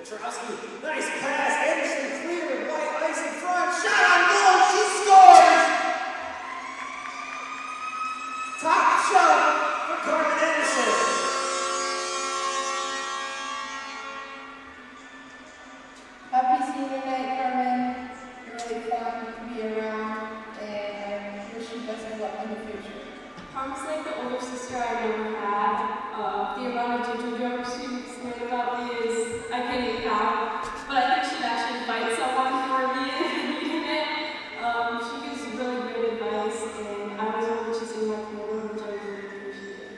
Nice pass. Anderson clear. White ice in front. Shot on goal. She scores. Top shot for Carmen Anderson. Happy senior night, Carmen. You're really fun to be around, and I wish you best of luck in the future. Carmen's like the older sister I ever had. The amount of ginger jokes she's made about me is, I can't even count. But I think she'd actually fight someone for me if needed it. She gives really great advice, and I was able to see my career, which I really appreciate.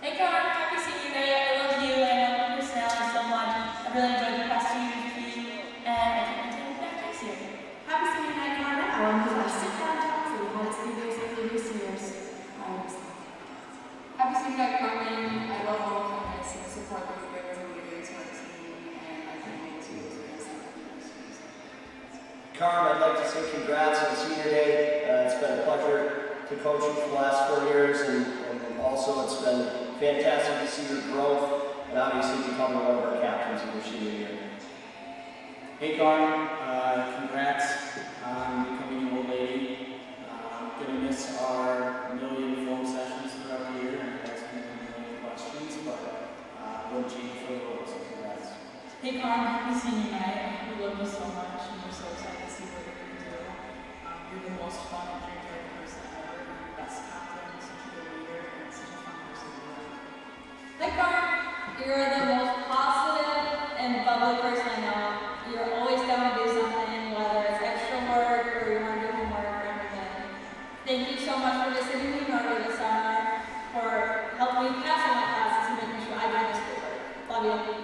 Hey Carmen, happy senior day. I love you and I love your personality so much. I really enjoyed the past 2 years with you, and I can't wait to take you back next year. Happy senior night, Carmen. I want to sit down and talk to you about it's leaders and leaders seniors. Happy senior night, Carmen. I love all of my and support that you bring to leaders to our team, and I can't wait to experience that. Carm, I'd like to say congrats on senior day. It's been a pleasure to coach you for the last 4 years, and also it's been fantastic to see your growth and obviously becoming one of our captains in your senior year. Hey Carm, congrats on becoming an old lady. Gonna miss our million film sessions throughout the year and asking a million questions, but we'll change for the world, so congrats. Hey Carmen, happy senior night. We love you so much and we're so excited to see what you're going to do. You're the most fun and energetic person ever. You're the best captain, such a good leader, and such a fun person to work with. Hey Carmen, you're the most positive and bubbly person I know. You're always down to do something, whether it's extra work or you want to do homework or anything. Thank you so much for visiting me earlier this summer, for helping me pass all my classes and making sure I get my schoolwork. Love you.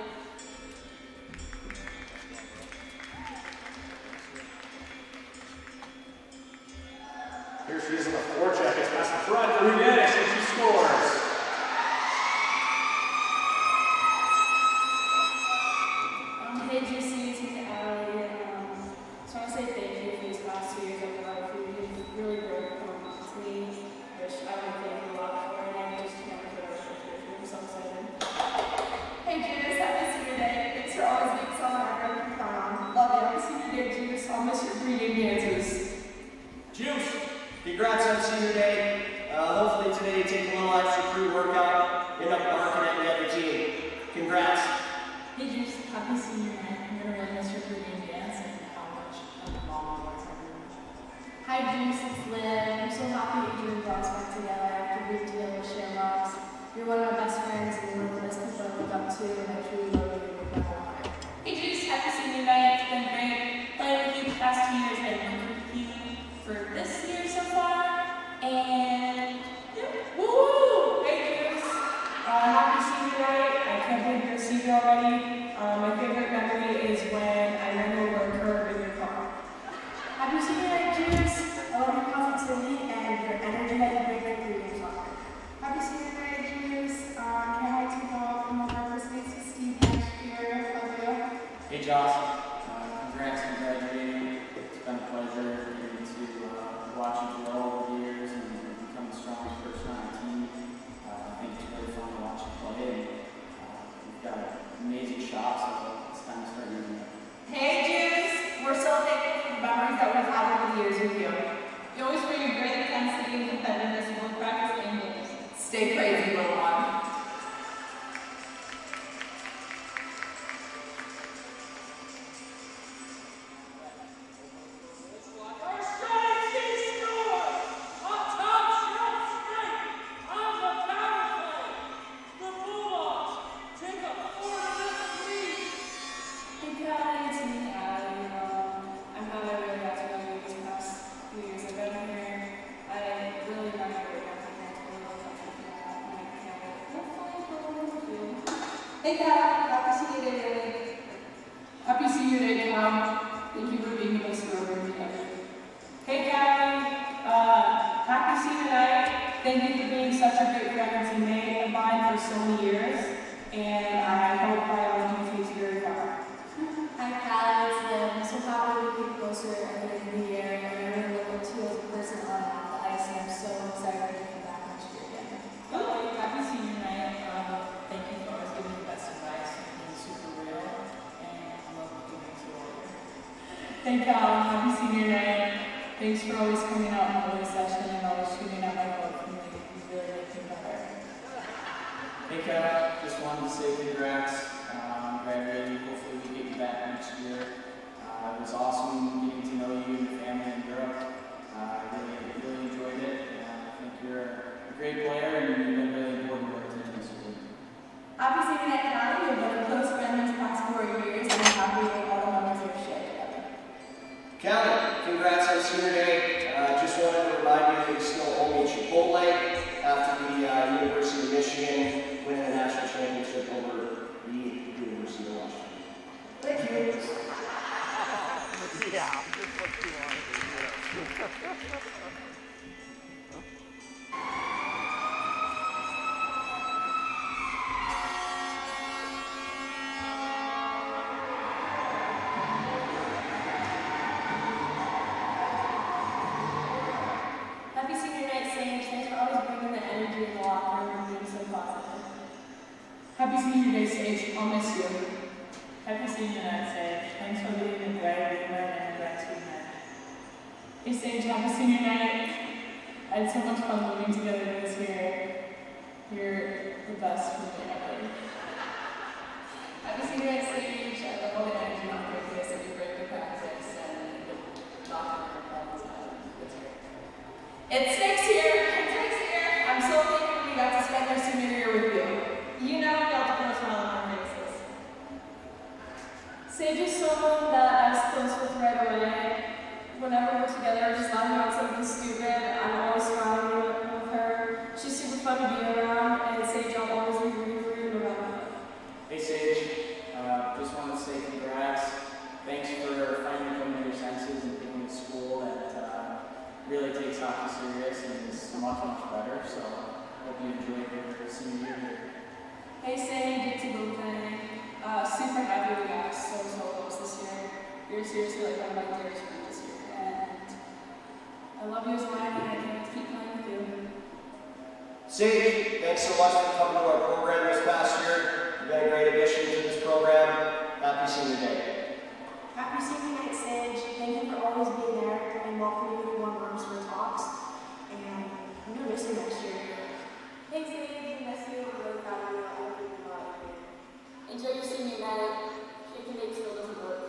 Here she is in the forecheck. It's past the front. Trine, and she scores. Hey GCs, he's Allie, and just want to say thank you for these past 2 years of your life. You've been really great coming up to me, which I want to thank you a lot for, and I just can't wait for the rest of the year. I'm so excited. Hey, Judas, happy senior day. Thanks for always being so hard to count on. Love you. Happy senior day, Judas. I'll miss your pregame dances. Juice, congrats on senior day. Hopefully today you take a little extra pre-workout, end up barking at the other team. Congrats. Hey Juice, happy senior night. I'm going to really miss your pregame dance and how much of a mom you are to everyone. Hi, Juice. It's Liv. I'm so happy Adrian brought us back together after being together with Shamrocks. You're one of my best friends and one of the best people I look up to, and I truly love you and make my whole life. Hey Juice, happy senior night. It's been great playing with you the past 2 years and working with you for this year so far. And yeah, woo! Hey Juice, happy senior night. I can't believe you're a senior already. My favorite memory is when I ran over a curb in your car. Happy senior night, Judas. I love your positivity and your energy that you bring to your soccer. Happy senior night, Judas. Can't wait to go from the first week to Steve next year. Love you. Hey Josh, congrats on graduating. It's been a pleasure getting to watch you grow over the years and become the strongest person on our team. I think it's really fun to watch you play, and you've got an amazing shot, so it's time to start using it. Hey, Judas. We're so thankful for the memories that we've had over the years with you. You always bring a great intensity and competitiveness in both practice and games. Stay crazy, little one. Hey guys, me Allie. I'm glad I really got to know you these past few years I've been here. I really appreciate it. Hey, Kat. Happy senior day, Lily. Happy senior day, Tom. Thank you for being with us through our together. Hey, Callie. Happy senior night. Thank you for being such a great friend and teammate of mine for so many years. And I hope I will do things very far. Hi, Kat. It's Liv. I'm so happy we get closer at the end of the year, and I really look up to you as a person on the ice, and I'm so excited to come back next year again. Happy senior night. Thank you for always giving me the best advice and being super real. Hey Cal, happy senior night. Thanks for always coming out in the early session and always shooting out my vote for me. You really make me better. Hey Cal, just wanted to say congrats on graduating. Hopefully we get you back next year. It was awesome getting to know you and your family in Europe. I really enjoyed it. I think you're a great player and you've been really important to our team this year. Happy senior night, Callie. You've been a close friend these past 4 years, and I'm happy that all the memories we've shared together. Callie, congrats on senior day. Just wanted to remind you that you still owe me Chipotle after the University of Michigan winning the national championship over the University of Washington. Thank you. Yeah, just what you want to do. Happy senior night, Sage. Thanks for always bringing the energy in the locker room and being so positive. Happy senior day, Sage. I'll miss you. Happy senior night, Sage. Thanks for being a great humor and a great teammate. Hey Sage, happy senior night. I had so much fun living together this year. You're the best for me ever. Happy senior night, Sage. I love all the energy and focus that you bring to practice and the locker room all the time. It's great. It's next year. It's next year. I'm so thankful we got to spend our senior year with you. You never got to put a smile on our faces. Sage is someone that I was close with right away. Whenever we're together, just laughing about something stupid, I'm always smiling with her. She's super fun to be around, and Sage, I'll always be rooting for you no matter what. Hey Sage, just wanted to say congrats. Thanks for finally coming to your senses and picking a school that really takes hockey serious and is much better. So hope you enjoyed your senior year here. Hey Sage, it's a little thing. Super happy we got so close this year. You're seriously like one of my dearest friends this year. And I love you as mine, and I can't wait to keep playing with you. Sage, thanks so much for coming to our program this past year. You've been a great addition to this program. Happy senior day. Happy senior night, Sage. Thank you for always being there and welcoming me to warm arms for talks. And I'm going to miss you next year. Hey Sage, we miss you. We're really proud of you. I love you a lot. Enjoy your senior night. Shake and bake still doesn't work.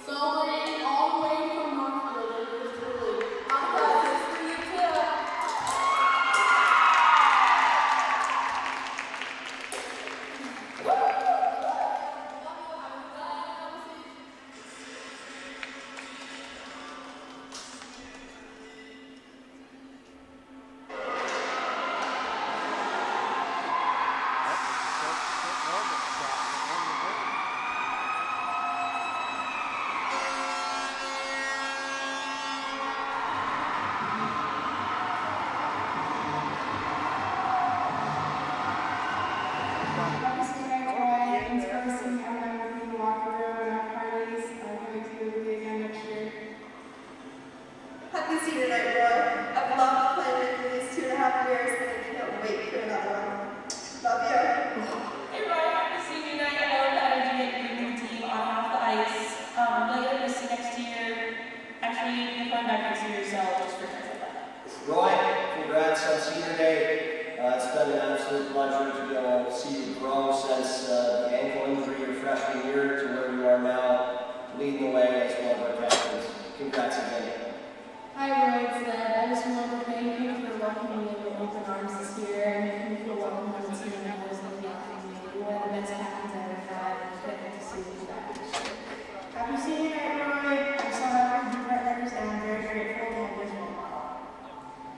Celebrating all the way from Northfield. It was really Yes, you too. Happy senior night, Troy. Thanks for everything I've done with you in the locker room and our parties. I'm coming to you again next year. Happy senior night, Roy. I've loved playing with you these 2.5 years, and I can't wait for another one. Love you. Hey Ryan, happy senior night. I love the energy that you bring to the team on and off the ice. I'm really gonna miss you next year. Actually, you're coming back next year, so just for things like that. Roy, congrats on senior day. It's been an absolute pleasure to be able to see you grow since the ankle injury your freshman year to where you are now, leading the way as one of our captains. Congrats again. Hi Roy, it's Ned. I just wanted to thank you for welcoming me with open arms this year and making me feel welcome on the team and was looking out for me. You're one of the best captains I ever had, and it's good to see you back this year. Happy senior night, Roy. I'm so happy to be part letters, and I'm very grateful to have you as role model.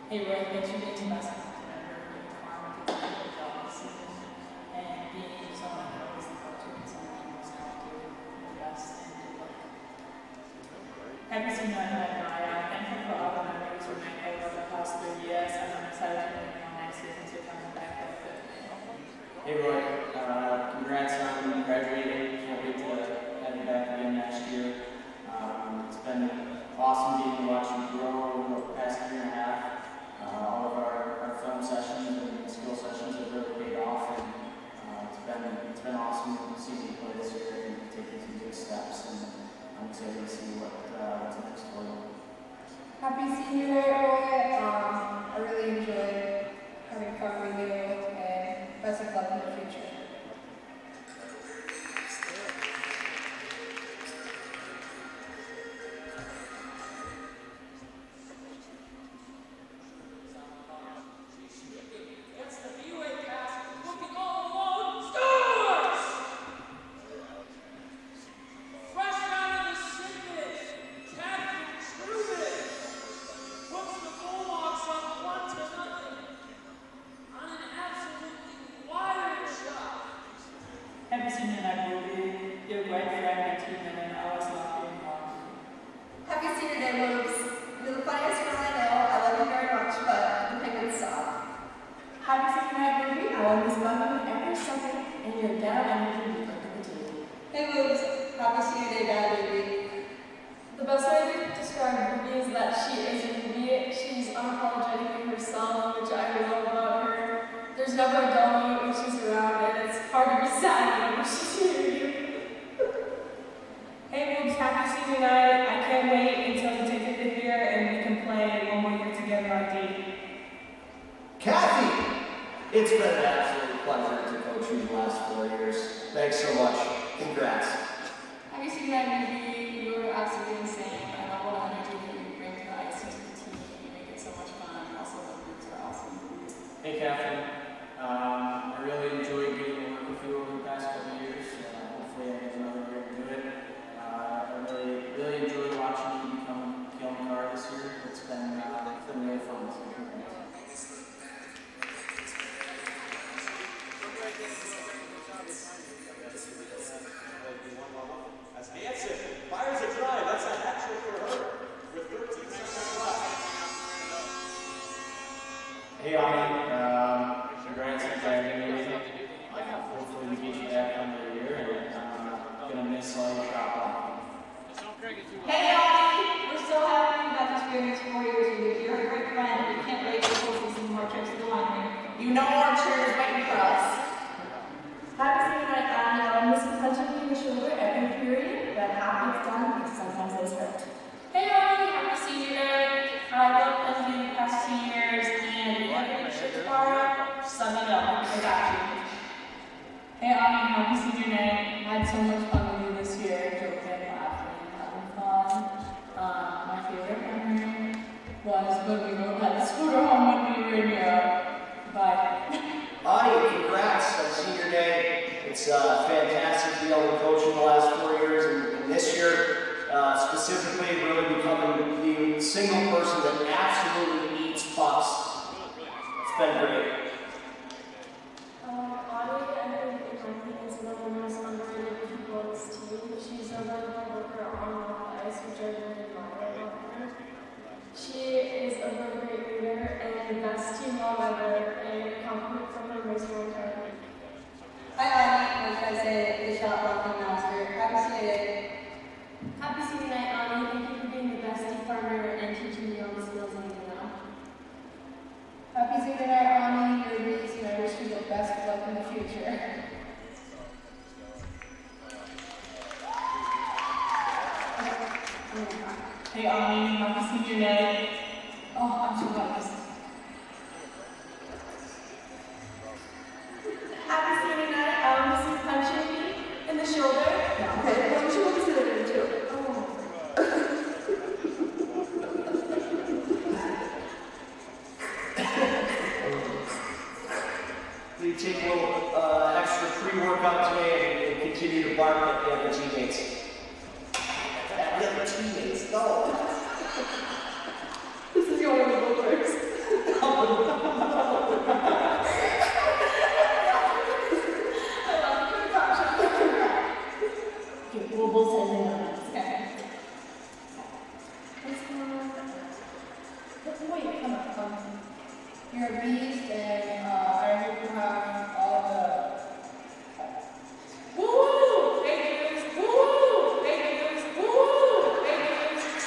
Hey Roy, thanks for being the best captain ever. Being farm and doing a good job this season. And being someone who always look up to and someone who knows how to do the best and good luck. Happy senior night, Ryan. Thank you for all the memories we made over the past 3 years, and I'm excited to be on next season to come back with it. Hey Roy, congrats on graduating. Can't wait to have you back again next year. It's been awesome being to watch you grow over the past year and a half. All of our film sessions and skill sessions have really paid off, and it's been awesome to see you play this year and taking some good steps. And I'm excited to see what Happy senior day, Roy. I really enjoyed having fun with you, and best of luck in the future. Happy senior night, Ruby. You're a great friend and teammate, and I always love being around you. Happy senior day, Moves. You're the funniest girl I know. I love you very much, but the penguins suck. Happy senior night, Ruby. I love this button every second, and your dad energy you bring to the table. Hey, Moves. Happy senior day, Dad, baby. The best way to describe Ruby is that she is Ruby. She's unapologetically herself, which I love about her. There's never a dull moment when she's around, and it's hard to be sad when she's near you. Hey, Moves, happy senior night. I can't wait until you take it here and we can play one more year together on D. Kathy, it's been an absolute pleasure to coach you the last 4 years. Thanks so much. Congrats. Happy senior night, Ruby. You're absolutely insane. I love all the energy that you bring to the ice and to the team. You make it so much fun. Also, the groups are awesome. Hey, Catherine. I really enjoyed getting to work with you over the past couple of years. Hopefully, I get another year to do it. I really enjoyed watching you become a young guard this year. It's been really fun. So congrats. As Hanson fires a drive, that's a hat trick for her with 13 seconds left. Hey, Ami. Congrats on graduating. Hopefully, we get you back under the year, and I'm gonna miss all your shot blocking. Hey, Ollie! We're so happy you got to experience 4 years with you. You're a great friend. We can't wait to see some more trips to the winery. You know our cheer is waiting for us. Happy senior night, Anna. Miss potentially in the shoulder every period, but happy it's done because sometimes those hurt. Hey, Ollie, happy senior day. I love playing you the past 2 years, and if you have any shit tomorrow, just let me know. I got you. Hey, Anna, happy senior night. I had so much fun with you this year, joking, laughing, having fun. My favorite memory was when we rode that scooter home when we were in Europe. But Audie, congrats on senior day. It's fantastic to be able to coach you the last 4 years, and this year specifically really becoming the single person that absolutely eats puffs. It's been great. Audie, I think in my opinion, is one of the most underrated people on this team. She's a very hard worker on and off the ice, which I really admire about her. She is a very great leader and the best team mom ever, and a compliment from her makes her entire. Hi, Ollie. Like I said, the shot blocking master. Happy senior day. Happy senior night, Audie. Thank you for being the best team partner and teaching me all the skills I need to know. Happy senior night, Ronnie. You're amazing. I wish you the best of luck in the future. hey, Ani, happy senior night. Oh, I'm so glad this. Happy senior night. This is punching me in the shoulder. Okay, why don't you look at it too? You take a little extra pre-workout today and continue to bark at the other teammates. At the other teammates, no. This is going to go first. We'll send it on. Okay. Wait, come on. You're a beast, and I hope you have all the. Woo! Hey, dudes! Woo! Hey, dudes! Woo! Hey, dudes!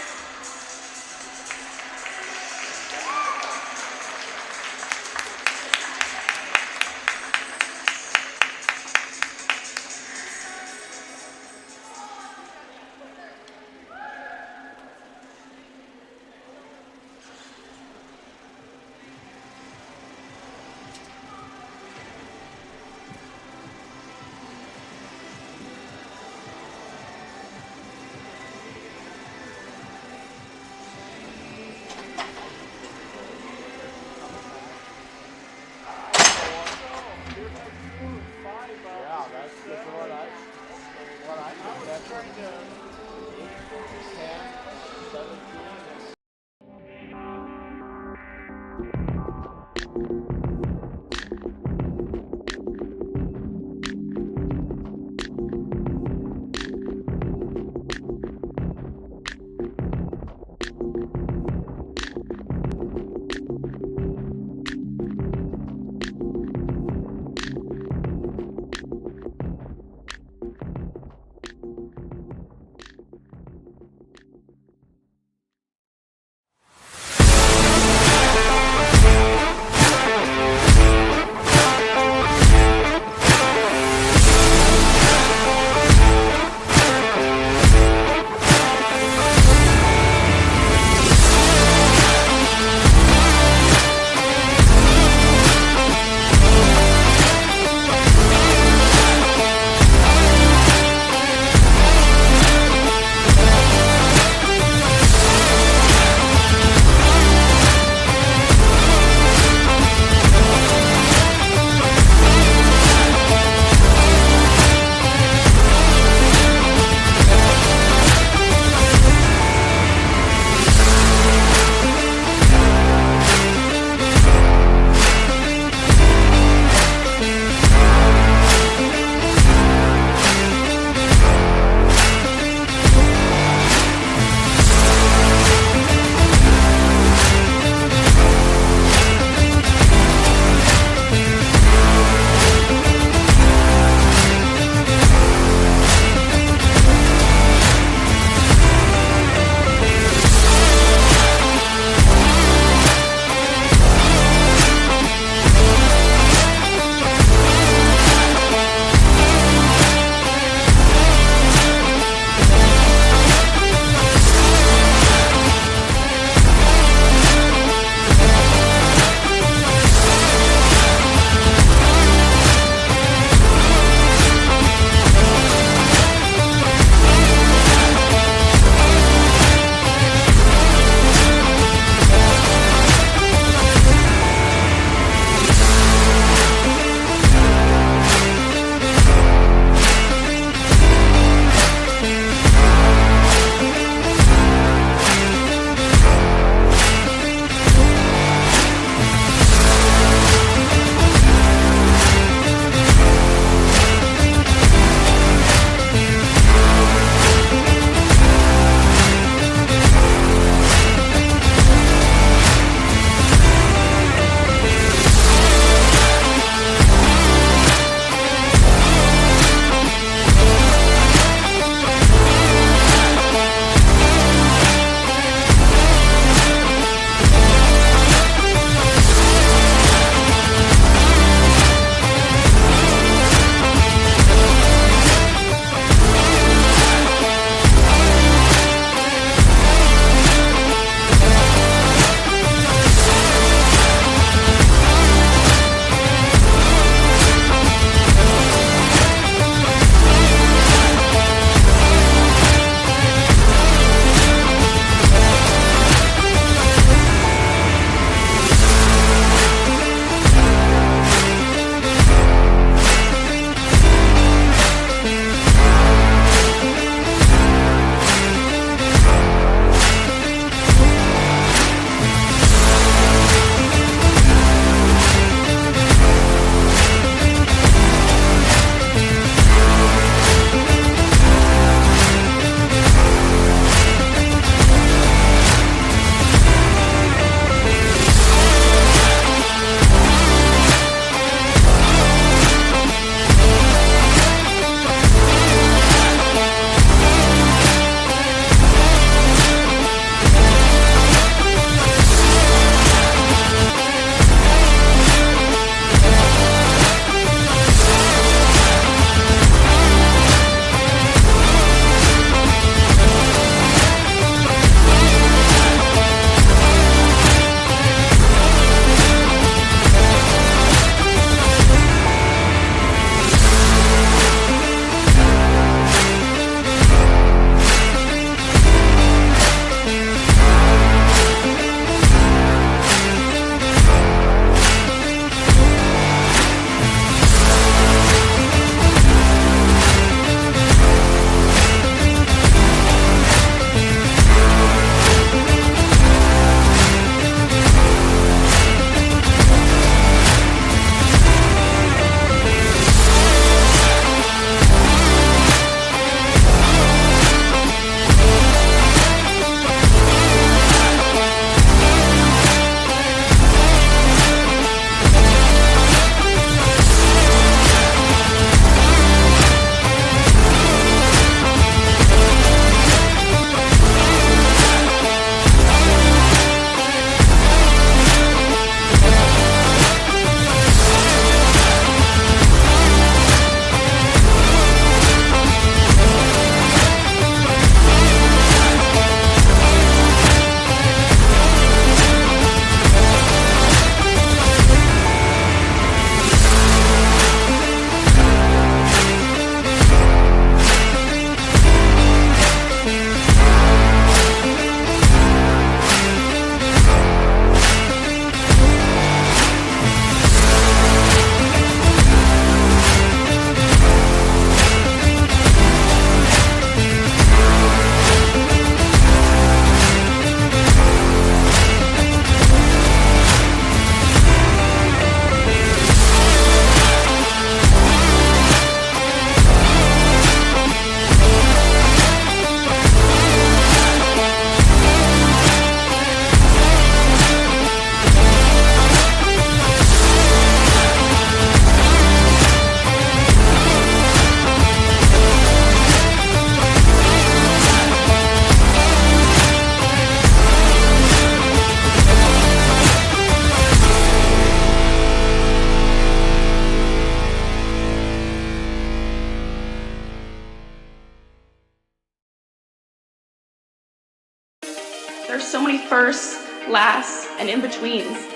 firsts, lasts, and in-betweens.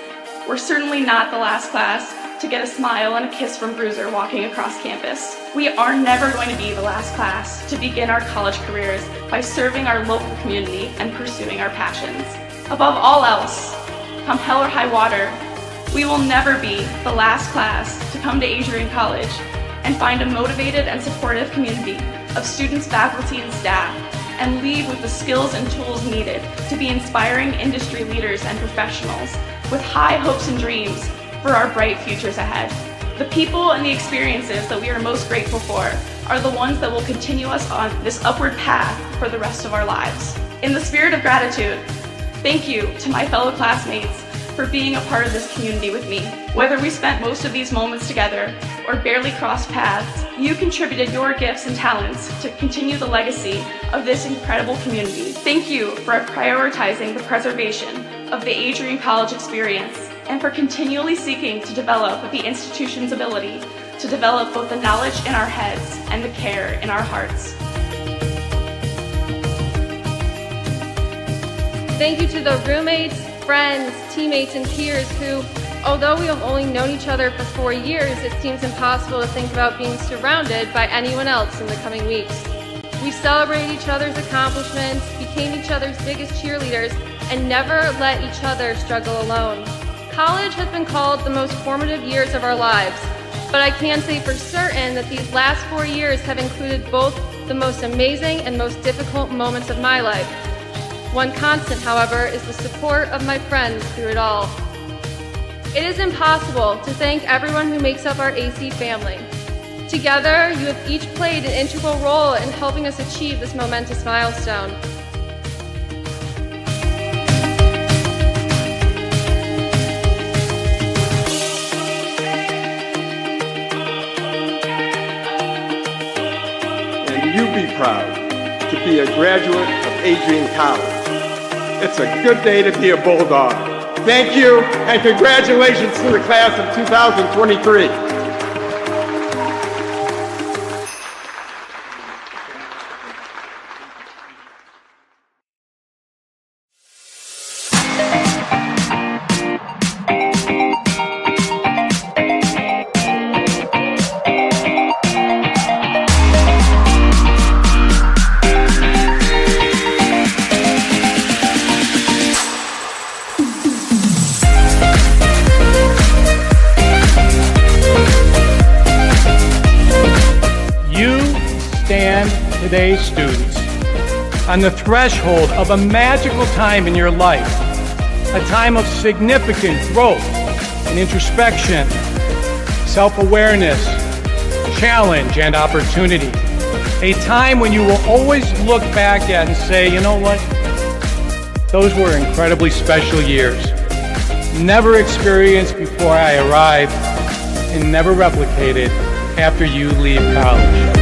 We're certainly not the last class to get a smile and a kiss from Bruiser walking across campus. We are never going to be the last class to begin our college careers by serving our local community and pursuing our passions. Above all else, come hell or high water, we will never be the last class to come to Adrian College and find a motivated and supportive community of students, faculty, and staff, and leave with the skills and tools needed to be inspiring industry leaders and professionals with high hopes and dreams for our bright futures ahead. The people and the experiences that we are most grateful for are the ones that will continue us on this upward path for the rest of our lives. In the spirit of gratitude, thank you to my fellow classmates for being a part of this community with me. Whether we spent most of these moments together or barely crossed paths, you contributed your gifts and talents to continue the legacy of this incredible community. Thank you for prioritizing the preservation of the Adrian College experience and for continually seeking to develop the institution's ability to develop both the knowledge in our heads and the care in our hearts. Thank you to the roommates, friends, teammates, and peers who, although we have only known each other for 4 years, it seems impossible to think about being surrounded by anyone else in the coming weeks. We celebrated each other's accomplishments, became each other's biggest cheerleaders, and never let each other struggle alone. College has been called the most formative years of our lives, but I can say for certain that these last 4 years have included both the most amazing and most difficult moments of my life. One constant, however, is the support of my friends through it all. It is impossible to thank everyone who makes up our AC family. Together, you have each played an integral role in helping us achieve this momentous milestone. And you be proud to be a graduate of Adrian College. It's a good day to be a Bulldog. Thank you, and congratulations to the class of 2023. Today's students on the threshold of a magical time in your life, a time of significant growth and introspection, self-awareness, challenge, and opportunity. A time when you will always look back at and say, you know what? Those were incredibly special years. Never experienced before I arrived and never replicated after you leave college.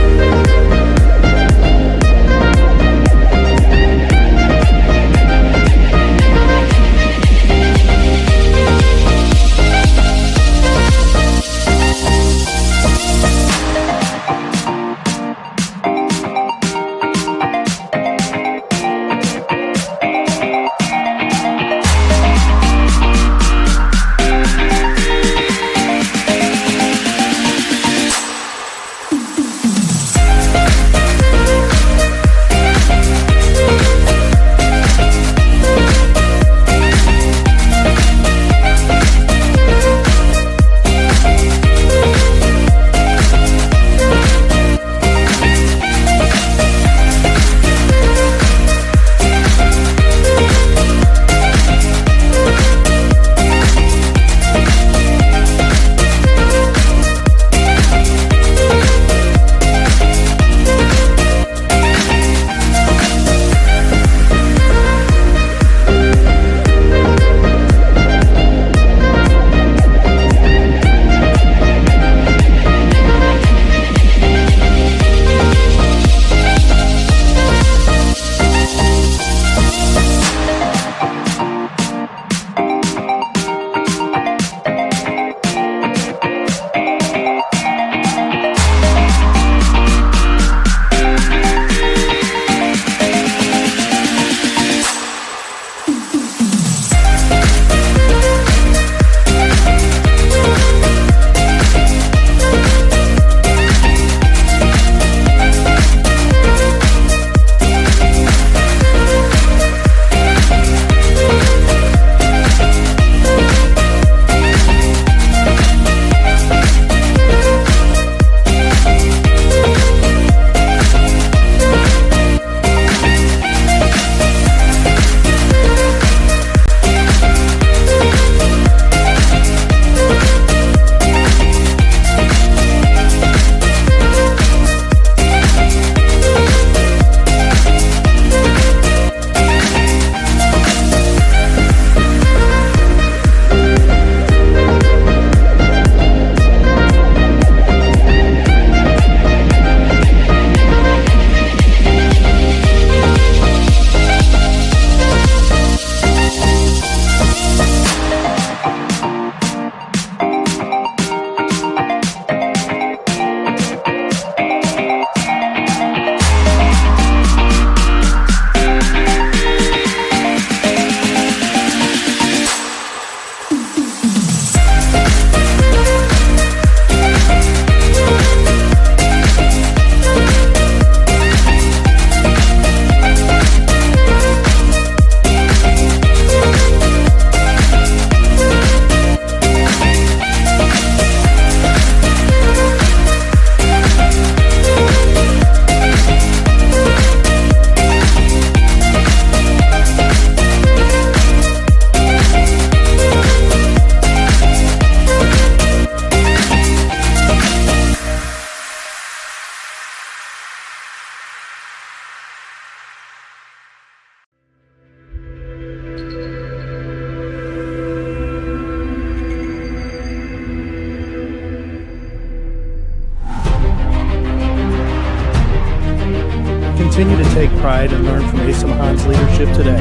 continue to take pride and learn from Asa Mahan's leadership today.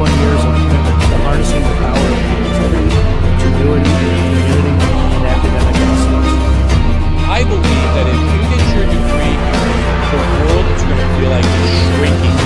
Years of commitment to harnessing the power of creativity, ingenuity, community, and academic excellence. I believe that if you get your degree, the world is going to feel like it's shrinking.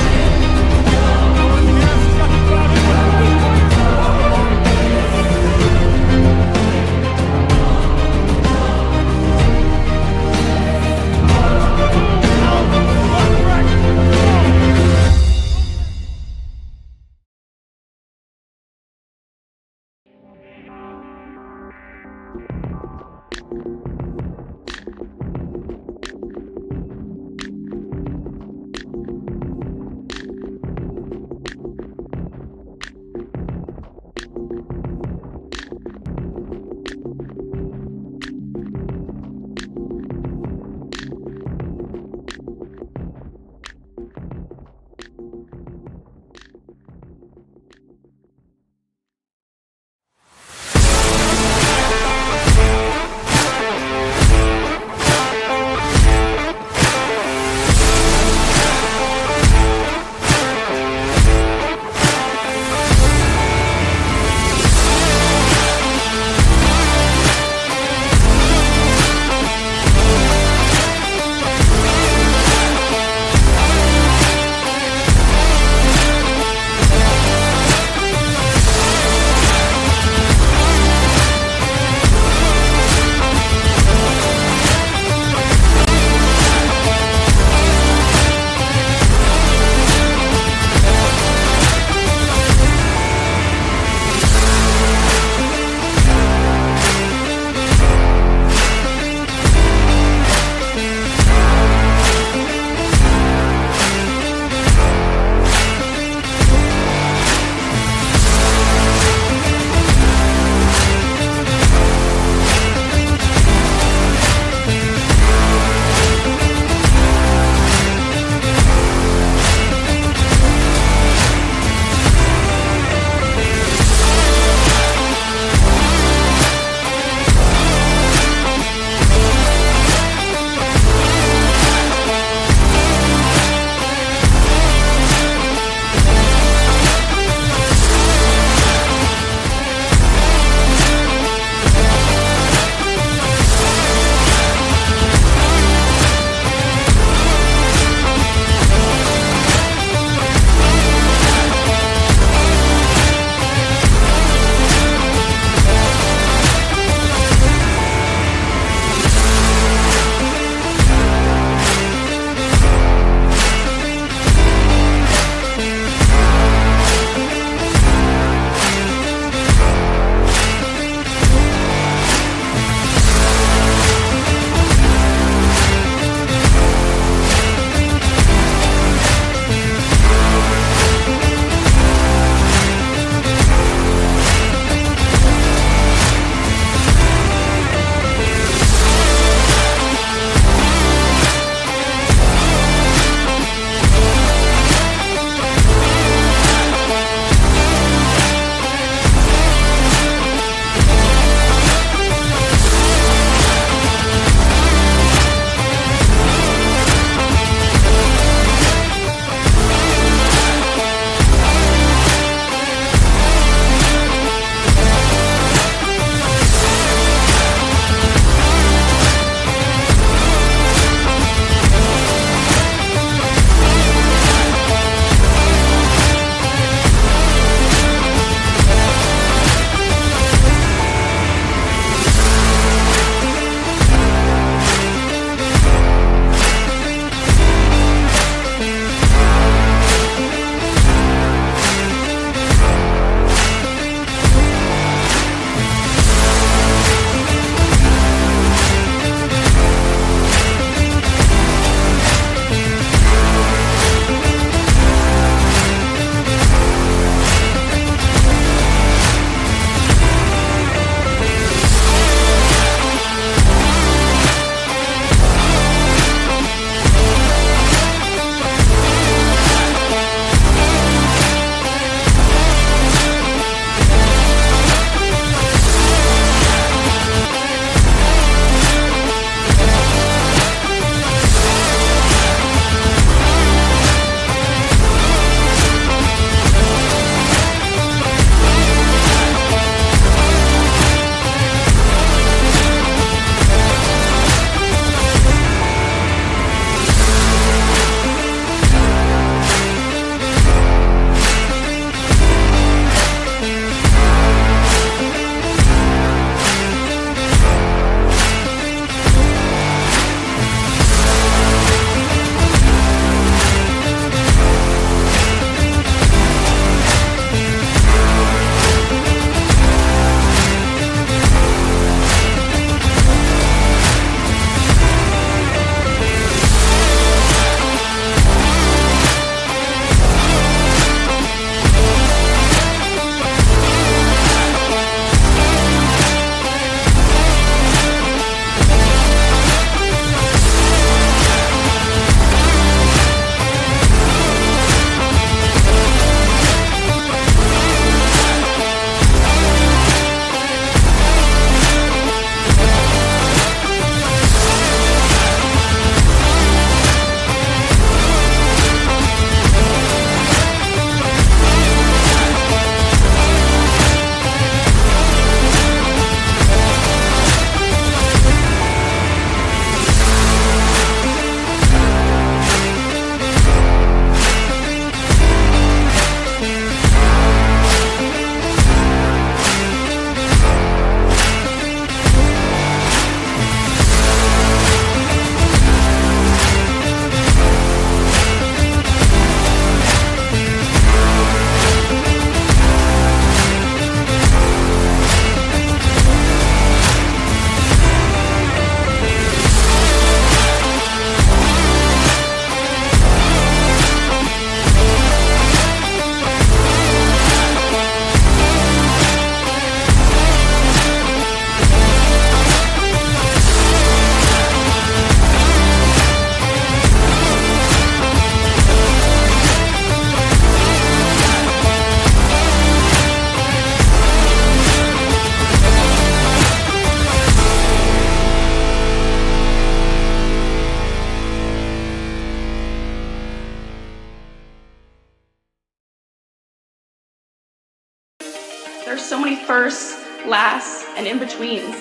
firsts, lasts, and in-betweens.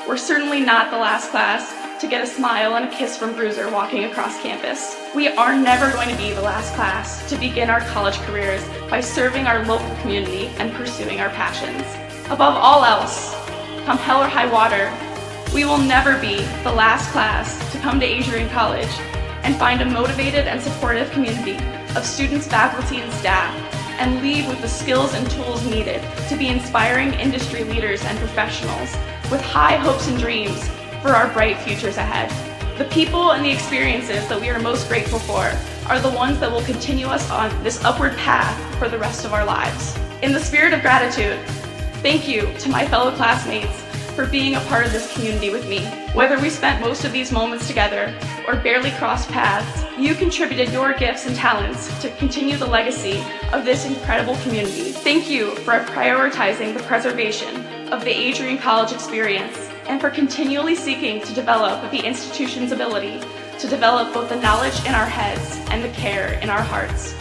We're certainly not the last class to get a smile and a kiss from Bruiser walking across campus. We are never going to be the last class to begin our college careers by serving our local community and pursuing our passions. Above all else, come hell or high water, we will never be the last class to come to Adrian College and find a motivated and supportive community of students, faculty, and staff, and leave with the skills and tools needed to be inspiring industry leaders and professionals with high hopes and dreams for our bright futures ahead. The people and the experiences that we are most grateful for are the ones that will continue us on this upward path for the rest of our lives. In the spirit of gratitude, thank you to my fellow classmates for being a part of this community with me. Whether we spent most of these moments together or barely crossed paths, you contributed your gifts and talents to continue the legacy of this incredible community. Thank you for prioritizing the preservation of the Adrian College experience and for continually seeking to develop the institution's ability to develop both the knowledge in our heads and the care in our hearts.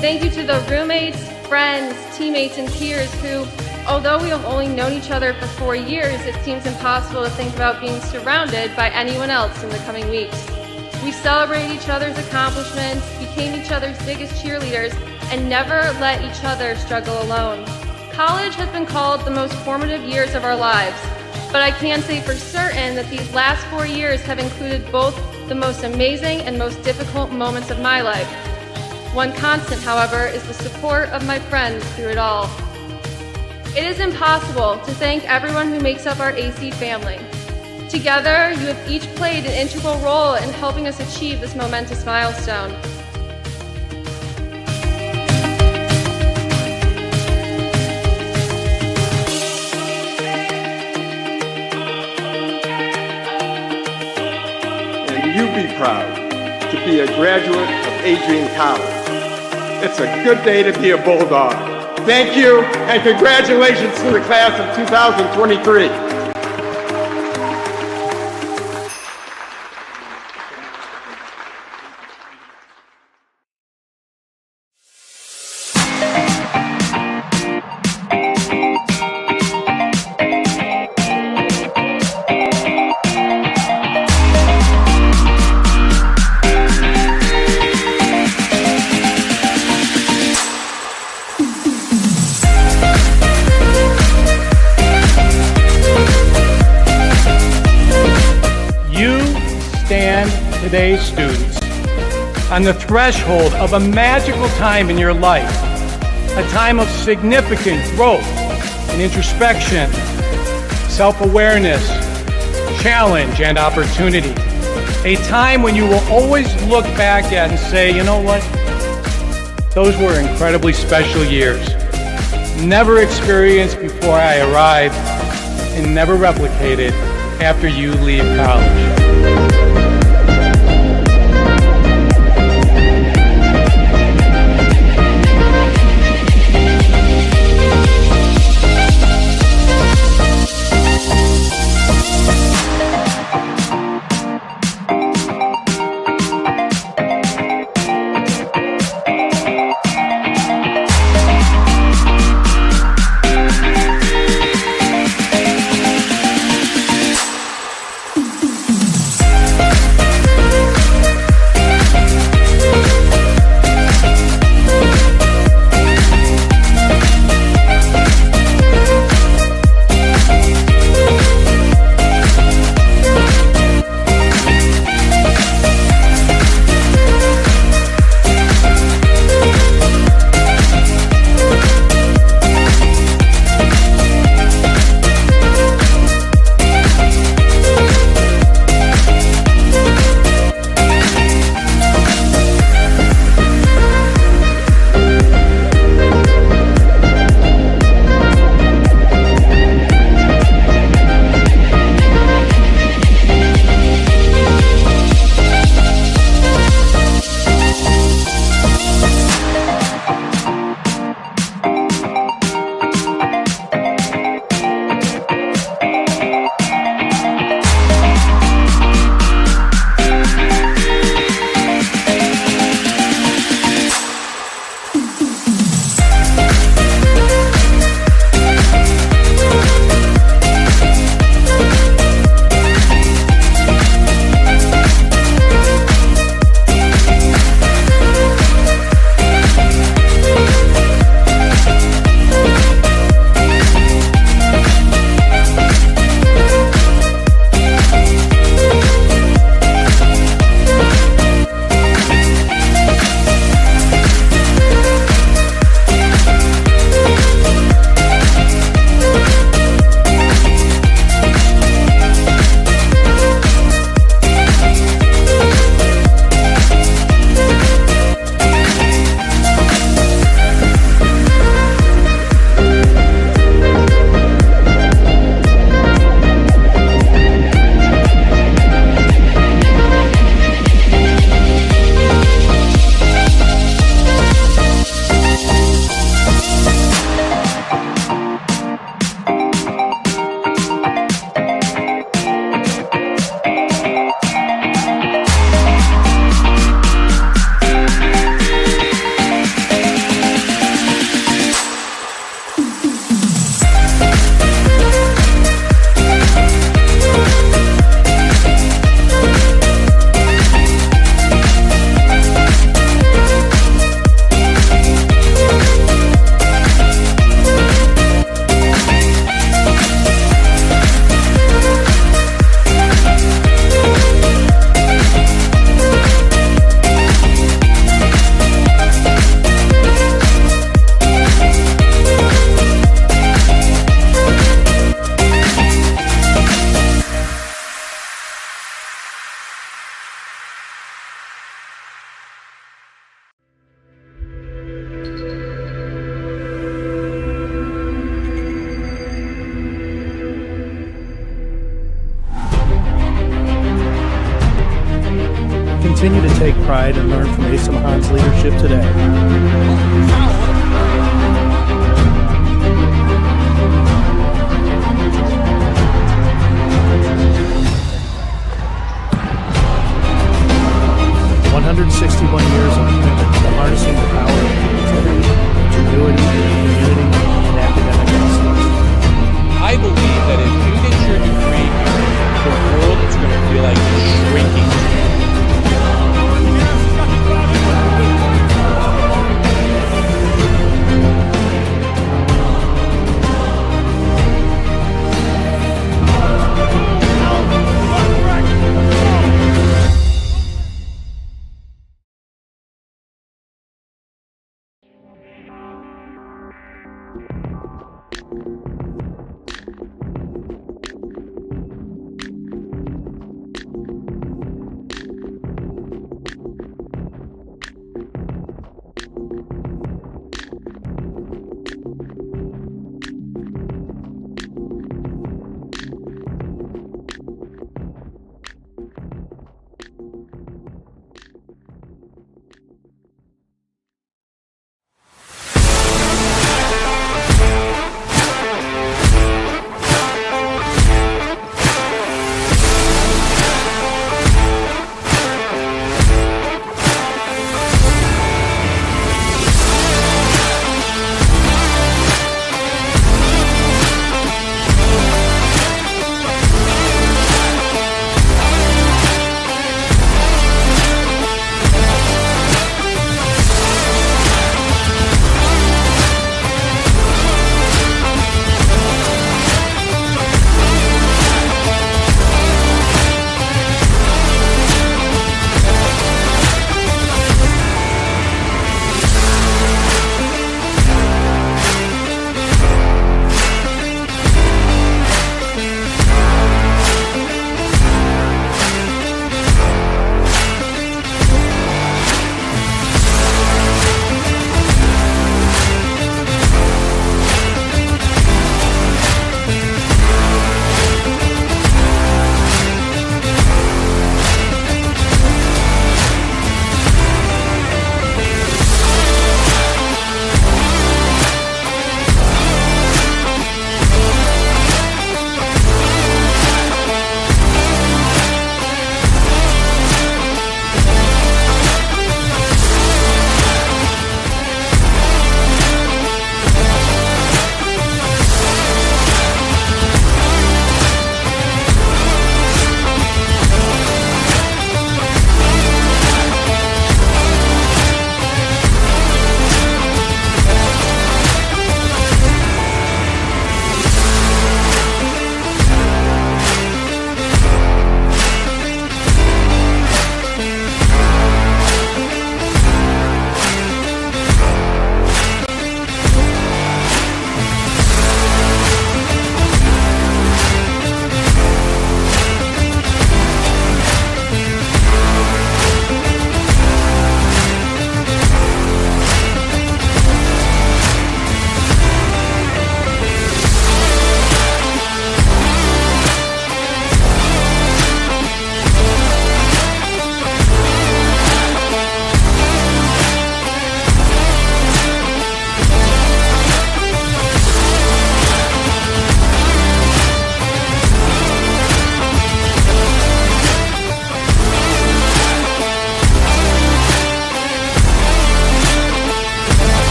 Thank you to the roommates, friends, teammates, and peers who, although we have only known each other for 4 years, it seems impossible to think about being surrounded by anyone else in the coming weeks. We celebrated each other's accomplishments, became each other's biggest cheerleaders, and never let each other struggle alone. College has been called the most formative years of our lives, but I can say for certain that these last 4 years have included both the most amazing and most difficult moments of my life. One constant, however, is the support of my friends through it all. It is impossible to thank everyone who makes up our AC family. Together, you have each played an integral role in helping us achieve this momentous milestone. And you be proud to be a graduate of Adrian College. It's a good day to be a Bulldog. Thank you, and congratulations to the class of 2023. Today's students on the threshold of a magical time in your life, a time of significant growth and introspection, self-awareness, challenge, and opportunity. A time when you will always look back at and say, you know what? Those were incredibly special years. Never experienced before I arrived and never replicated after you leave college. continue to take pride and learn from Asa Mahan's leadership today. Years of commitment to harnessing the power of creativity, ingenuity, community, and academic excellence. I believe that if you get your degree, the world is going to feel like it's shrinking.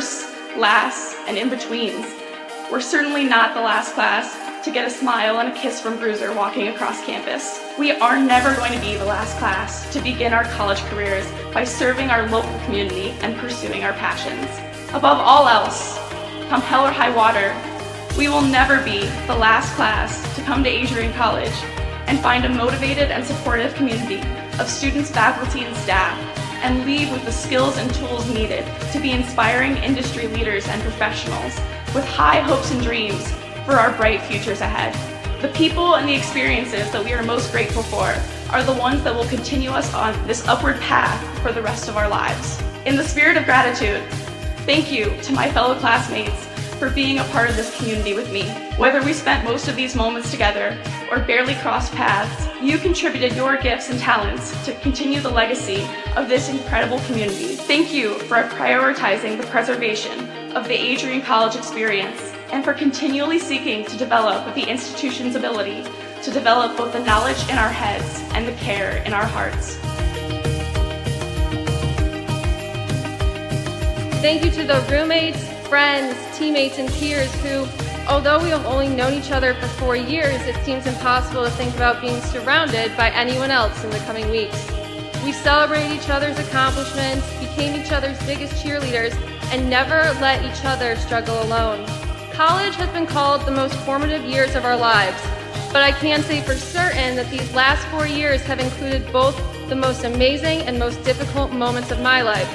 firsts, lasts, and in-betweens. We're certainly not the last class to get a smile and a kiss from Bruiser walking across campus. We are never going to be the last class to begin our college careers by serving our local community and pursuing our passions. Above all else, come hell or high water, we will never be the last class to come to Adrian College and find a motivated and supportive community of students, faculty, and staff, and leave with the skills and tools needed to be inspiring industry leaders and professionals with high hopes and dreams for our bright futures ahead. The people and the experiences that we are most grateful for are the ones that will continue us on this upward path for the rest of our lives. In the spirit of gratitude, thank you to my fellow classmates for being a part of this community with me. Whether we spent most of these moments together or barely crossed paths, you contributed your gifts and talents to continue the legacy of this incredible community. Thank you for prioritizing the preservation of the Adrian College experience and for continually seeking to develop the institution's ability to develop both the knowledge in our heads and the care in our hearts. Thank you to the roommates, friends, teammates, and peers who, although we have only known each other for 4 years, it seems impossible to think about being surrounded by anyone else in the coming weeks. We celebrated each other's accomplishments, became each other's biggest cheerleaders, and never let each other struggle alone. College has been called the most formative years of our lives, but I can say for certain that these last 4 years have included both the most amazing and most difficult moments of my life.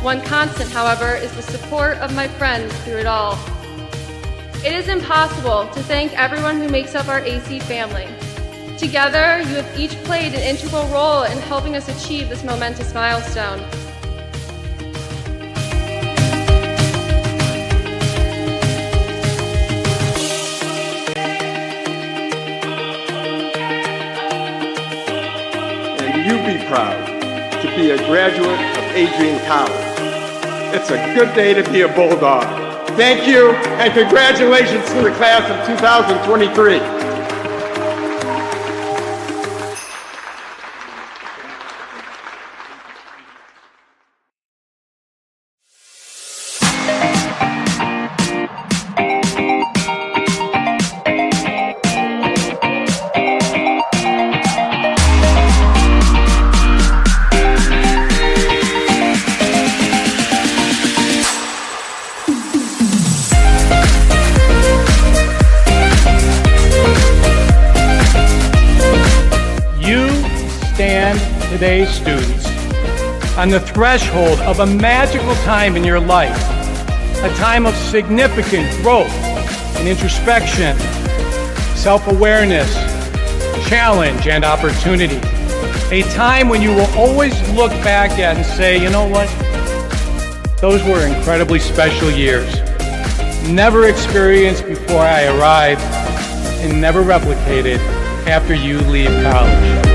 One constant, however, is the support of my friends through it all. It is impossible to thank everyone who makes up our AC family. Together, you have each played an integral role in helping us achieve this momentous milestone. And you be proud to be a graduate of Adrian College. It's a good day to be a Bulldog. Thank you, and congratulations to the class of 2023. Today's students on the threshold of a magical time in your life, a time of significant growth and introspection, self-awareness, challenge, and opportunity. A time when you will always look back at and say, you know what? Those were incredibly special years. Never experienced before I arrived and never replicated after you leave college.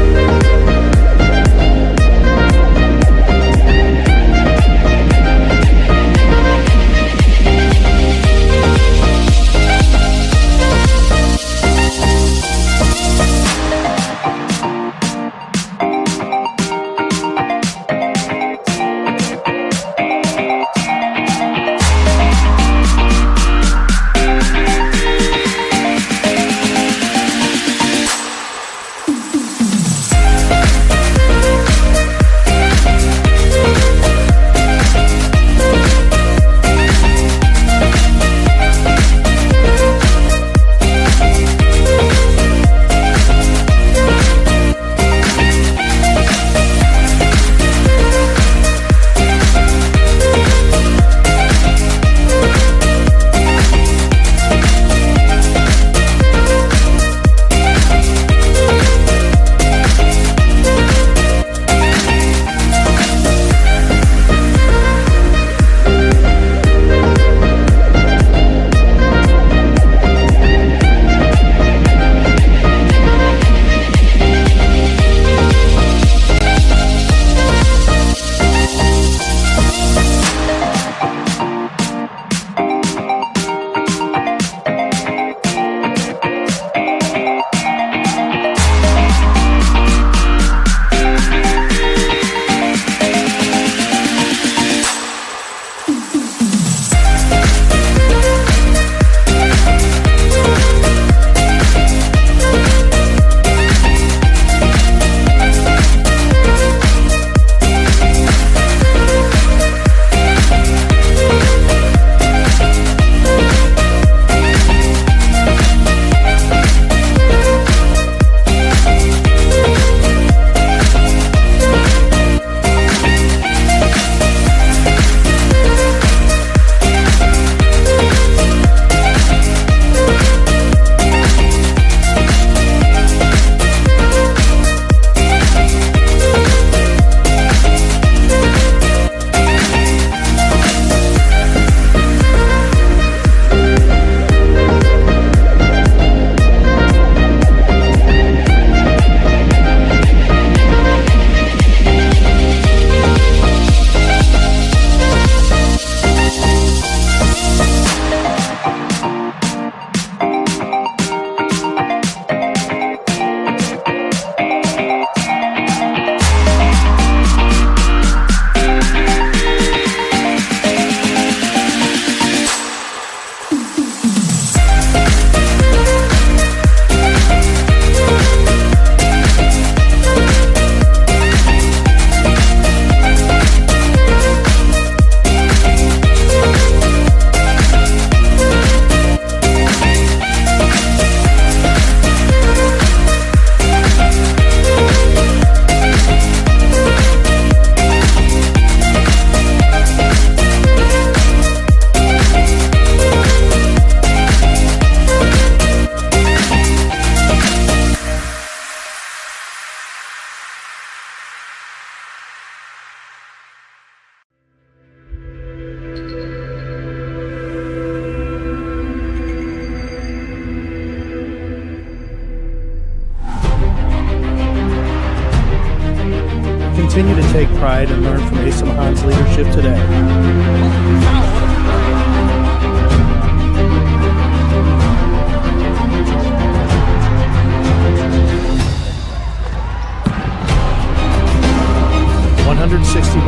continue to take pride and learn from Asa Mahan's leadership today.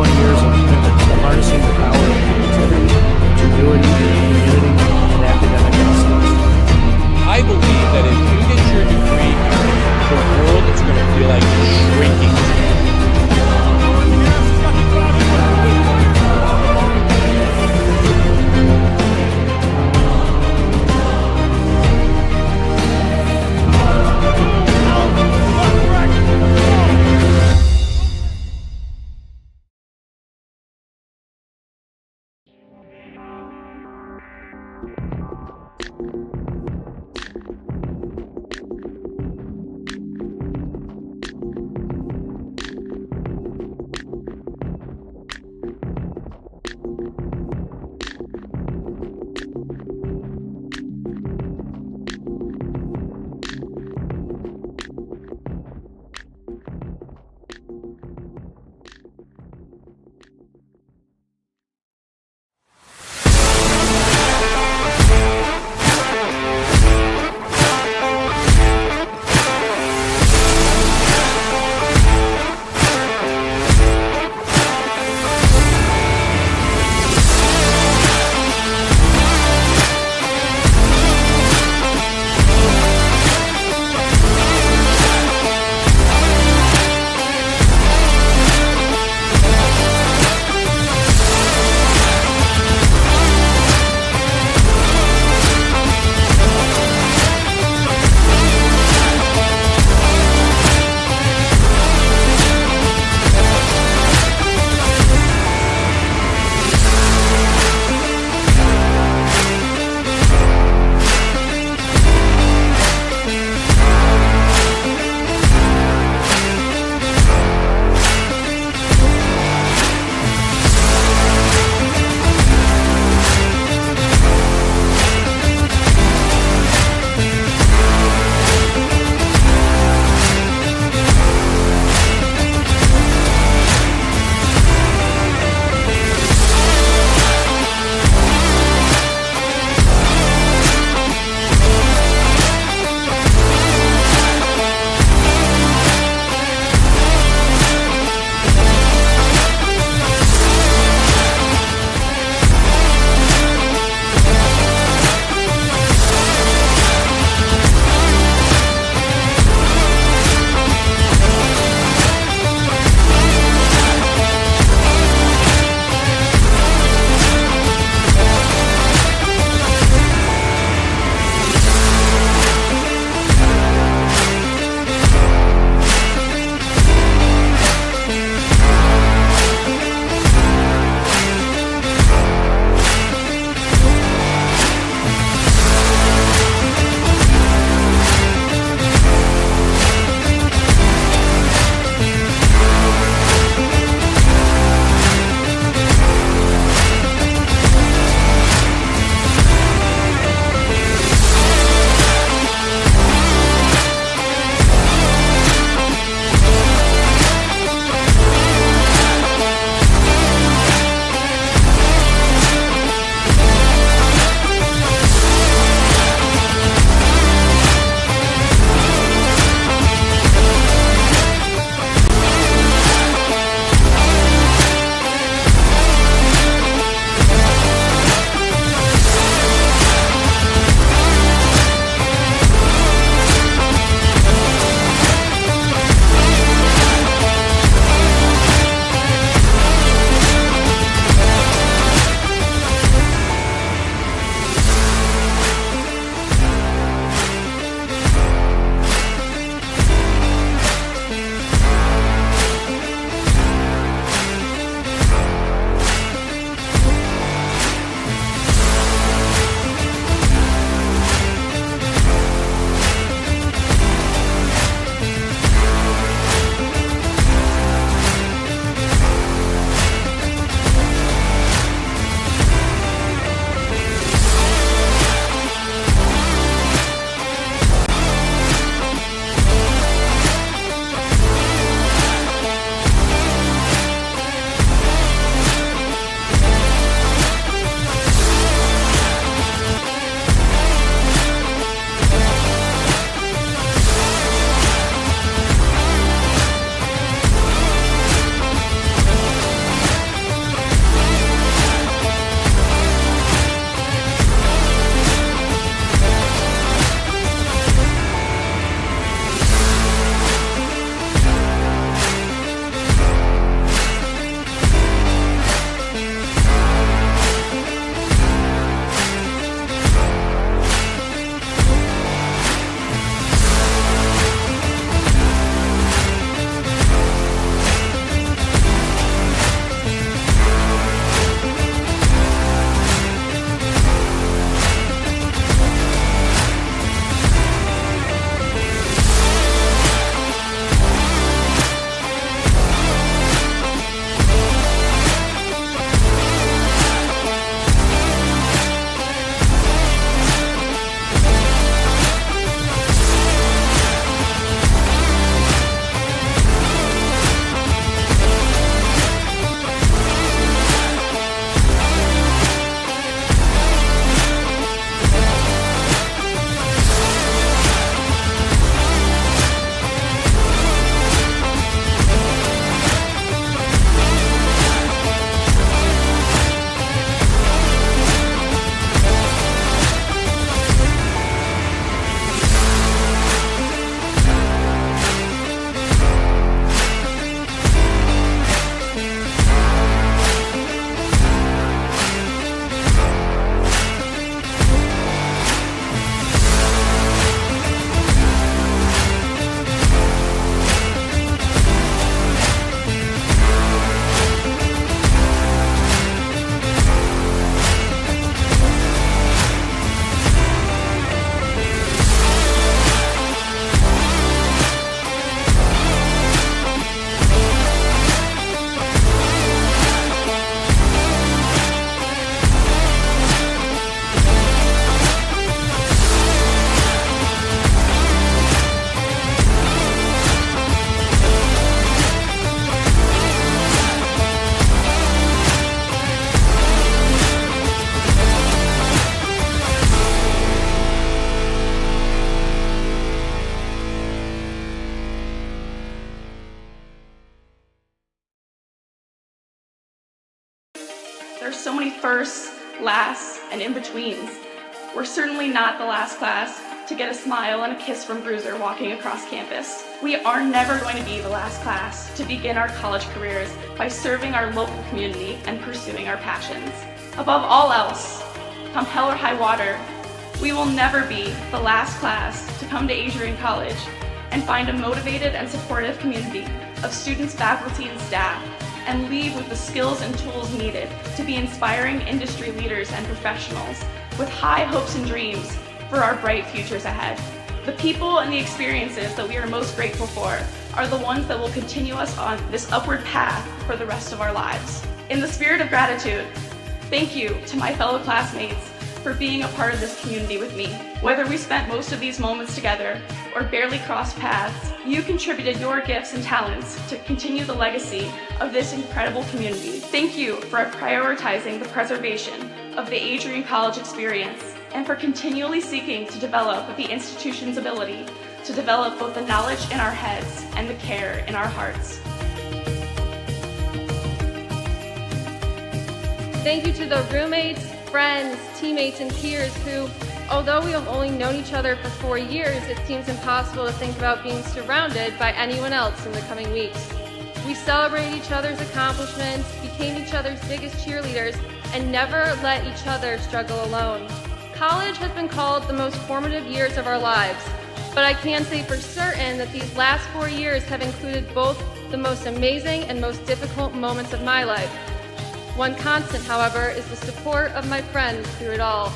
Years of commitment to harnessing the power of creativity, ingenuity, community, and academic excellence. I believe that if you get your degree, the world is going to feel like it's shrinking. so many firsts, lasts, and in-betweens. We're certainly not the last class to get a smile and a kiss from Bruiser walking across campus. We are never going to be the last class to begin our college careers by serving our local community and pursuing our passions. Above all else, come hell or high water, we will never be the last class to come to Adrian College and find a motivated and supportive community of students, faculty, and staff, and leave with the skills and tools needed to be inspiring industry leaders and professionals with high hopes and dreams for our bright futures ahead. The people and the experiences that we are most grateful for are the ones that will continue us on this upward path for the rest of our lives. In the spirit of gratitude, thank you to my fellow classmates for being a part of this community with me. Whether we spent most of these moments together or barely crossed paths, you contributed your gifts and talents to continue the legacy of this incredible community. Thank you for prioritizing the preservation of the Adrian College experience and for continually seeking to develop the institution's ability to develop both the knowledge in our heads and the care in our hearts. Thank you to the roommates, friends, teammates, and peers who, although we have only known each other for 4 years, it seems impossible to think about being surrounded by anyone else in the coming weeks. We celebrated each other's accomplishments, became each other's biggest cheerleaders, and never let each other struggle alone. College has been called the most formative years of our lives, but I can say for certain that these last 4 years have included both the most amazing and most difficult moments of my life. One constant, however, is the support of my friends through it all.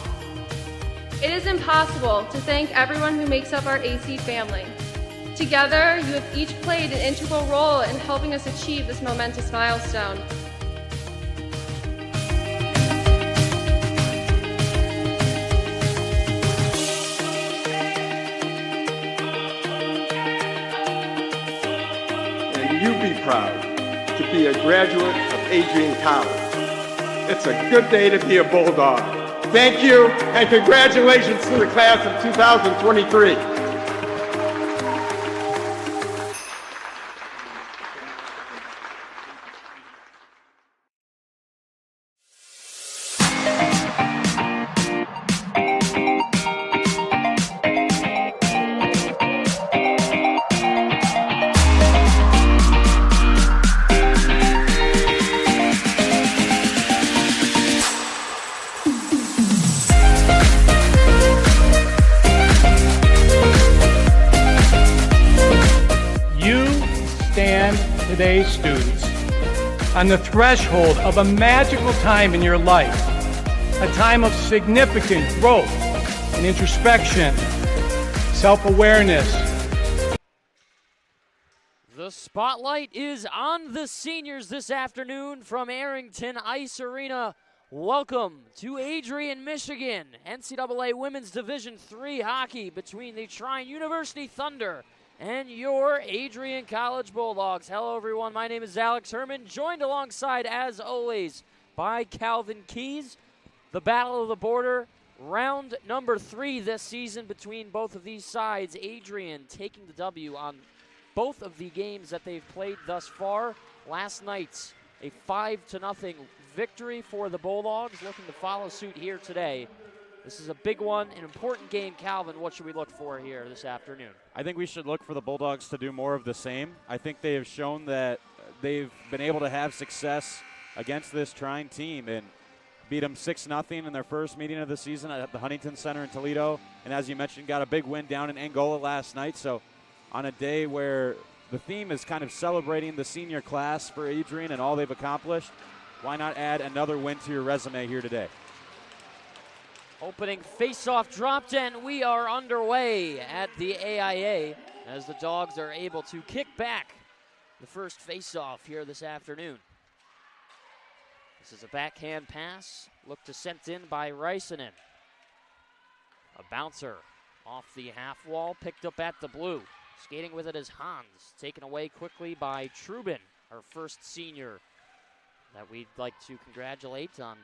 It is impossible to thank everyone who makes up our AC family. Together, you have each played an integral role in helping us achieve this momentous milestone. And you be proud to be a graduate of Adrian College. It's a good day to be a Bulldog. Thank you, and congratulations to the class of 2023. Today's students on the threshold of a magical time in your life, a time of significant growth and introspection, self-awareness. The spotlight is on the seniors this afternoon from Arrington Ice Arena. Welcome to Adrian, Michigan, NCAA Women's Division III hockey between the Trine University Thunder and your Adrian College Bulldogs. Hello, everyone. My name is Alex Herman, joined alongside, as always, by Calvin Keys. The Battle of the Border, round number 3 this season between both of these sides. Adrian taking the W on both of the games that they've played thus far. Last night's a 5-0 victory for the Bulldogs, looking to follow suit here today. This is a big one, an important game. Calvin, what should we look for here this afternoon? I think we should look for the Bulldogs to do more of the same. I think they have shown that they've been able to have success against this Trine team and beat them 6-0 in their first meeting of the season at the Huntington Center in Toledo. And as you mentioned, got a big win down in Angola last night. So on a day where the theme is kind of celebrating the senior class for Adrian and all they've accomplished, why not add another win to your resume here today? Opening face-off dropped, and we are underway at the AIA as the Dogs are able to kick back the first face-off here this afternoon. This is a backhand pass, looked to sent in by Rysanen. A bouncer off the half wall, picked up at the blue. Skating with it is Hans, taken away quickly by Trubin, our first senior that we'd like to congratulate on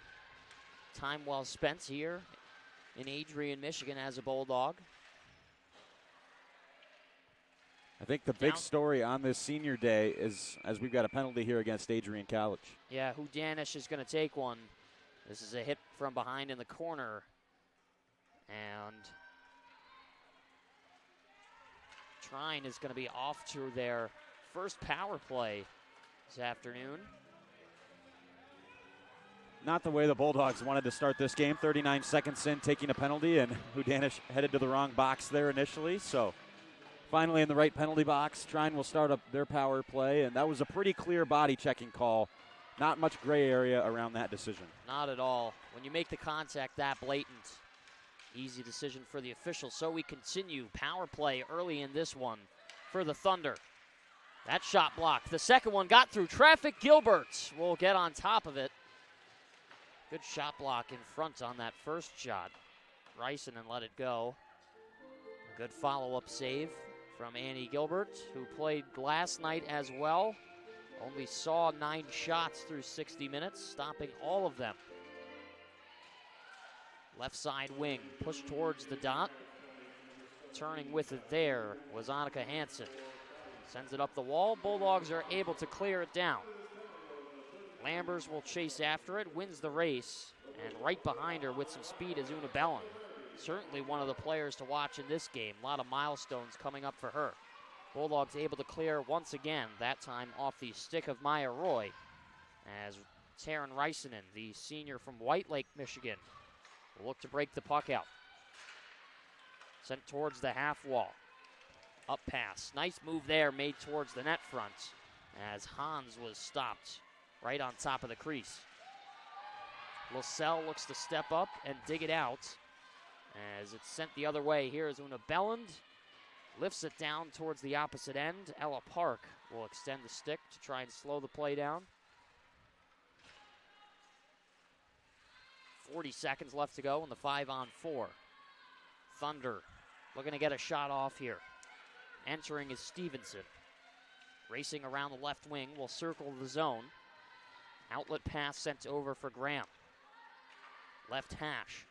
time well spent here in Adrian, Michigan as a Bulldog. I think the big story on this senior day is, as we've got a penalty here against Adrian College. Yeah, who Danish is going to take one. This is a hit from behind in the corner. And Trine is going to be off to their first power play this afternoon. Not the way the Bulldogs wanted to start this game. 39 seconds in, taking a penalty, and Hudanish headed to the wrong box there initially. So finally in the right penalty box, Trine will start up their power play, and that was a pretty clear body checking call. Not much gray area around that decision. Not at all. When you make the contact that blatant, easy decision for the officials. So we continue power play early in this one for the Thunder. That shot blocked. The second one got through traffic. Gilbert will get on top of it. Good shot block in front on that first shot. Reisinen let it go. A good follow-up save from Annie Gilbert, who played last night as well. Only saw 9 shots through 60 minutes, stopping all of them. Left side wing, pushed towards the dot. Turning with it there was Annika Hansen. Sends it up the wall. Bulldogs are able to clear it down. Lambers will chase after it, wins the race, and right behind her with some speed is Una Bellin. Certainly one of the players to watch in this game. A lot of milestones coming up for her. Bulldogs able to clear once again, that time off the stick of Maya Roy, as Taryn Reisinen, the senior from White Lake, Michigan, will look to break the puck out. Sent towards the half wall. Up pass. Nice move there made towards the net front as Hans was stopped right on top of the crease. LaSalle looks to step up and dig it out as it's sent the other way. Here is Una Belland. Lifts it down towards the opposite end. Ella Park will extend the stick to try and slow the play down. 40 seconds left to go in the 5-on-4. Thunder looking to get a shot off here. Entering is Stevenson. Racing around the left wing, will circle the zone. Outlet pass sent over for Graham. Left hash.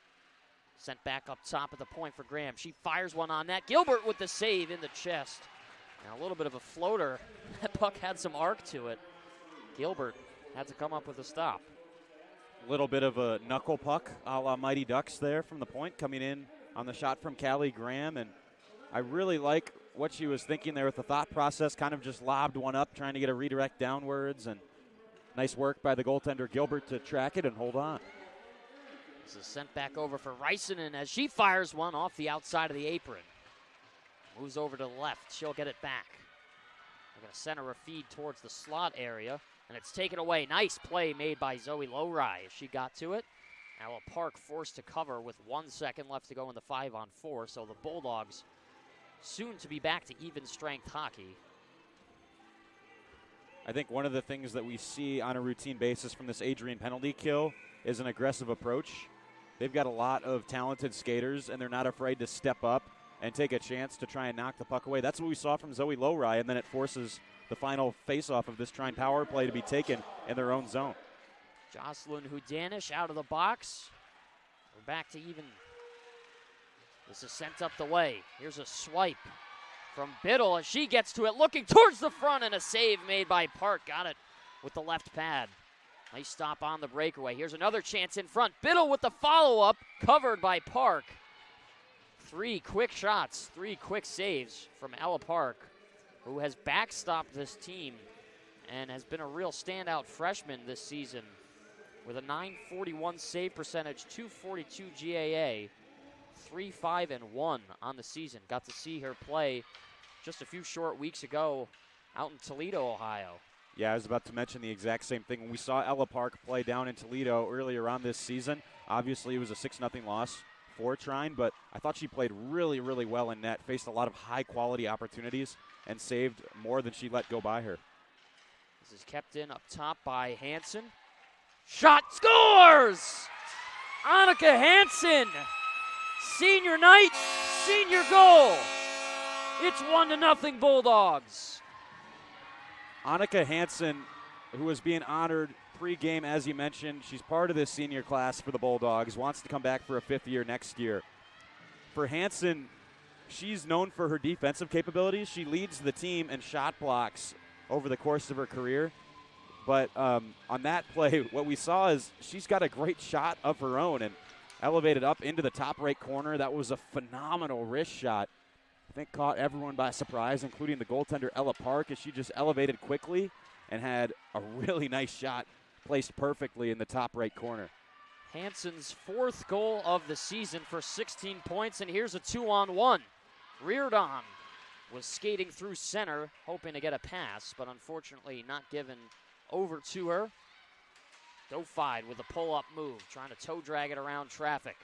Sent back up top of the point for Graham. She fires one on net. Gilbert with the save in the chest. And a little bit of a floater. That puck had some arc to it. Gilbert had to come up with a stop. A little bit of a knuckle puck a la Mighty Ducks there from the point, coming in on the shot from Callie Graham. And I really like what she was thinking there with the thought process. Kind of just lobbed one up, trying to get a redirect downwards. And nice work by the goaltender Gilbert to track it and hold on. This is sent back over for Reisinen as she fires one off the outside of the apron. Moves over to the left. She'll get it back. They're going to center a feed towards the slot area, and it's taken away. Nice play made by Zoe Lowry as she got to it. Ella Park forced to cover with 1 second left to go in the 5-on-4, so the Bulldogs soon to be back to even strength hockey. I think one of the things that we see on a routine basis from this Adrian penalty kill is an aggressive approach. They've got a lot of talented skaters, and they're not afraid to step up and take a chance to try and knock the puck away. That's what we saw from Zoe Lowry, and then it forces the final face-off of this Trine power play to be taken in their own zone. Jocelyn Hudanish out of the box. We're back to even. This is sent up the way. Here's a swipe from Biddle as she gets to it, looking towards the front, and a save made by Park. Got it with the left pad. Nice stop on the breakaway. Here's another chance in front. Biddle with the follow-up, covered by Park. 3 quick shots, 3 quick saves from Ella Park, who has backstopped this team and has been a real standout freshman this season with a .941 save percentage, .242 GAA, 3-5-1 on the season. Got to see her play just a few short weeks ago out in Toledo, Ohio. Yeah, I was about to mention the exact same thing. When we saw Ella Park play down in Toledo earlier on this season, obviously it was a 6-0 loss for Trine, but I thought she played really, really well in net, faced a lot of high-quality opportunities, and saved more than she let go by her. This is kept in up top by Hansen. Shot, scores! Annika Hansen, senior night, senior goal. It's 1-0 Bulldogs. Annika Hansen, who was being honored pre-game, as you mentioned, she's part of this senior class for the Bulldogs, wants to come back for a 5th year next year. For Hansen, she's known for her defensive capabilities. She leads the team in shot blocks over the course of her career. But on that play, what we saw is she's got a great shot of her own and elevated up into the top right corner. That was a phenomenal wrist shot. I think caught everyone by surprise, including the goaltender Ella Park, as she just elevated quickly and had a really nice shot placed perfectly in the top right corner. Hansen's 4th goal of the season for 16 points, and here's a 2-on-1. Reardon was skating through center, hoping to get a pass, but unfortunately not given over to her. Dofide with a pull-up move, trying to toe drag it around traffic.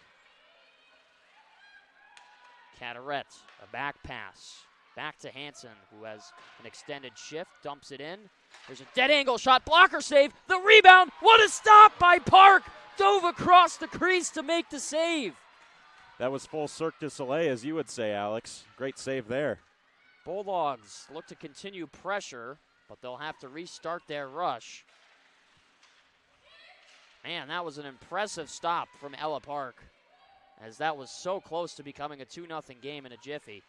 Cataret, a back pass. Back to Hansen, who has an extended shift, dumps it in. There's a dead angle shot, blocker save, the rebound, what a stop by Park! Dove across the crease to make the save. That was full Cirque du Soleil, as you would say, Alex. Great save there. Bulldogs look to continue pressure, but they'll have to restart their rush. Man, that was an impressive stop from Ella Park, as that was so close to becoming a 2-0 game in a jiffy.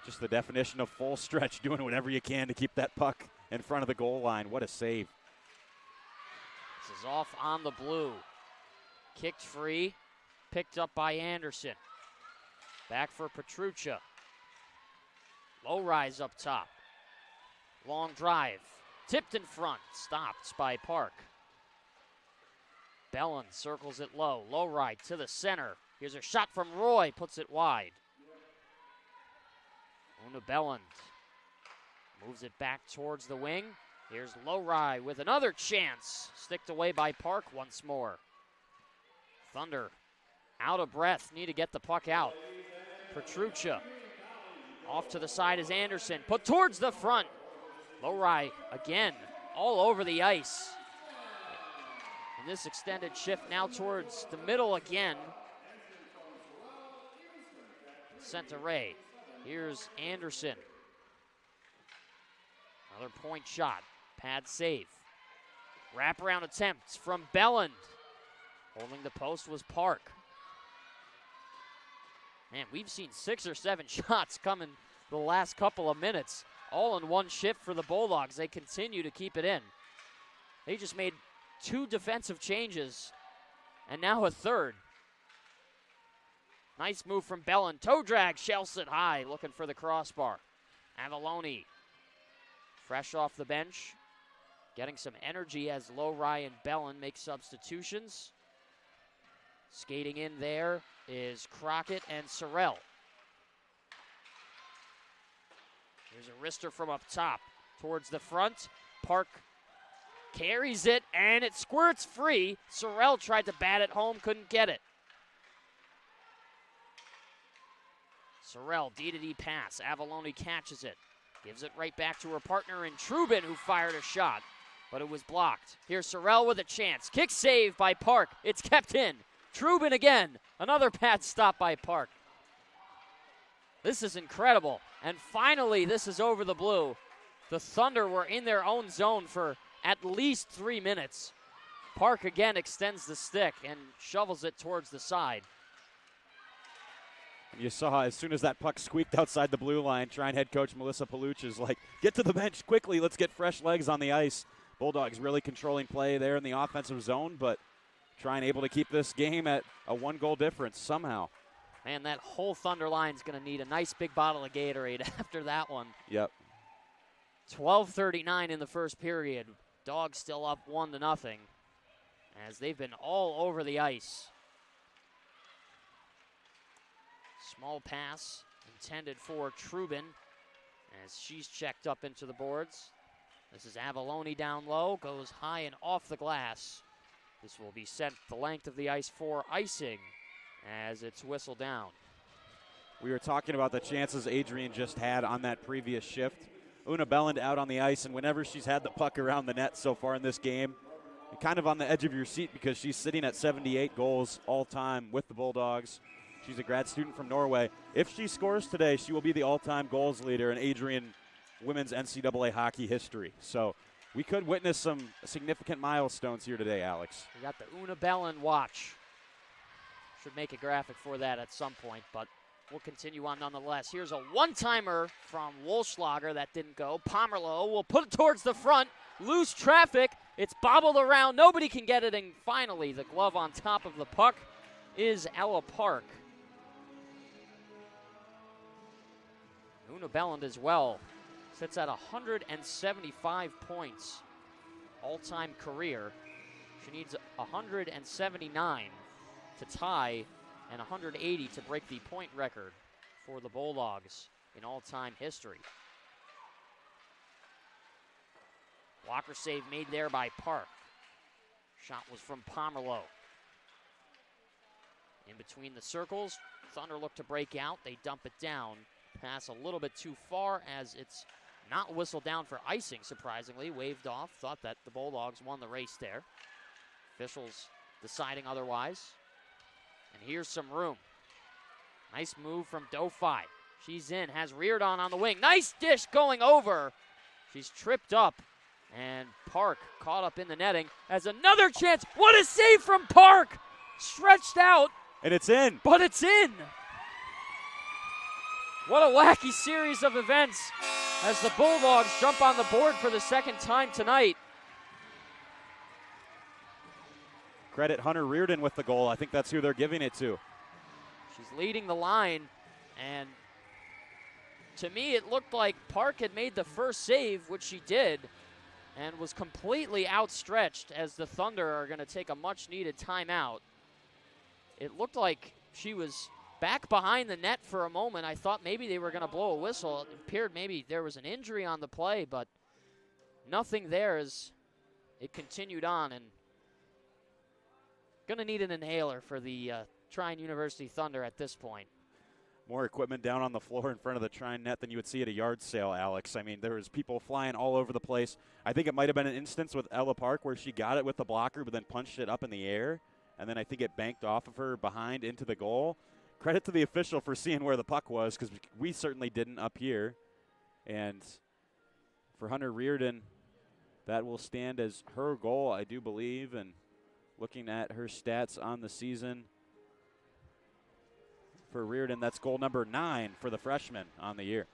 Just the definition of full stretch, doing whatever you can to keep that puck in front of the goal line. What a save. This is off on the blue. Kicked free, picked up by Anderson. Back for Petruccia. Low rise up top. Long drive. Tipped in front. Stopped by Park. Bellin circles it low. Low right to the center. Here's a shot from Roy. Puts it wide. Una Belland moves it back towards the wing. Here's Lowry with another chance. Sticked away by Park once more. Thunder out of breath. Need to get the puck out. Petruccia off to the side is Anderson. Put towards the front. Lowry again all over the ice. And this extended shift now towards the middle again. Sent to Ray. Here's Anderson. Another point shot. Pad save. Wraparound attempts from Belland. Holding the post was Park. Man, we've seen 6 or 7 shots come in the last couple of minutes. All in one shift for the Bulldogs. They continue to keep it in. They just made 2 defensive changes and now a third. Nice move from Bellin. Toe drag, shells it high, looking for the crossbar. Avalone, fresh off the bench, getting some energy as Lowry and Bellin make substitutions. Skating in there is Crockett and Sorrell. Here's a wrister from up top towards the front. Park carries it, and it squirts free. Sorrell tried to bat it home, couldn't get it. Sorrell, D-to-D pass. Avalone catches it. Gives it right back to her partner in Trubin, who fired a shot, but it was blocked. Here's Sorrell with a chance. Kick save by Park. It's kept in. Trubin again. Another pad stop by Park. This is incredible. And finally, this is over the blue. The Thunder were in their own zone for at least 3 minutes. Park again extends the stick and shovels it towards the side. You saw as soon as that puck squeaked outside the blue line, Trine head coach Melissa Paluch is like, get to the bench quickly, let's get fresh legs on the ice. Bulldogs really controlling play there in the offensive zone, but Trine able to keep this game at a 1-goal difference somehow. Man, that whole Thunder line's going to need a nice big bottle of Gatorade after that one. Yep. 12:39 in the first period. Dogs still up 1-0 as they've been all over the ice. Small pass intended for Trubin as she's checked up into the boards. This is Avalone down low, goes high and off the glass. This will be sent the length of the ice for icing as it's whistled down. We were talking about the chances Adrian just had on that previous shift. Una Belland out on the ice, and whenever she's had the puck around the net so far in this game, you're kind of on the edge of your seat because she's sitting at 78 goals all time with the Bulldogs. She's a grad student from Norway. If she scores today, she will be the all-time goals leader in Adrian women's NCAA hockey history. So we could witness some significant milestones here today, Alex. We got the Una Belland watch. Should make a graphic for that at some point, but we'll continue on nonetheless. Here's a one-timer from Wolfschlager that didn't go. Pomerleau will put it towards the front. loose traffic. It's bobbled around. Nobody can get it. And finally, the glove on top of the puck is Ella Park. Una Belland as well sits at 175 points, all-time career. She needs 179 to tie and 180 to break the point record for the Bulldogs in all-time history. Blocker save made there by Park. Shot was from Pomerleau. In between the circles, Thunder look to break out. They dump it down. Pass a little bit too far as it's not whistled down for icing, surprisingly. Waved off. Thought that the Bulldogs won the race there. Officials deciding otherwise. And here's some room. Nice move from Dophi. She's in, has Reardon on the wing. Nice dish going over. She's tripped up. And Park caught up in the netting as another chance. What a save from Park! Stretched out. And it's in. But it's in. What a wacky series of events as the Bulldogs jump on the board for the second time tonight. Credit Hunter Reardon with the goal. I think that's who they're giving it to. She's leading the line, and to me it looked like Park had made the first save, which she did, and was completely outstretched as the Thunder are going to take a much-needed timeout. It looked like she was back behind the net for a moment. I thought maybe they were going to blow a whistle. It appeared maybe there was an injury on the play, but nothing there as it continued on. And going to need an inhaler for the Trine University Thunder at this point. More equipment down on the floor in front of the Trine net than you would see at a yard sale, Alex. I mean, there was people flying all over the place. I think it might have been an instance with Ella Park where she got it with the blocker but then punched it up in the air, and then I think it banked off of her behind into the goal. Credit to the official for seeing where the puck was, because we certainly didn't up here. And for Hunter Reardon, that will stand as her goal, I do believe. And looking at her stats on the season, for Reardon, that's goal number 9 for the freshman on the year.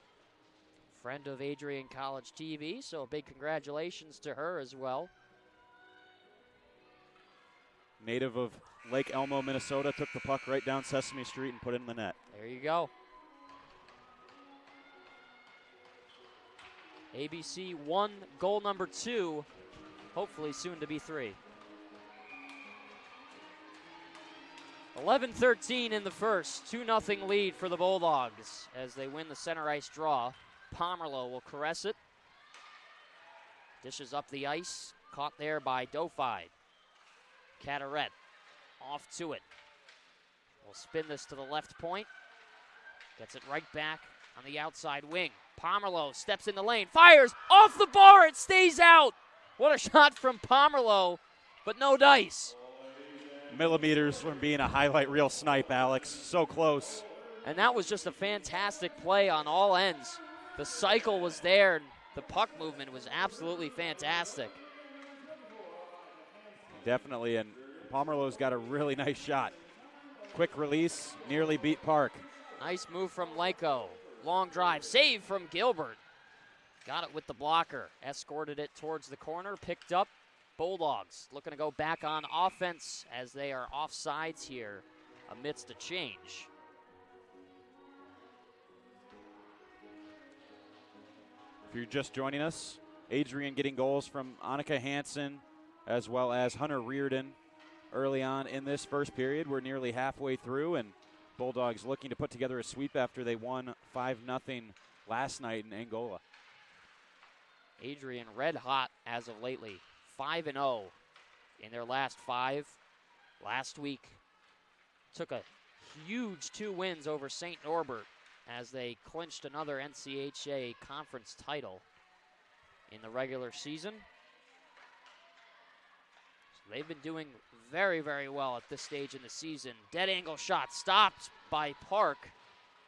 Friend of Adrian College TV, so a big congratulations to her as well. Native of Lake Elmo, Minnesota, took the puck right down Sesame Street and put it in the net. There you go. ABC 1, goal number 2, hopefully soon to be 3. 11-13 in the first, 2-0 lead for the Bulldogs as they win the center ice draw. Pomerleau will caress it. Dishes up the ice, caught there by Dophi. Cataret off to it. We'll spin this to the left point. Gets it right back on the outside wing. Pomerleau steps in the lane, fires off the bar, it stays out. What a shot from Pomerleau, but no dice. Millimeters from being a highlight reel snipe, Alex. So close. And that was just a fantastic play on all ends. The cycle was there, and the puck movement was absolutely fantastic. Definitely, and Pomerleau's got a really nice shot. Quick release, nearly beat Park. Nice move from Lyko. Long drive, save from Gilbert. Got it with the blocker. Escorted it towards the corner, picked up. Bulldogs looking to go back on offense as they are offsides here amidst a change. If you're just joining us, Adrian getting goals from Annika Hansen as well as Hunter Reardon early on in this first period. We're nearly halfway through, and Bulldogs looking to put together a sweep after they won 5-0 last night in Angola. Adrian red hot as of lately. 5-0 in their last 5. Last week took a huge 2 wins over St. Norbert as they clinched another NCAA conference title in the regular season. So they've been doing very, very well at this stage in the season. Dead angle shot stopped by Park.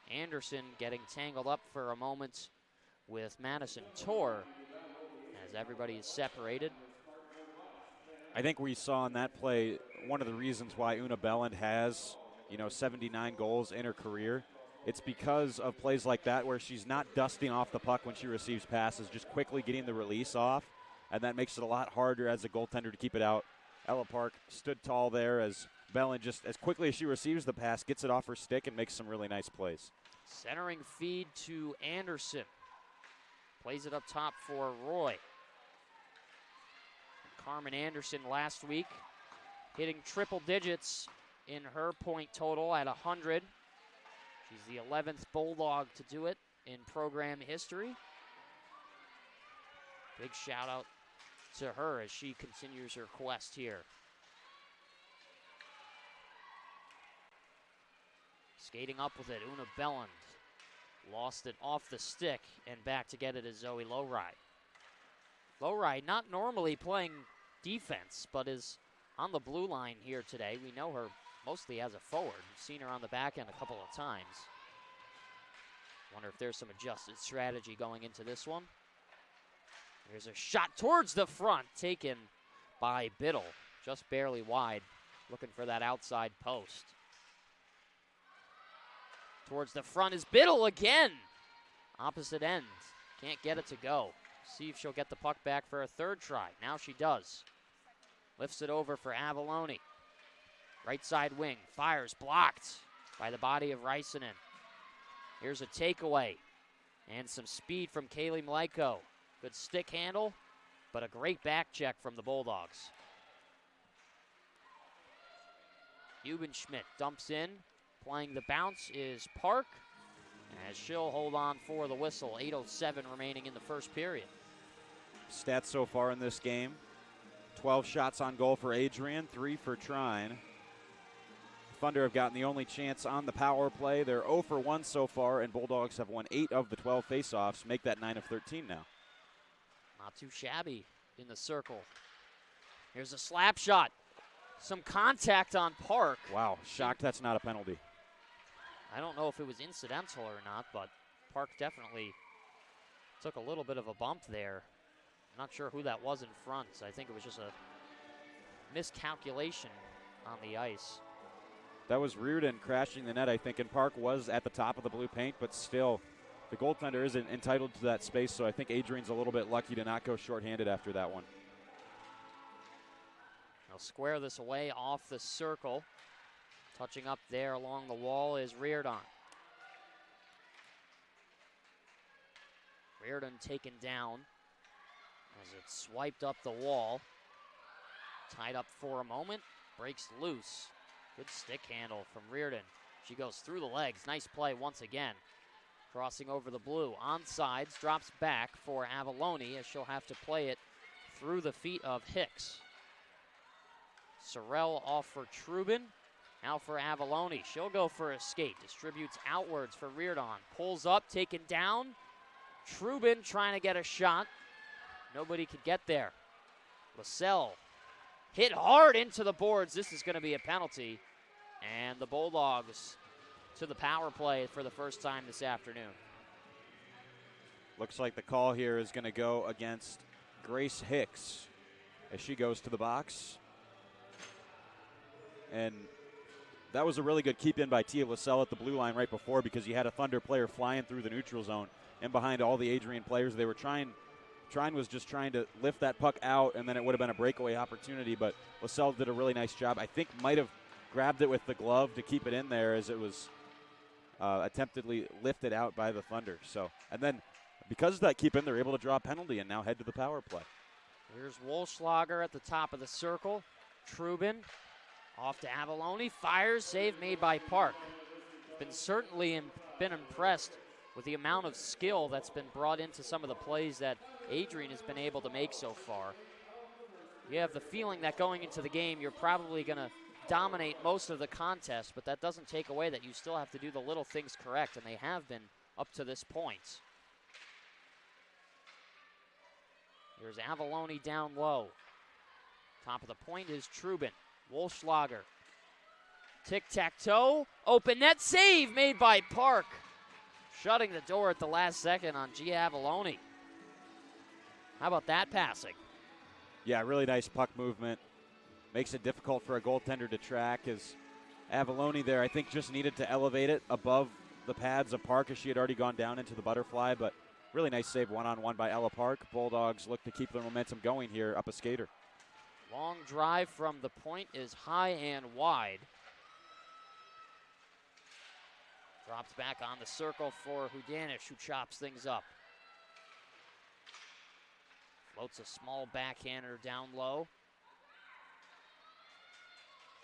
Anderson getting tangled up for a moment with Madison Torr as everybody is separated. I think we saw in that play one of the reasons why Una Belland has, 79 goals in her career. It's because of plays like that where she's not dusting off the puck when she receives passes, just quickly getting the release off. and that makes it a lot harder as a goaltender to keep it out. Ella Park stood tall there as Bellin, just as quickly as she receives the pass, gets it off her stick and makes some really nice plays. Centering feed to Anderson. Plays it up top for Roy. Carmen Anderson last week hitting triple digits in her point total at 100. She's the 11th Bulldog to do it in program history. Big shout out to her as she continues her quest here. Skating up with it, Una Belland. Lost it off the stick and back to get it is Zoe Lowride. Lowride not normally playing defense, but is on the blue line here today. We know her mostly as a forward. We've seen her on the back end a couple of times. Wonder if there's some adjusted strategy going into this one. There's a shot towards the front, taken by Biddle, just barely wide, looking for that outside post. Towards the front is Biddle again. Opposite end. Can't get it to go. See if she'll get the puck back for a third try. Now she does. Lifts it over for Avalone. Right side wing. Fires, blocked by the body of Reisinen. Here's a takeaway. And some speed from Kaylee Mleko. Good stick handle, but a great back check from the Bulldogs. Hubenschmidt dumps in. Playing the bounce is Park, as she'll hold on for the whistle. 8:07 remaining in the first period. Stats so far in this game: 12 shots on goal for Adrian, 3 for Trine. Thunder have gotten the only chance on the power play. They're 0 for 1 so far, and Bulldogs have won 8 of the 12 faceoffs, make that 9 of 13 now. Not too shabby in the circle. Here's a slap shot. Some contact on Park. Wow, shocked that's not a penalty. I don't know if it was incidental or not, but Park definitely took a little bit of a bump there. I'm not sure who that was in front. I think it was just a miscalculation on the ice. That was Reardon crashing the net, I think, and Park was at the top of the blue paint, but still, the goaltender isn't entitled to that space, so I think Adrian's a little bit lucky to not go shorthanded after that one. They'll square this away off the circle. Touching up there along the wall is Reardon. Reardon taken down as it swiped up the wall. Tied up for a moment, breaks loose. Good stick handle from Reardon. She goes through the legs. Nice play once again. Crossing over the blue. Onsides, drops back for Avalone as she'll have to play it through the feet of Hicks. Sorrell off for Trubin. Now for Avalone. She'll go for a skate. Distributes outwards for Reardon. Pulls up, taken down. Trubin trying to get a shot. Nobody could get there. LaSalle hit hard into the boards. This is going to be a penalty. And the Bulldogs to the power play for the first time this afternoon. Looks like the call here is going to go against Grace Hicks as she goes to the box. And that was a really good keep in by Tia LaSalle at the blue line right before, because you had a Thunder player flying through the neutral zone and behind all the Adrian players. They were Trine was just trying to lift that puck out, and then it would have been a breakaway opportunity, but LaSalle did a really nice job. I think might have grabbed it with the glove to keep it in there as it was attemptedly lifted out by the Thunder. So, and then because of that keep in, they're able to draw a penalty and now head to the power play. Here's Wolschlager at the top of the circle. Trubin off to Avalone. Fires, save made by Park. Been impressed with the amount of skill that's been brought into some of the plays that Adrian has been able to make so far. You have the feeling that going into the game, you're probably going to dominate most of the contest, but that doesn't take away that you still have to do the little things correct, and they have been up to this point. Here's Avalone down low. Top of the point is Trubin. Wolschlager. Tic-tac-toe. Open net save made by Park. Shutting the door at the last second on Gia Avalone. How about that passing? Yeah, really nice puck movement. Makes it difficult for a goaltender to track, as Avalone there, I think, just needed to elevate it above the pads of Park as she had already gone down into the butterfly, but really nice save one-on-one by Ella Park. Bulldogs look to keep their momentum going here up a skater. Long drive from the point is high and wide. Drops back on the circle for Hudanish, who chops things up. Floats a small backhander down low.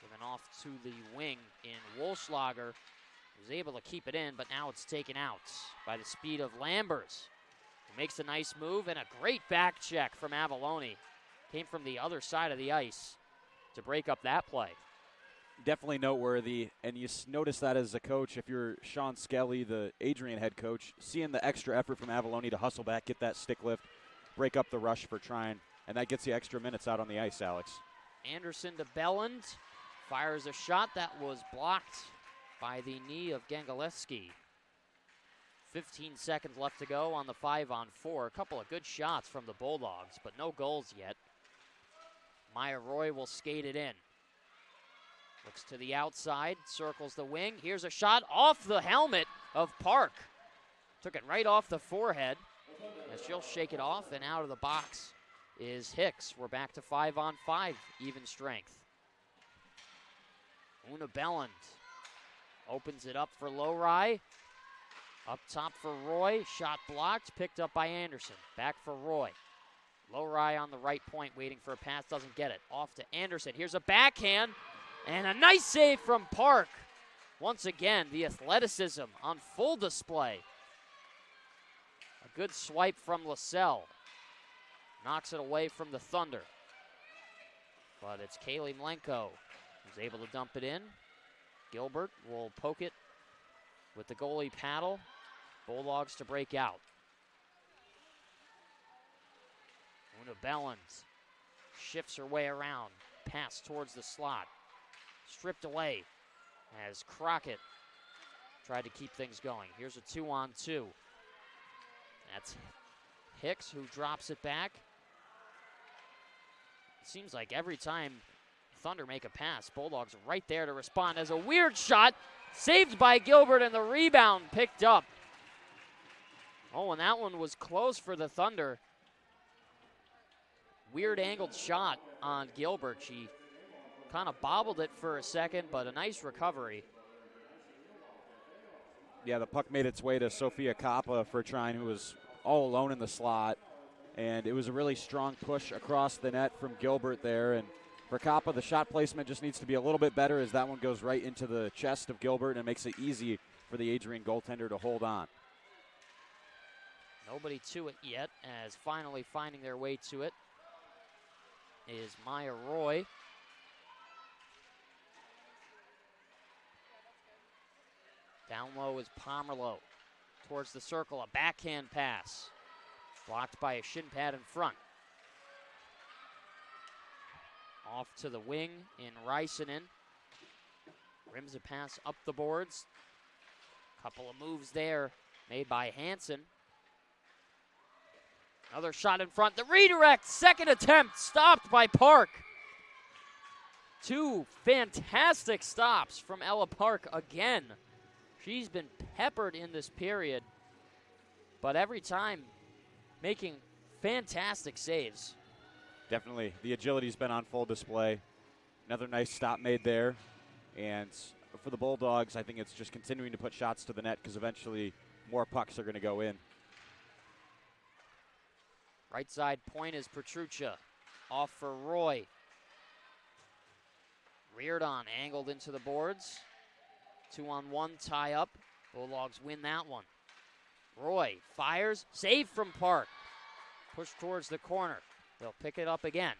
Given off to the wing in Wolfschlager. Was able to keep it in, but now it's taken out by the speed of Lambers, who makes a nice move and a great back check from Avalone. Came from the other side of the ice to break up that play. Definitely noteworthy, and you notice that as a coach, if you're Sean Skelly, the Adrian head coach, seeing the extra effort from Avalone to hustle back, get that stick lift, break up the rush for Trine, and that gets you extra minutes out on the ice, Alex. Anderson to Belland, fires a shot that was blocked by the knee of Gangaleski. 15 seconds left to go on the 5-on-4. A couple of good shots from the Bulldogs, but no goals yet. Maya Roy will skate it in. Looks to the outside, circles the wing. Here's a shot off the helmet of Park. Took it right off the forehead. As she'll shake it off, and out of the box is Hicks. We're back to 5-on-5, even strength. Una Belland opens it up for Lowry. Up top for Roy. Shot blocked. Picked up by Anderson. Back for Roy. Lowry on the right point waiting for a pass. Doesn't get it. Off to Anderson. Here's a backhand. And a nice save from Park. Once again, the athleticism on full display. A good swipe from LaSalle. Knocks it away from the Thunder. But it's Kaylee Mlenko who's able to dump it in. Gilbert will poke it with the goalie paddle. Bulldogs to break out. Una Belland shifts her way around. Pass towards the slot. Stripped away as Crockett tried to keep things going. Here's a 2-on-2. That's Hicks who drops it back. It seems like every time Thunder make a pass, Bulldogs are right there to respond as a weird shot saved by Gilbert and the rebound picked up. Oh, and that one was close for the Thunder. Weird angled shot on Gilbert. She kind of bobbled it for a second, but a nice recovery. Yeah, the puck made its way to Sophia Kappa for Trine, who was all alone in the slot. And it was a really strong push across the net from Gilbert there. And for Kappa, the shot placement just needs to be a little bit better as that one goes right into the chest of Gilbert and makes it easy for the Adrian goaltender to hold on. Nobody to it yet, as finally finding their way to it is Maya Roy. Down low is Pomerleau. Towards the circle, a backhand pass. Blocked by a shin pad in front. Off to the wing in Rysinen. Rims a pass up the boards. Couple of moves there made by Hansen. Another shot in front. The redirect, second attempt, stopped by Park. Two fantastic stops from Ella Park again. She's been peppered in this period, but every time making fantastic saves. Definitely. The agility's been on full display. Another nice stop made there. And for the Bulldogs, I think it's just continuing to put shots to the net because eventually more pucks are going to go in. Right side point is Petruccia. Off for Roy. Reared on, angled into the boards. 2-on-1 tie up. Bulldogs win that one. Roy fires, save from Park. Push towards the corner. They'll pick it up again.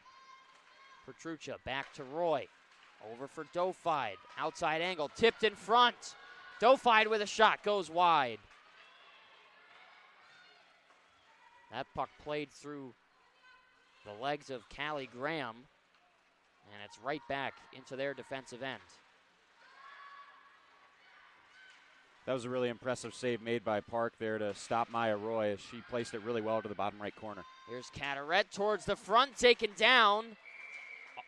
Petruccia back to Roy. Over for Dofide. Outside angle, tipped in front. Dofide with a shot, goes wide. That puck played through the legs of Callie Graham, and it's right back into their defensive end. That was a really impressive save made by Park there to stop Maya Roy as she placed it really well to the bottom right corner. Here's Cataret towards the front, taken down.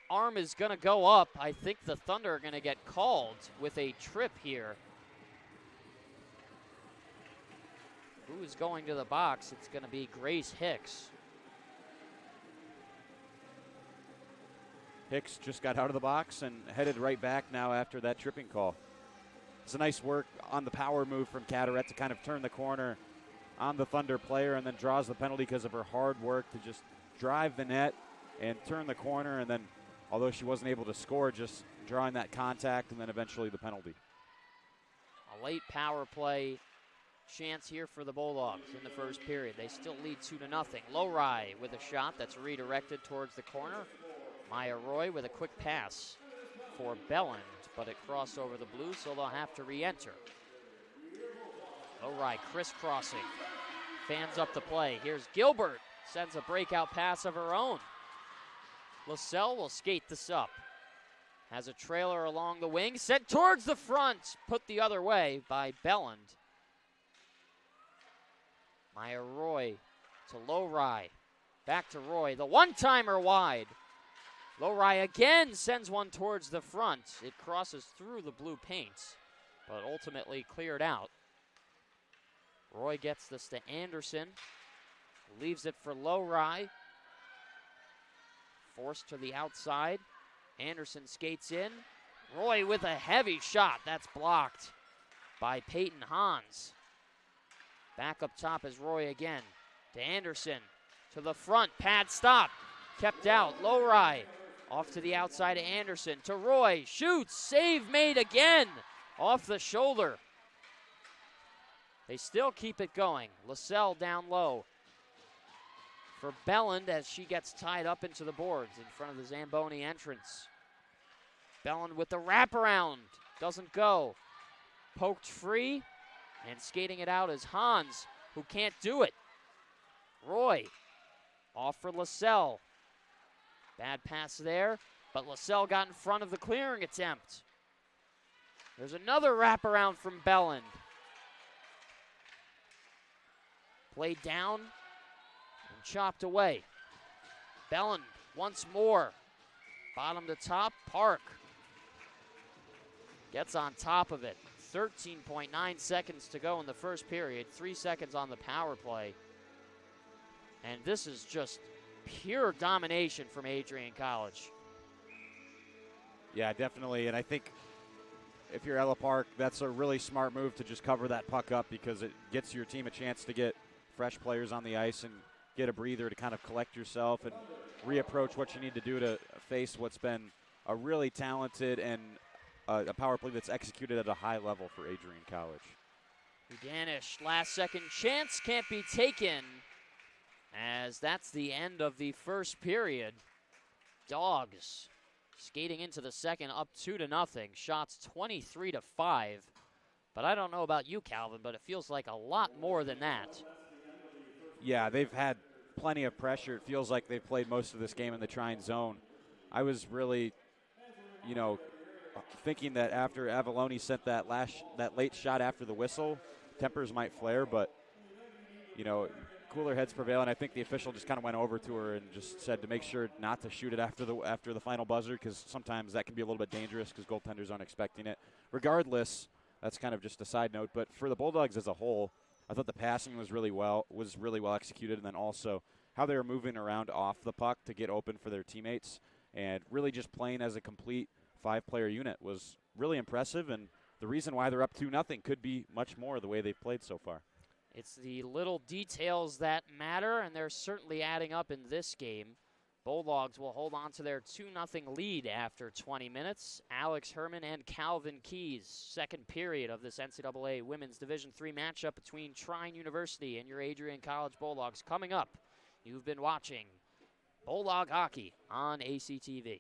Arm is going to go up. I think the Thunder are going to get called with a trip here. who is going to the box? It's going to be Grace Hicks. Hicks just got out of the box and headed right back now after that tripping call. It's a nice work on the power move from Caderet to kind of turn the corner on the Thunder player, and then draws the penalty because of her hard work to just drive the net and turn the corner, and then although she wasn't able to score, just drawing that contact and then eventually the penalty. A late power play chance here for the Bulldogs in the first period. They still lead 2-0. Lowry with a shot that's redirected towards the corner. Maya Roy with a quick pass for Belland, but it crossed over the blue, so they'll have to re-enter. Lowry crisscrossing, fans up the play. Here's Gilbert, sends a breakout pass of her own. LaSalle will skate this up. Has a trailer along the wing, sent towards the front, put the other way by Belland. Maya Roy to Lowry, back to Roy, the one-timer wide. Lowry again sends one towards the front. It crosses through the blue paint, but ultimately cleared out. Roy gets this to Anderson, leaves it for Lowry. Forced to the outside. Anderson skates in. Roy with a heavy shot. That's blocked by Peyton Hans. Back up top is Roy again. To Anderson. To the front. Pad stop. Kept out. Lowry. Off to the outside to Anderson. To Roy. Shoots. Save made again. Off the shoulder. They still keep it going. LaSalle down low for Belland as she gets tied up into the boards in front of the Zamboni entrance. Belland with the wraparound. Doesn't go. Poked free. And skating it out is Hans, who can't do it. Roy off for LaSalle. Bad pass there, but LaSalle got in front of the clearing attempt. There's another wraparound from Belland. Played down and chopped away. Belland once more. Bottom to top, Park gets on top of it. 13.9 seconds to go in the first period, 3 seconds on the power play. And this is just pure domination from Adrian College. Yeah, definitely. And I think if you're Ella Park, that's a really smart move to just cover that puck up, because it gets your team a chance to get fresh players on the ice and get a breather to kind of collect yourself and reapproach what you need to do to face what's been a really talented and a power play that's executed at a high level for Adrian College. Udanish, last second chance, can't be taken, as that's the end of the first period. Dogs skating into the second up 2-0. Shots 23-5. But I don't know about you, Calvin, but it feels like a lot more than that. Yeah, they've had plenty of pressure. It feels like they've played most of this game in the Trine zone. I was really, thinking that after Avalone sent that late shot after the whistle, tempers might flare, but, cooler heads prevail, and I think the official just kind of went over to her and just said to make sure not to shoot it after the final buzzer, because sometimes that can be a little bit dangerous because goaltenders aren't expecting it. Regardless, that's kind of just a side note, but for the Bulldogs as a whole, I thought the passing was really well executed, and then also how they were moving around off the puck to get open for their teammates, and really just playing as a complete 5-player unit was really impressive, and the reason why they're up 2-0 could be much more the way they've played so far. It's the little details that matter, and they're certainly adding up in this game. Bulldogs will hold on to their 2-0 lead after 20 minutes. Alex Herman and Calvin Keys, second period of this NCAA Women's Division III matchup between Trine University and your Adrian College Bulldogs coming up. You've been watching Bulldog Hockey on ACTV.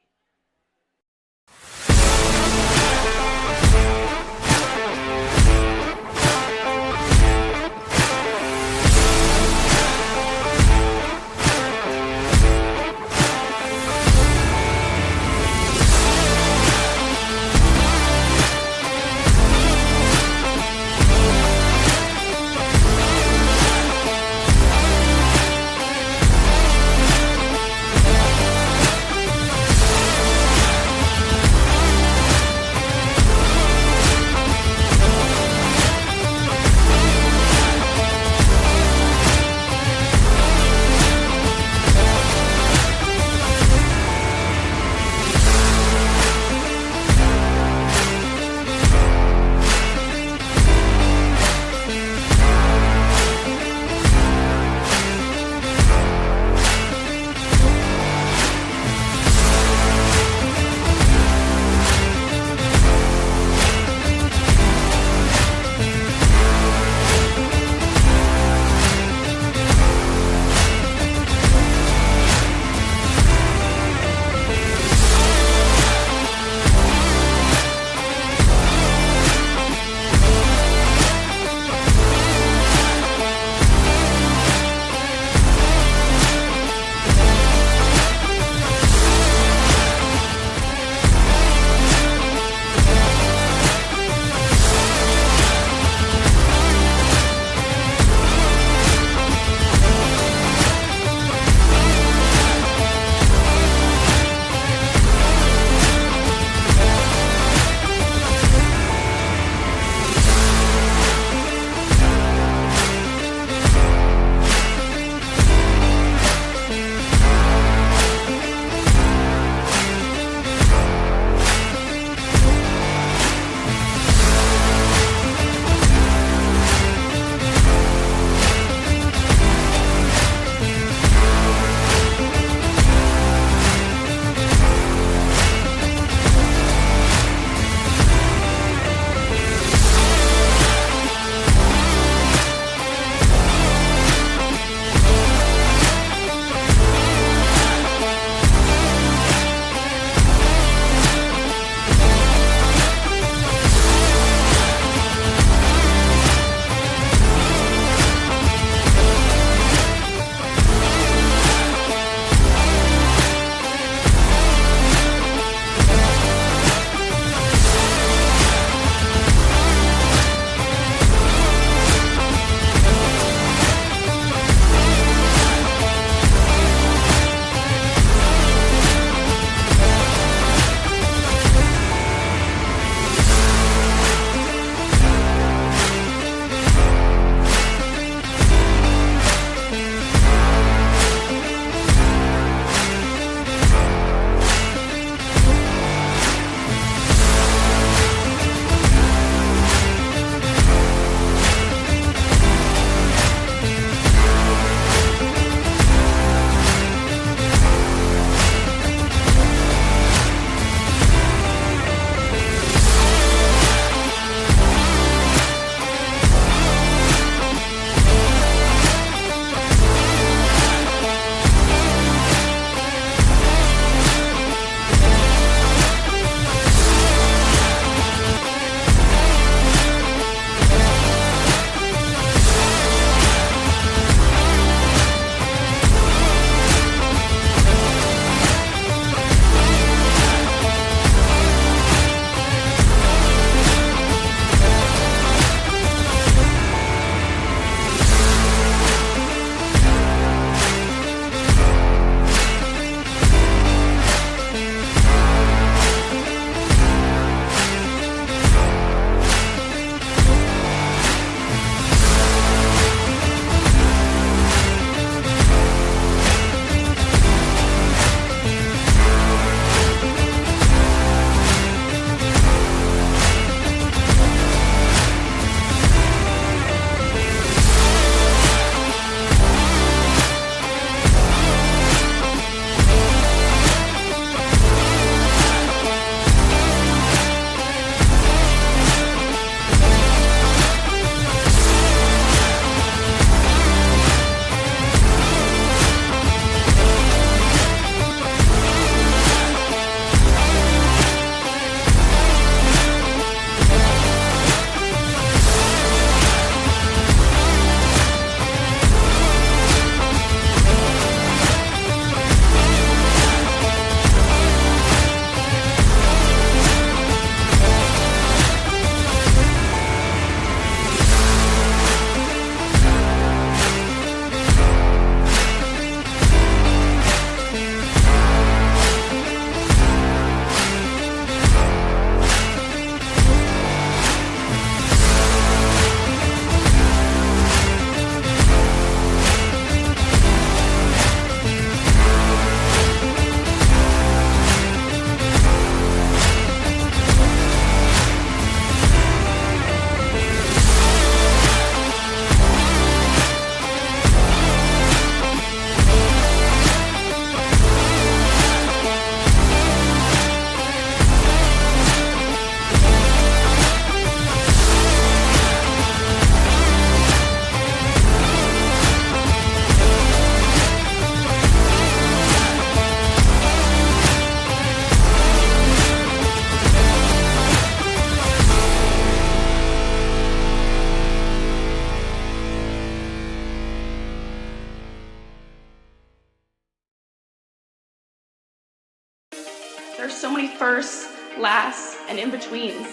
There's so many firsts, lasts, and in-betweens.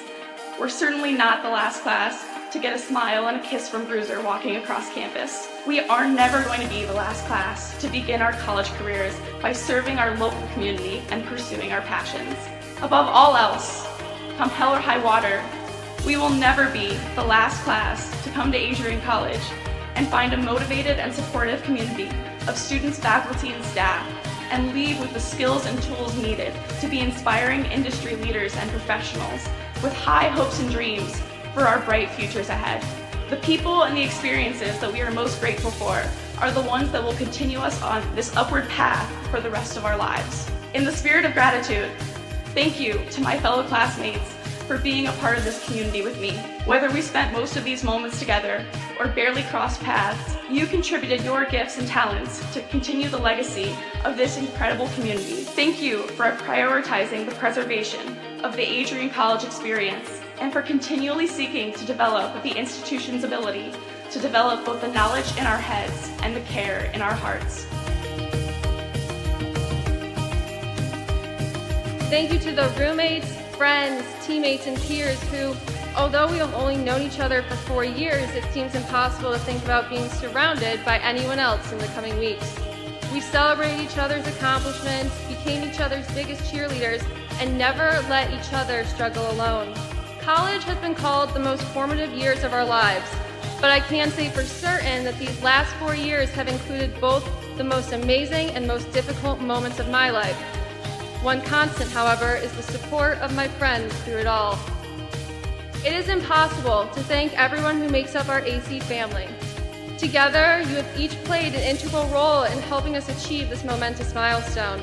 We're certainly not the last class to get a smile and a kiss from Bruiser walking across campus. We are never going to be the last class to begin our college careers by serving our local community and pursuing our passions. Above all else, come hell or high water, we will never be the last class to come to Adrian College and find a motivated and supportive community of students, faculty, and staff, and leave with the skills and tools needed to be inspiring industry leaders and professionals with high hopes and dreams for our bright futures ahead. The people and the experiences that we are most grateful for are the ones that will continue us on this upward path for the rest of our lives. In the spirit of gratitude, thank you to my fellow classmates for being a part of this community with me. Whether we spent most of these moments together or barely crossed paths, you contributed your gifts and talents to continue the legacy of this incredible community. Thank you for prioritizing the preservation of the Adrian College experience and for continually seeking to develop the institution's ability to develop both the knowledge in our heads and the care in our hearts. Thank you to the roommates, friends, teammates, and peers who, although we have only known each other for 4 years, it seems impossible to think about being surrounded by anyone else in the coming weeks. We celebrated each other's accomplishments, became each other's biggest cheerleaders, and never let each other struggle alone. College has been called the most formative years of our lives, but I can say for certain that these last 4 years have included both the most amazing and most difficult moments of my life. One constant, however, is the support of my friends through it all. It is impossible to thank everyone who makes up our AC family. Together, you have each played an integral role in helping us achieve this momentous milestone.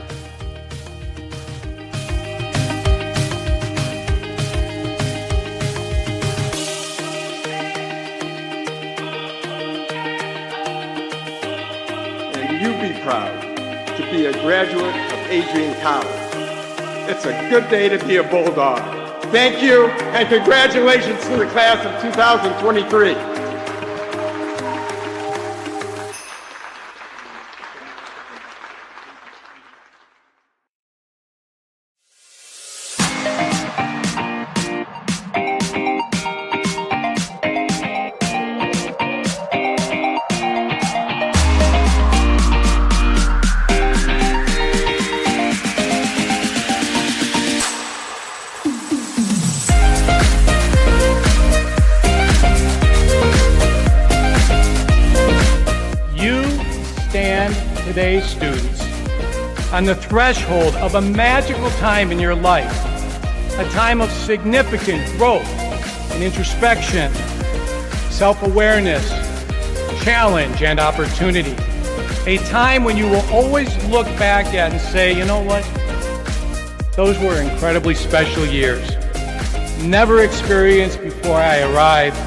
And you be proud to be a graduate of Adrian College. It's a good day to be a Bulldog. Thank you, and congratulations to the class of 2023. Today's students on the threshold of a magical time in your life, a time of significant growth and introspection, self-awareness, challenge, and opportunity. A time when you will always look back at and say, you know what? Those were incredibly special years. Never experienced before I arrived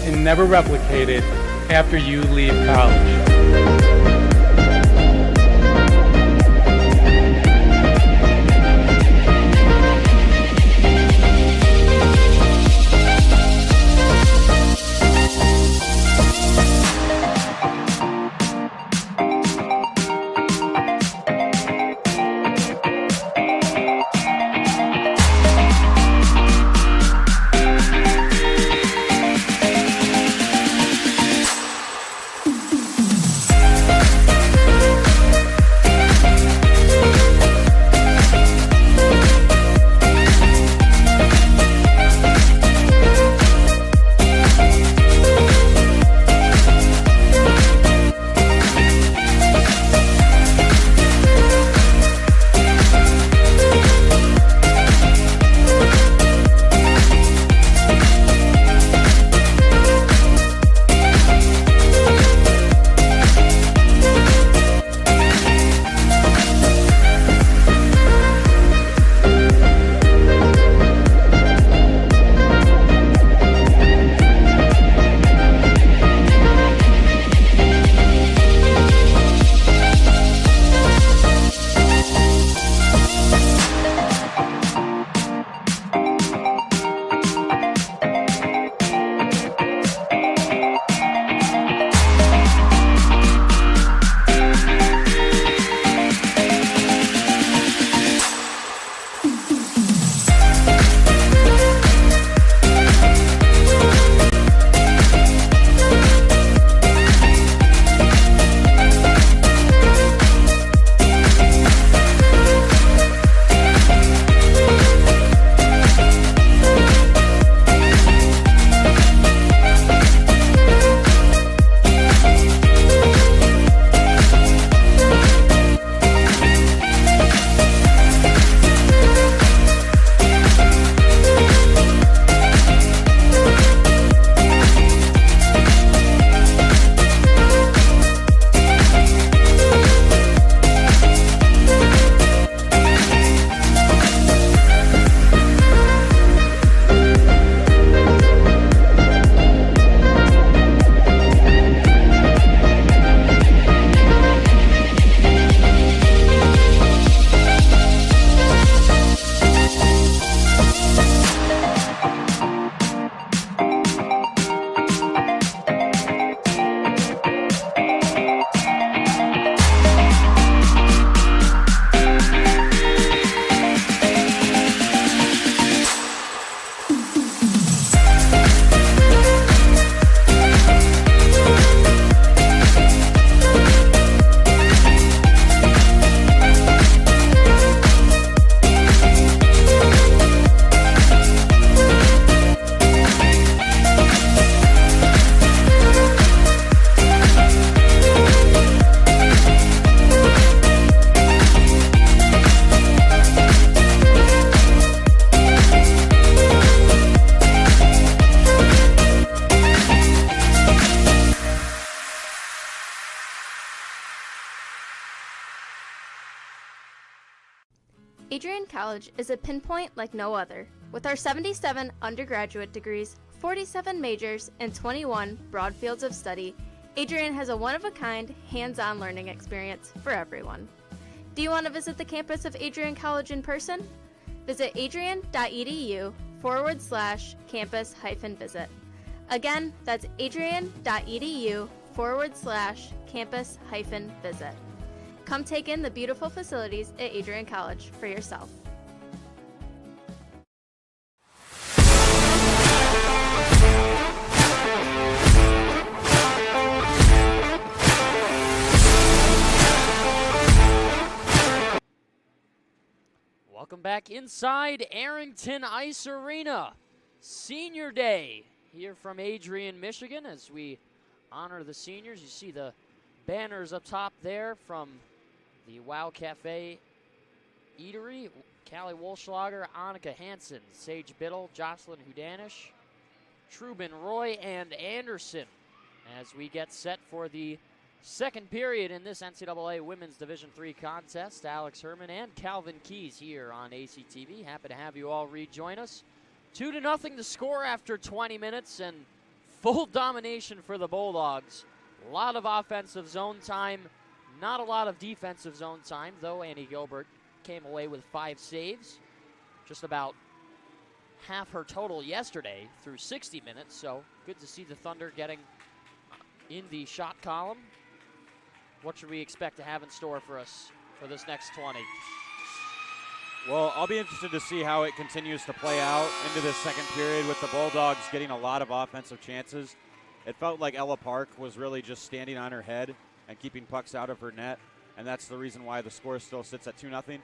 and never replicated after you leave college. Adrian College is a pinpoint like no other. With our 77 undergraduate degrees, 47 majors, and 21 broad fields of study, Adrian has a one-of-a-kind, hands-on learning experience for everyone. Do you want to visit the campus of Adrian College in person? Visit adrian.edu/campus-visit. Again, that's adrian.edu/campus-visit. Come take in the beautiful facilities at Adrian College for yourself. Welcome back inside Arrington Ice Arena. Senior Day here from Adrian, Michigan, as we honor the seniors. You see the banners up top there from the Wow Cafe Eatery. Callie Wolschlager, Annika Hansen, Sage Biddle, Jocelyn Hudanish, Trubin Roy, and Anderson as we get set for the second period in this NCAA Women's Division III contest. Alex Herman and Calvin Keys here on ACTV. Happy to have you all rejoin us. 2-0 to score after 20 minutes and full domination for the Bulldogs. A lot of offensive zone time, not a lot of defensive zone time, though Annie Gilbert came away with 5 saves. Just about half her total yesterday through 60 minutes, so good to see the Thunder getting in the shot column. What should we expect to have in store for us for this next 20? Well, I'll be interested to see how it continues to play out into this second period with the Bulldogs getting a lot of offensive chances. It felt like Ella Park was really just standing on her head and keeping pucks out of her net, and that's the reason why the score still sits at 2-0.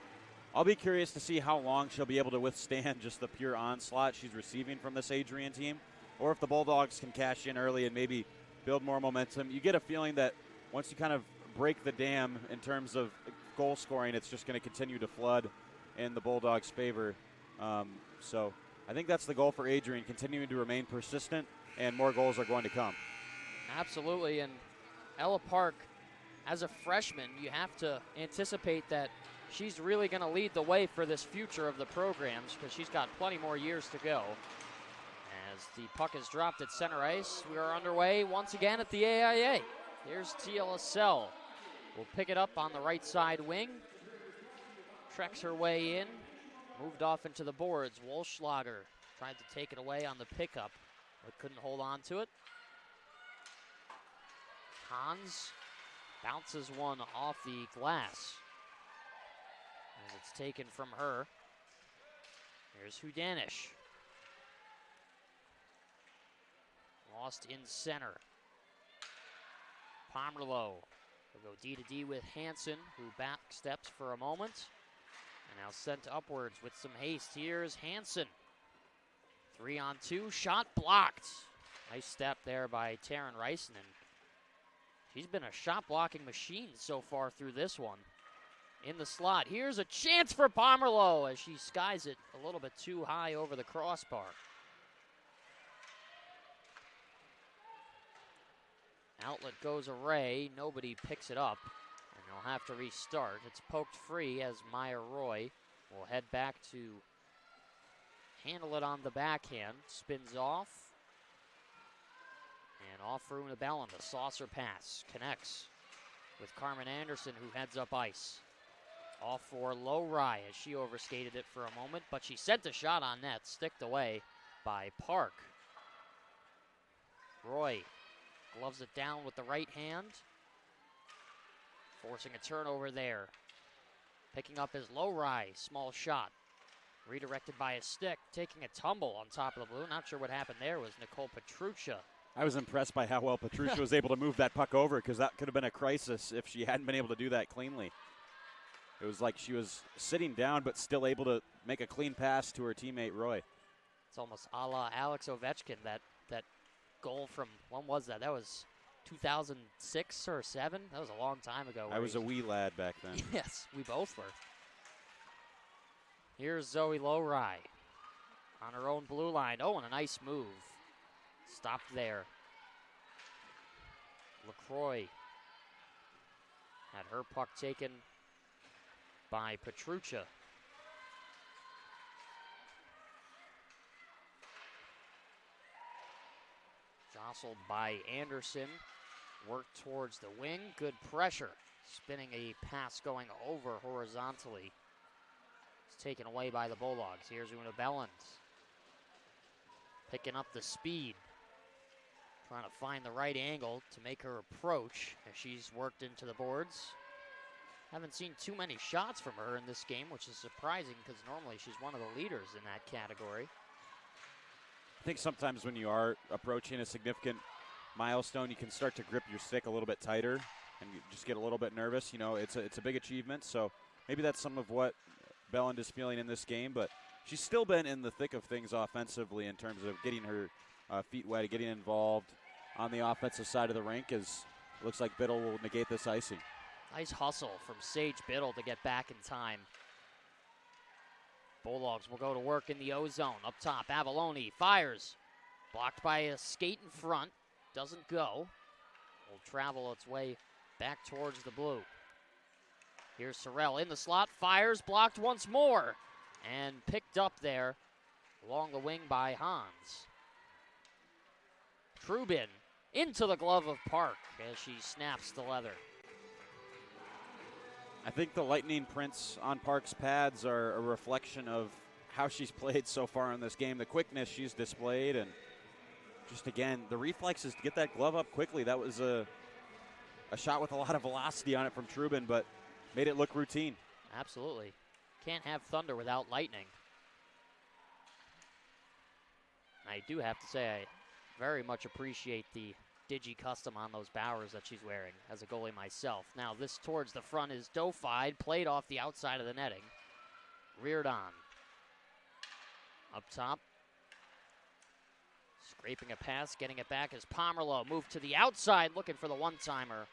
I'll be curious to see how long she'll be able to withstand just the pure onslaught she's receiving from this Adrian team, or if the Bulldogs can cash in early and maybe build more momentum. You get a feeling that once you kind of break the dam in terms of goal scoring, it's just going to continue to flood in the Bulldogs' favor. So I think that's the goal for Adrian, continuing to remain persistent, and more goals are going to come. Absolutely, and Ella Park, as a freshman, you have to anticipate that she's really going to lead the way for this future of the programs because she's got plenty more years to go. As the puck is dropped at center ice, we are underway once again at the AIA. Here's Tia LaSalle. Will pick it up on the right side wing. Treks her way in. Moved off into the boards. Wolschlager tried to take it away on the pickup, but couldn't hold on to it. Hans bounces one off the glass as it's taken from her. Here's Hudanish. Lost in center. Pomerleau will go D-to-D with Hansen, who back steps for a moment. And now sent upwards with some haste. Here's Hansen. 3-on-2, shot blocked. Nice step there by Taryn Reisman. She's been a shot-blocking machine so far through this one. In the slot, here's a chance for Pomerleau as she skies it a little bit too high over the crossbar. Outlet goes array, nobody picks it up, and they'll have to restart. It's poked free as Maya Roy will head back to handle it on the backhand. Spins off, and off for Una Bellin. The saucer pass connects with Carmen Anderson, who heads up ice. Off for Low Rye as she overskated it for a moment, but she sent a shot on net, sticked away by Park. Roy gloves it down with the right hand, forcing a turnover there. Picking up his Low Rye, small shot. Redirected by a stick, taking a tumble on top of the blue. Not sure what happened there was Nicole Petruccia. I was impressed by how well Petruccia was able to move that puck over, because that could have been a crisis if she hadn't been able to do that cleanly. It was like she was sitting down but still able to make a clean pass to her teammate Roy. It's almost a la Alex Ovechkin, that goal from, when was that? That was 2006 or 7? That was a long time ago. I was a wee lad back then. Yes, we both were. Here's Zoe Low Rye on her own blue line. Oh, and a nice move. Stopped there. LaCroix had her puck taken by Petruccia. Jostled by Anderson. Work towards the wing. Good pressure. Spinning a pass going over horizontally. It's taken away by the Bulldogs. Here's Una Bellens. Picking up the speed. Trying to find the right angle to make her approach as she's worked into the boards. Haven't seen too many shots from her in this game, which is surprising because normally she's one of the leaders in that category. I think sometimes when you are approaching a significant milestone, you can start to grip your stick a little bit tighter and you just get a little bit nervous. You know, it's a big achievement, so maybe that's some of what Belland is feeling in this game, but she's still been in the thick of things offensively in terms of getting her feet wet, getting involved on the offensive side of the rink, as it looks like Biddle will negate this icing. Nice hustle from Sage Biddle to get back in time. Bulldogs will go to work in the O-zone. Up top, Avalone fires. Blocked by a skate in front. Doesn't go. Will travel its way back towards the blue. Here's Sorrell in the slot. Fires. Blocked once more. And picked up there along the wing by Hans. Trubin into the glove of Park as she snaps the leather. I think the lightning prints on Park's pads are a reflection of how she's played so far in this game. The quickness she's displayed, and just, again, the reflexes to get that glove up quickly. That was a shot with a lot of velocity on it from Trubin, but made it look routine. Absolutely. Can't have thunder without lightning. I do have to say I very much appreciate the Digi custom on those Bowers that she's wearing as a goalie myself. Now this towards the front is Dofied, played off the outside of the netting. Reared on. Up top. Scraping a pass, getting it back as Pomerleau moved to the outside, looking for the one-timer.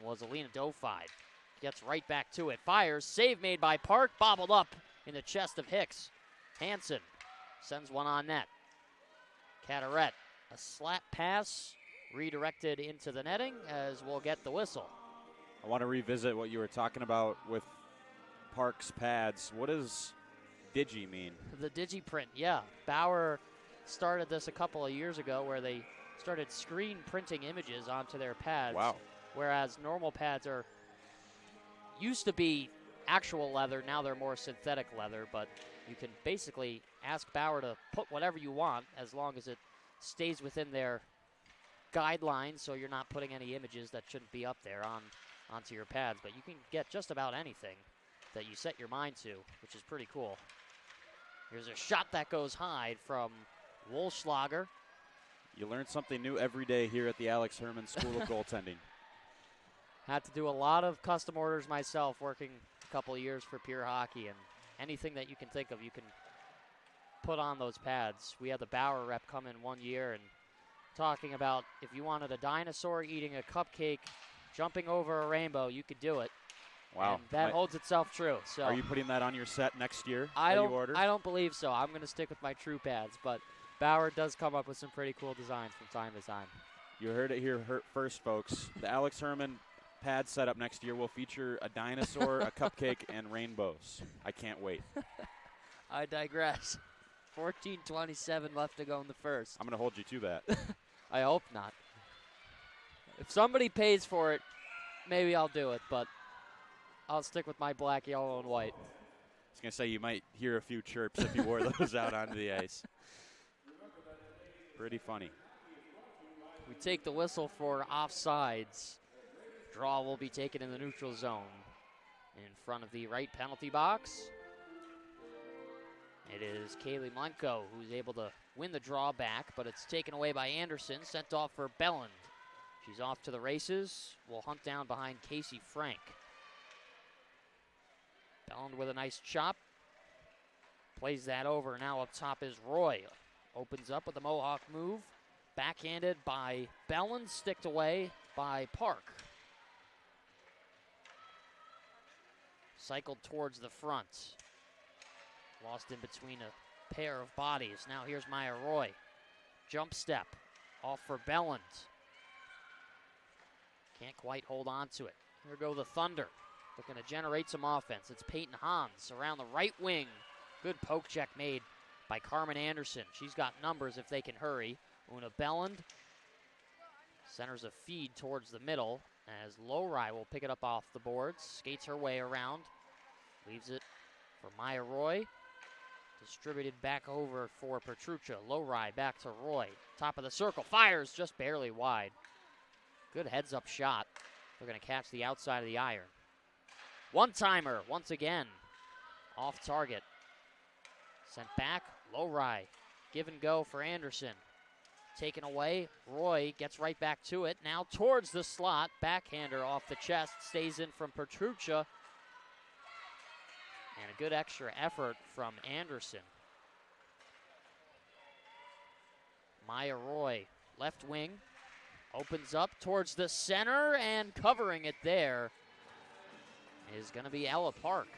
Was Alina Dofied. Gets right back to it. Fires, save made by Park, bobbled up in the chest of Hicks. Hansen sends one on net. Carteret. A slap pass redirected into the netting as we'll get the whistle. I want to revisit what you were talking about with Park's pads. What does Digi mean? The Digi print, yeah. Bauer started this a couple of years ago where they started screen printing images onto their pads. Wow. Whereas normal pads used to be actual leather, now they're more synthetic leather, but you can basically ask Bauer to put whatever you want as long as it stays within their guidelines, so you're not putting any images that shouldn't be up there onto your pads. But you can get just about anything that you set your mind to, which is pretty cool. Here's a shot that goes high from Wolschlager. You learn something new every day here at the Alex Herman School of Goaltending. Had to do a lot of custom orders myself, working a couple of years for Pure Hockey, and anything that you can think of, you can put on those pads. We had the Bauer rep come in one year and talking about if you wanted a dinosaur eating a cupcake, jumping over a rainbow, you could do it. Wow. And that holds itself true. So are you putting that on your set next year? I don't believe so. I'm going to stick with my true pads, but Bauer does come up with some pretty cool designs from time to time. You heard it here first, folks. The Alex Herman pad setup next year will feature a dinosaur, a cupcake, and rainbows. I can't wait. I digress. 14:27 left to go in the first. I'm going to hold you to that. I hope not. If somebody pays for it, maybe I'll do it, but I'll stick with my black, yellow, and white. I was going to say you might hear a few chirps if you wore those out onto the ice. Pretty funny. We take the whistle for offsides. Draw will be taken in the neutral zone in front of the right penalty box. It is Kaylee Mlenko who's able to win the draw back, but it's taken away by Anderson, sent off for Belland. She's off to the races. Will hunt down behind Casey Frank. Belland with a nice chop. Plays that over. Now up top is Roy. Opens up with a Mohawk move. Backhanded by Belland, sticked away by Park. Cycled towards the front. Lost in between a pair of bodies. Now here's Maya Roy. Jump step. Off for Belland. Can't quite hold on to it. Here go the Thunder. Looking to generate some offense. It's Peyton Hans around the right wing. Good poke check made by Carmen Anderson. She's got numbers if they can hurry. Una Belland centers a feed towards the middle as Lowry will pick it up off the boards, skates her way around, leaves it for Maya Roy. Distributed back over for Petruccia. Lowry back to Roy. Top of the circle, fires just barely wide. Good heads-up shot. They're going to catch the outside of the iron. One-timer once again. Off target. Sent back, Lowry. Give and go for Anderson. Taken away, Roy gets right back to it. Now towards the slot, backhander off the chest, stays in from Petruccia. And a good extra effort from Anderson. Maya Roy, left wing, opens up towards the center, and covering it there is going to be Ella Park.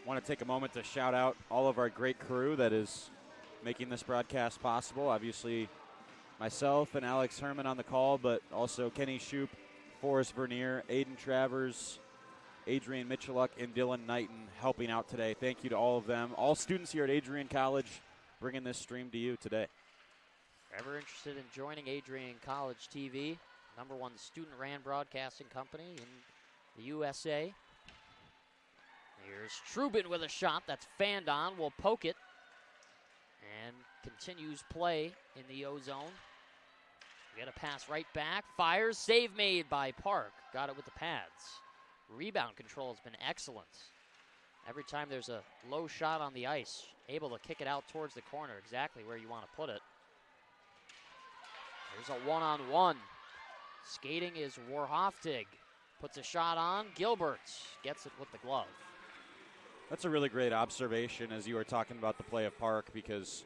Want to take a moment to shout out all of our great crew that is making this broadcast possible. Obviously, myself and Alex Herman on the call, but also Kenny Shoup, Forrest Vernier, Aiden Travers, Adrian Michaluk, and Dylan Knighton helping out today. Thank you to all of them. All students here at Adrian College bringing this stream to you today. If you're ever interested in joining Adrian College TV, #1 student-ran broadcasting company in the USA. Here's Trubin with a shot that's fanned on, will poke it, and continues play in the O-zone. Get a pass right back, fires, save made by Park. Got it with the pads. Rebound control has been excellent. Every time there's a low shot on the ice, able to kick it out towards the corner, exactly where you want to put it. There's a one-on-one. Skating is Warhoftig. Puts a shot on, Gilbert gets it with the glove. That's a really great observation as you were talking about the play of Park, because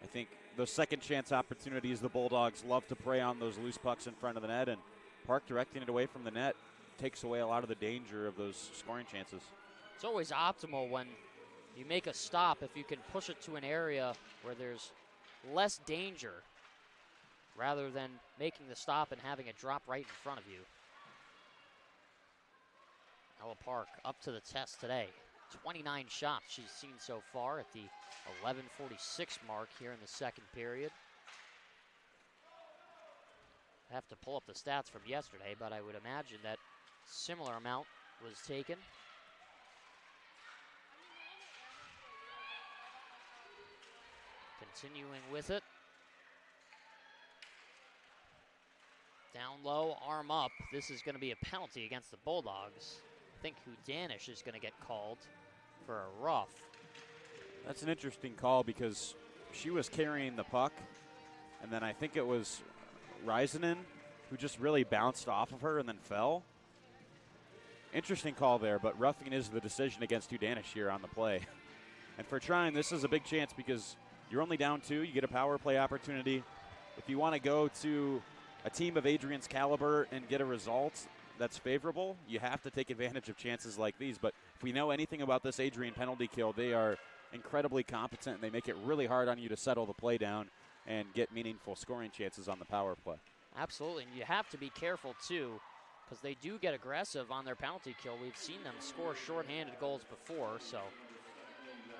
I think those second chance opportunities, the Bulldogs love to prey on those loose pucks in front of the net, and Park directing it away from the net takes away a lot of the danger of those scoring chances. It's always optimal when you make a stop if you can push it to an area where there's less danger rather than making the stop and having it drop right in front of you. Ella Park up to the test today. 29 shots she's seen so far at the 11:46 mark here in the second period. I have to pull up the stats from yesterday, but I would imagine that similar amount was taken. Continuing with it. Down low, arm up. This is going to be a penalty against the Bulldogs. I think Hudanish is going to get called for a rough. That's an interesting call because she was carrying the puck, and then I think it was Risenen who just really bounced off of her and then fell. Interesting call there, but roughing is the decision against Hudanish here on the play. And for Trine, this is a big chance because you're only down 2. You get a power play opportunity. If you want to go to a team of Adrian's caliber and get a result that's favorable, you have to take advantage of chances like these. But if we know anything about this Adrian penalty kill, they are incredibly competent, and they make it really hard on you to settle the play down and get meaningful scoring chances on the power play. Absolutely, and you have to be careful too, because they do get aggressive on their penalty kill. We've seen them score shorthanded goals before, so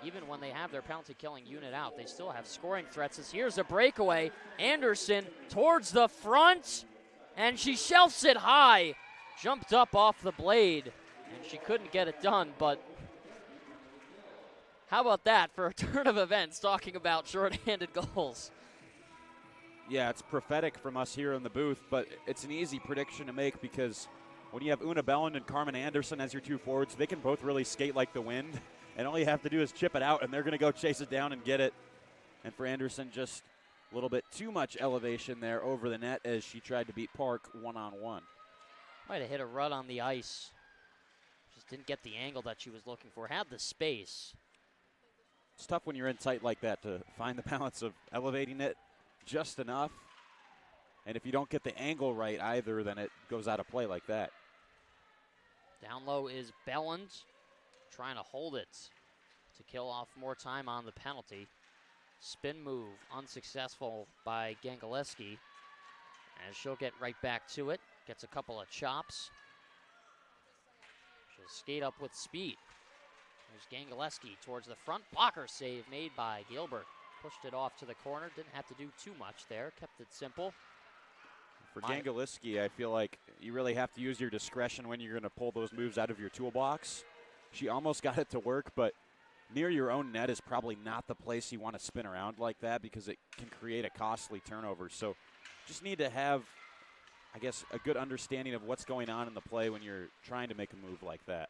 even when they have their penalty killing unit out, they still have scoring threats. As here's a breakaway. Anderson towards the front, and she shelves it high. Jumped up off the blade, and she couldn't get it done, but how about that for a turn of events, talking about shorthanded goals? Yeah, it's prophetic from us here in the booth, but it's an easy prediction to make because when you have Una Belland and Carmen Anderson as your 2 forwards, they can both really skate like the wind, and all you have to do is chip it out, and they're going to go chase it down and get it. And for Anderson, just a little bit too much elevation there over the net as she tried to beat Park one-on-one. Might have hit a rut on the ice. Just didn't get the angle that she was looking for. Had the space. It's tough when you're in tight like that to find the balance of elevating it just enough. And if you don't get the angle right either, then it goes out of play like that. Down low is Belland, trying to hold it to kill off more time on the penalty. Spin move, unsuccessful by Gangaleski. And she'll get right back to it. Gets a couple of chops. She'll skate up with speed. There's Gangaleski towards the front. Blocker save made by Gilbert. Pushed it off to the corner. Didn't have to do too much there. Kept it simple. For Gangaleski, I feel like you really have to use your discretion when you're going to pull those moves out of your toolbox. She almost got it to work, but near your own net is probably not the place you want to spin around like that because it can create a costly turnover. So just need to have, I guess, a good understanding of what's going on in the play when you're trying to make a move like that.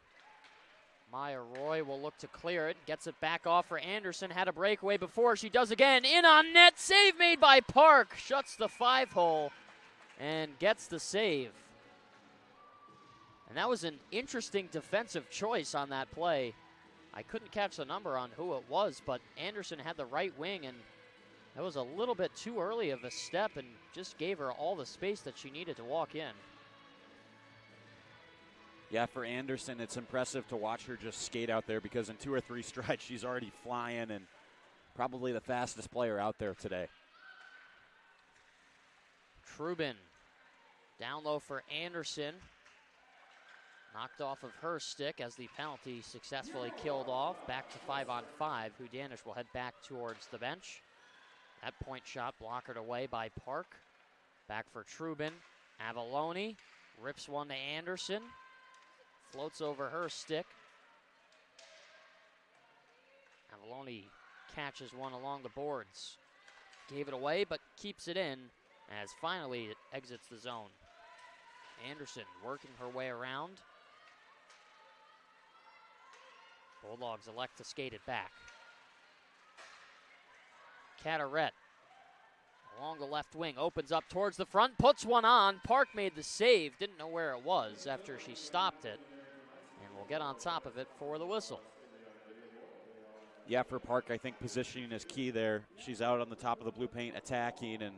Maya Roy will look to clear it. Gets it back off for Anderson. Had a breakaway before. She does again. In on net. Save made by Park. Shuts the 5-hole and gets the save. And that was an interesting defensive choice on that play. I couldn't catch the number on who it was, but Anderson had the right wing, and that was a little bit too early of a step and just gave her all the space that she needed to walk in. Yeah, for Anderson, it's impressive to watch her just skate out there because in 2 or 3 strides, she's already flying and probably the fastest player out there today. Trubin down low for Anderson. Knocked off of her stick as the penalty successfully killed off. Back to 5-on-5. Hudanish will head back towards the bench. That point shot blockered away by Park. Back for Trubin. Avalone rips one to Anderson. Floats over her stick. Avalone catches one along the boards. Gave it away, but keeps it in as finally it exits the zone. Anderson working her way around. Bulldogs elect to skate it back. Carteret along the left wing, opens up towards the front, puts one on. Park made the save, didn't know where it was after she stopped it. And we'll get on top of it for the whistle. Yeah, for Park, I think positioning is key there. She's out on the top of the blue paint attacking, and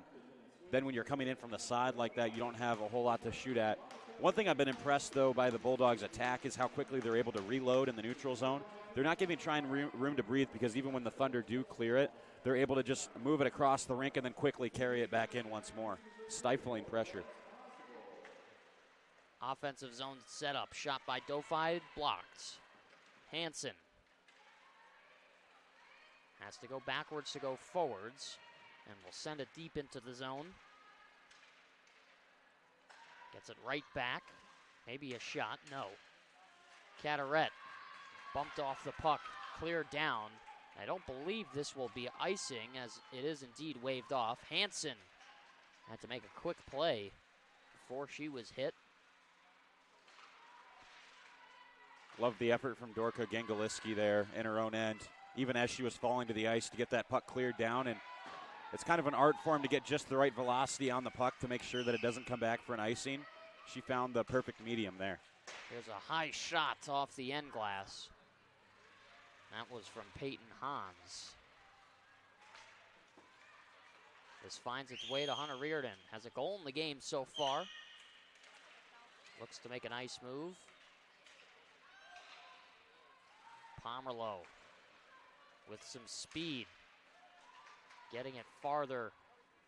then when you're coming in from the side like that, you don't have a whole lot to shoot at. One thing I've been impressed, though, by the Bulldogs' attack is how quickly they're able to reload in the neutral zone. They're not giving Trine room to breathe because even when the Thunder do clear it, they're able to just move it across the rink and then quickly carry it back in once more. Stifling pressure. Offensive zone setup, shot by Dofai, blocked. Hansen has to go backwards to go forwards, and will send it deep into the zone. Gets it right back. Maybe a shot, no. Carteret bumped off the puck, cleared down. I don't believe this will be icing, as it is indeed waved off. Hansen had to make a quick play before she was hit. Love the effort from Dorka Gangaleski there in her own end, even as she was falling to the ice to get that puck cleared down. And it's kind of an art form to get just the right velocity on the puck to make sure that it doesn't come back for an icing. She found the perfect medium there. There's a high shot off the end glass. That was from Peyton Hans. This finds its way to Hunter Reardon. Has a goal in the game so far. Looks to make a nice move. Pomerleau with some speed. Getting it farther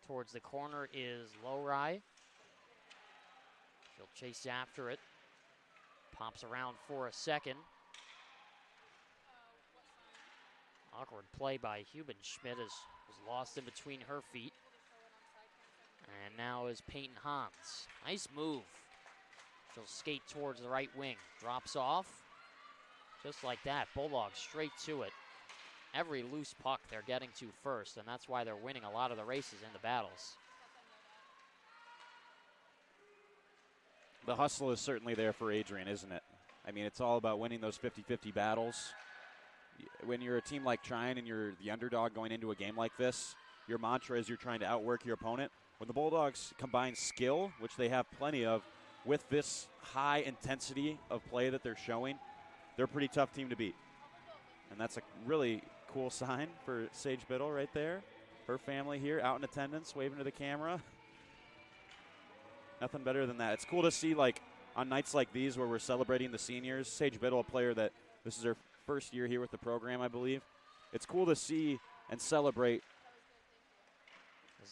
towards the corner is Lowry. She'll chase after it. Pops around for a second. Awkward play by Hubenschmidt as was lost in between her feet. And now is Peyton Hans. Nice move. She'll skate towards the right wing. Drops off. Just like that, Bulldogs straight to it. Every loose puck they're getting to first, and that's why they're winning a lot of the races in the battles. The hustle is certainly there for Adrian, isn't it? I mean, it's all about winning those 50-50 battles. When you're a team like Trine and you're the underdog going into a game like this, your mantra is you're trying to outwork your opponent. When the Bulldogs combine skill, which they have plenty of, with this high intensity of play that they're showing, they're a pretty tough team to beat. And that's a really cool sign for Sage Biddle right there. Her family here out in attendance, waving to the camera. Nothing better than that. It's cool to see, like, on nights like these where we're celebrating the seniors. Sage Biddle, a player that this is her first year here with the program, I believe. It's cool to see and celebrate.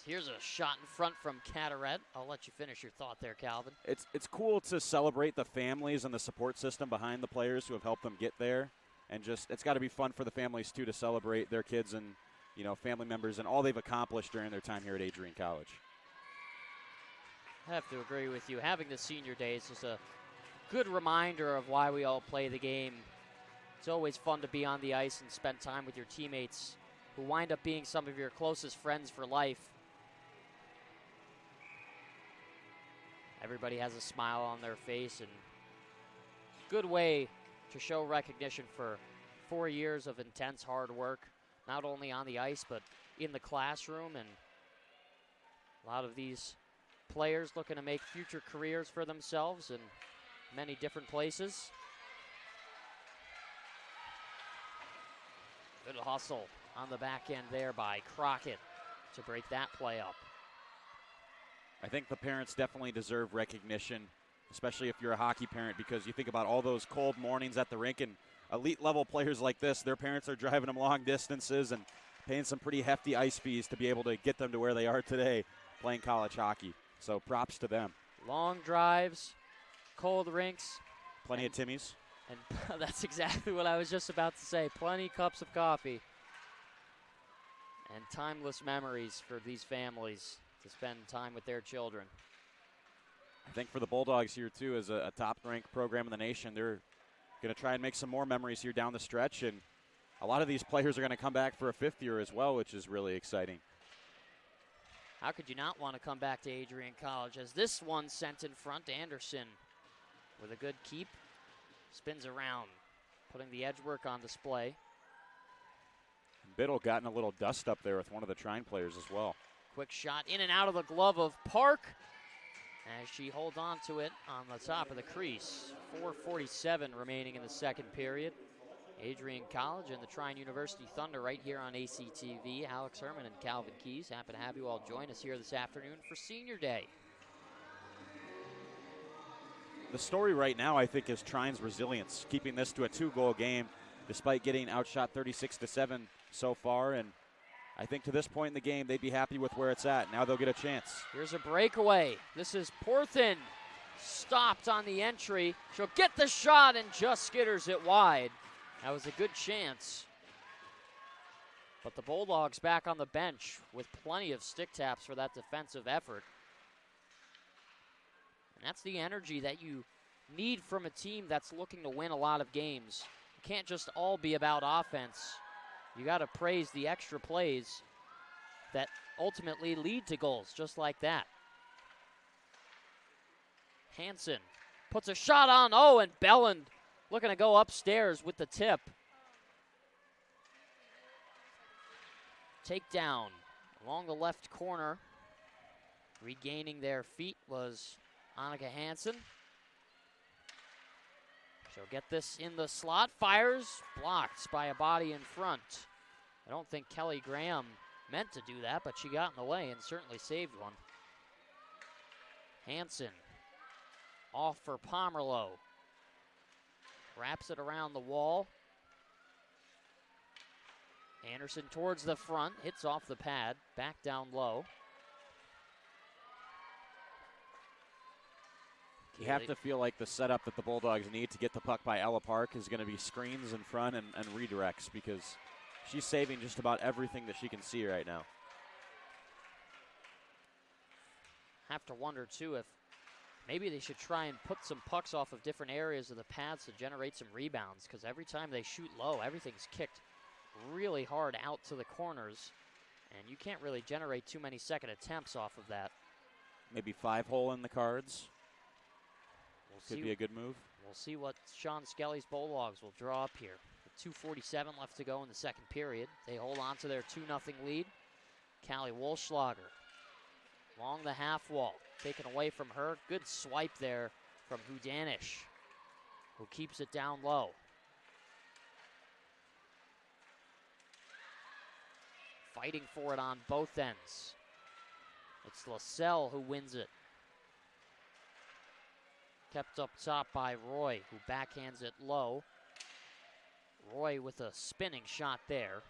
Here's a shot in front from Carteret. I'll let you finish your thought there, Calvin. It's cool to celebrate the families and the support system behind the players who have helped them get there. and just it's got to be fun for the families too to celebrate their kids and family members and all they've accomplished during their time here at Adrian College. I have to agree with you. Having the senior days is a good reminder of why we all play the game. It's always fun to be on the ice and spend time with your teammates who wind up being some of your closest friends for life. Everybody has a smile on their face, and good way to show recognition for 4 years of intense hard work, not only on the ice but in the classroom, and a lot of these players looking to make future careers for themselves in many different places. Good hustle on the back end there by Crockett to break that play up. I think the parents definitely deserve recognition, especially if you're a hockey parent, because you think about all those cold mornings at the rink, and elite level players like this, their parents are driving them long distances and paying some pretty hefty ice fees to be able to get them to where they are today playing college hockey. So props to them. Long drives, cold rinks. Plenty of Timmy's. And that's exactly what I was just about to say. Plenty cups of coffee. And timeless memories for these families to spend time with their children. I think for the Bulldogs here, too, as a top-ranked program in the nation, they're going to try and make some more memories here down the stretch. And a lot of these players are going to come back for a fifth year as well, which is really exciting. How could you not want to come back to Adrian College? As this one sent in front, Anderson with a good keep. Spins around, putting the edge work on display. Biddle gotten a little dust up there with one of the Trine players as well. Quick shot in and out of the glove of Park as she holds on to it on the top of the crease. 4:47 remaining in the second period. Adrian College and the Trine University Thunder right here on ACTV. Alex Herman and Calvin Keys, happy to have you all join us here this afternoon for Senior Day. The story right now, I think, is Trine's resilience, keeping this to a 2-goal game despite getting outshot 36-7 so far. And I think to this point in the game, they'd be happy with where it's at. Now they'll get a chance. Here's a breakaway. This is Porthen. Stopped on the entry. She'll get the shot and just skitters it wide. That was a good chance. But the Bulldogs back on the bench with plenty of stick taps for that defensive effort. And that's the energy that you need from a team that's looking to win a lot of games. It can't just all be about offense. You got to praise the extra plays that ultimately lead to goals, just like that. Hansen puts a shot on. Oh, and Belland looking to go upstairs with the tip. Takedown along the left corner. Regaining their feet was Annika Hansen. She'll get this in the slot. Fires, blocked by a body in front. I don't think Kelly Graham meant to do that, but she got in the way and certainly saved one. Hansen off for Pomerleau. Wraps it around the wall. Anderson towards the front, hits off the pad, back down low. You have to feel like the setup that the Bulldogs need to get the puck by Ella Park is going to be screens in front and redirects, because she's saving just about everything that she can see right now. Have to wonder, too, if maybe they should try and put some pucks off of different areas of the pads to generate some rebounds, because every time they shoot low, everything's kicked really hard out to the corners, and you can't really generate too many second attempts off of that. Maybe 5-hole in the cards. Could be a good move. We'll see what Sean Skelly's Bulldogs will draw up here. With 2:47 left to go in the second period. They hold on to their 2-0 lead. Callie Wolschlager along the half wall. Taken away from her. Good swipe there from Hudanish, who keeps it down low. Fighting for it on both ends. It's LaSalle who wins it. Kept up top by Roy, who backhands it low. Roy with a spinning shot there.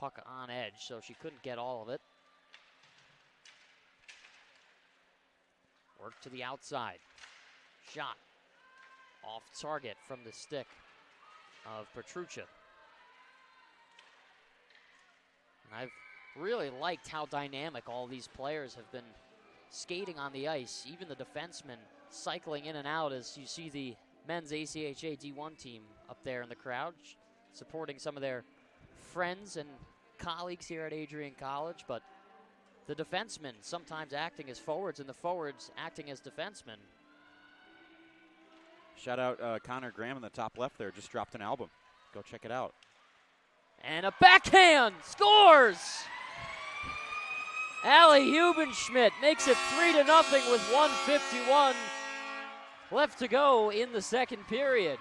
Puck on edge, so she couldn't get all of it. Work to the outside. Shot off target from the stick of Petruccia. And I've really liked how dynamic all these players have been skating on the ice, even the defensemen cycling in and out as you see the men's ACHA D1 team up there in the crowd, supporting some of their friends and colleagues here at Adrian College, but the defensemen sometimes acting as forwards and the forwards acting as defensemen. Shout out Connor Graham in the top left there, just dropped an album. Go check it out. And a backhand, scores! Allie Hubenschmidt makes it 3-0 with 1:51 left to go in the second period.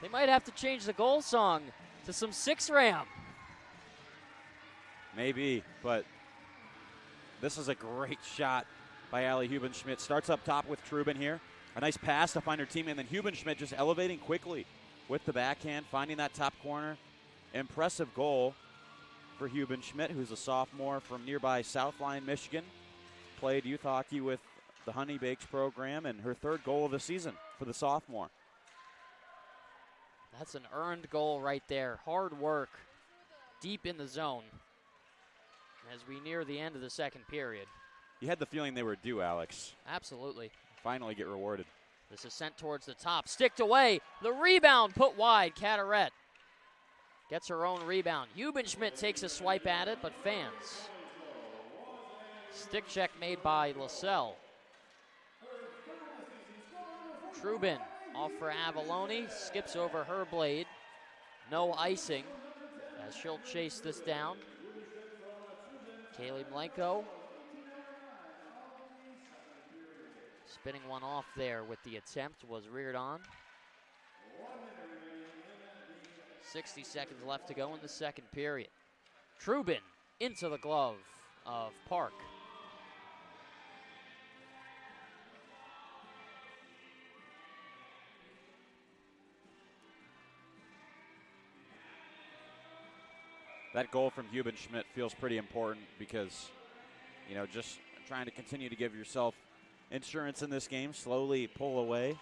They might have to change the goal song to some 6-ram. Maybe, but this is a great shot by Allie Hubenschmidt. Starts up top with Trubin here. A nice pass to find her teammate, and then Hubenschmidt just elevating quickly with the backhand, finding that top corner. Impressive goal for Hubenschmidt, who's a sophomore from nearby Southline, Michigan. Played youth hockey with the Honey Bakes program, and her third goal of the season for the sophomore. That's an earned goal right there. Hard work, deep in the zone as we near the end of the second period. You had the feeling they were due, Alex. Absolutely. Finally get rewarded. This is sent towards the top, sticked away. The rebound put wide. Carteret gets her own rebound. Hubenschmidt takes a swipe at it, but fans. Stick check made by LaSalle. Trubin off for Avalone, skips over her blade. No icing as she'll chase this down. Kaylee Mlenko spinning one off there with the attempt, was reared on. 60 seconds left to go in the second period. Trubin into the glove of Park. That goal from Hubenschmidt feels pretty important because, you know, just trying to continue to give yourself insurance in this game, slowly pull away.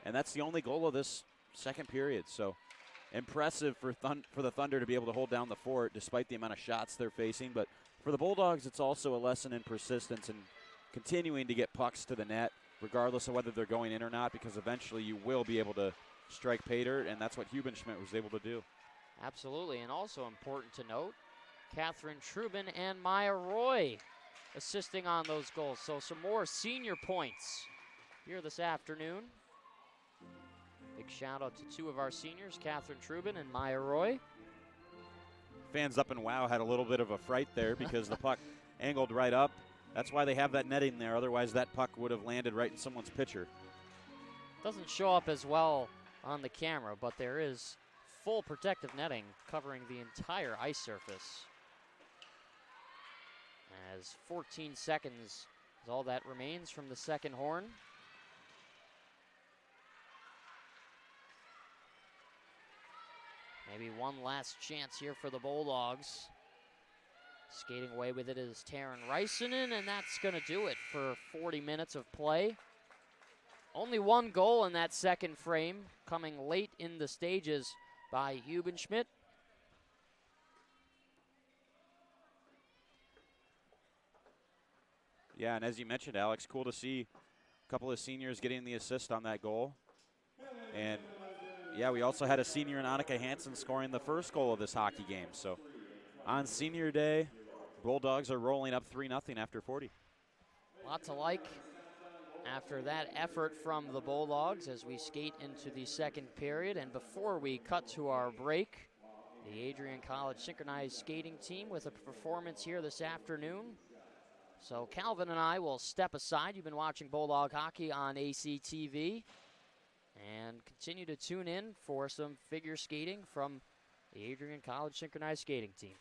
And that's the only goal of this second period. So impressive for the Thunder to be able to hold down the fort despite the amount of shots they're facing. But for the Bulldogs, it's also a lesson in persistence and continuing to get pucks to the net, regardless of whether they're going in or not, because eventually you will be able to strike pay dirt, and that's what Hubenschmidt was able to do. Absolutely, and also important to note, Catherine Trubin and Maya Roy assisting on those goals. So some more senior points here this afternoon. Big shout out to two of our seniors, Catherine Trubin and Maya Roy. Fans up in WOW had a little bit of a fright there because the puck angled right up. That's why they have that netting there. Otherwise, that puck would have landed right in someone's pitcher. Doesn't show up as well on the camera, but there is full protective netting covering the entire ice surface. As 14 seconds is all that remains from the second horn. Maybe one last chance here for the Bulldogs. Skating away with it is Taryn Reisinen, and that's going to do it for 40 minutes of play. Only one goal in that second frame, coming late in the stages by Hubenschmidt. Yeah, and as you mentioned, Alex, cool to see a couple of seniors getting the assist on that goal. And yeah, we also had a senior in Annika Hansen scoring the first goal of this hockey game. So on senior day, Bulldogs are rolling up 3-0 after 40. Lot to like after that effort from the Bulldogs as we skate into the second period. And before we cut to our break, the Adrian College Synchronized skating team with a performance here this afternoon. So Calvin and I will step aside. You've been watching Bulldog hockey on ACTV. And continue to tune in for some figure skating from the Adrian College Synchronized skating team.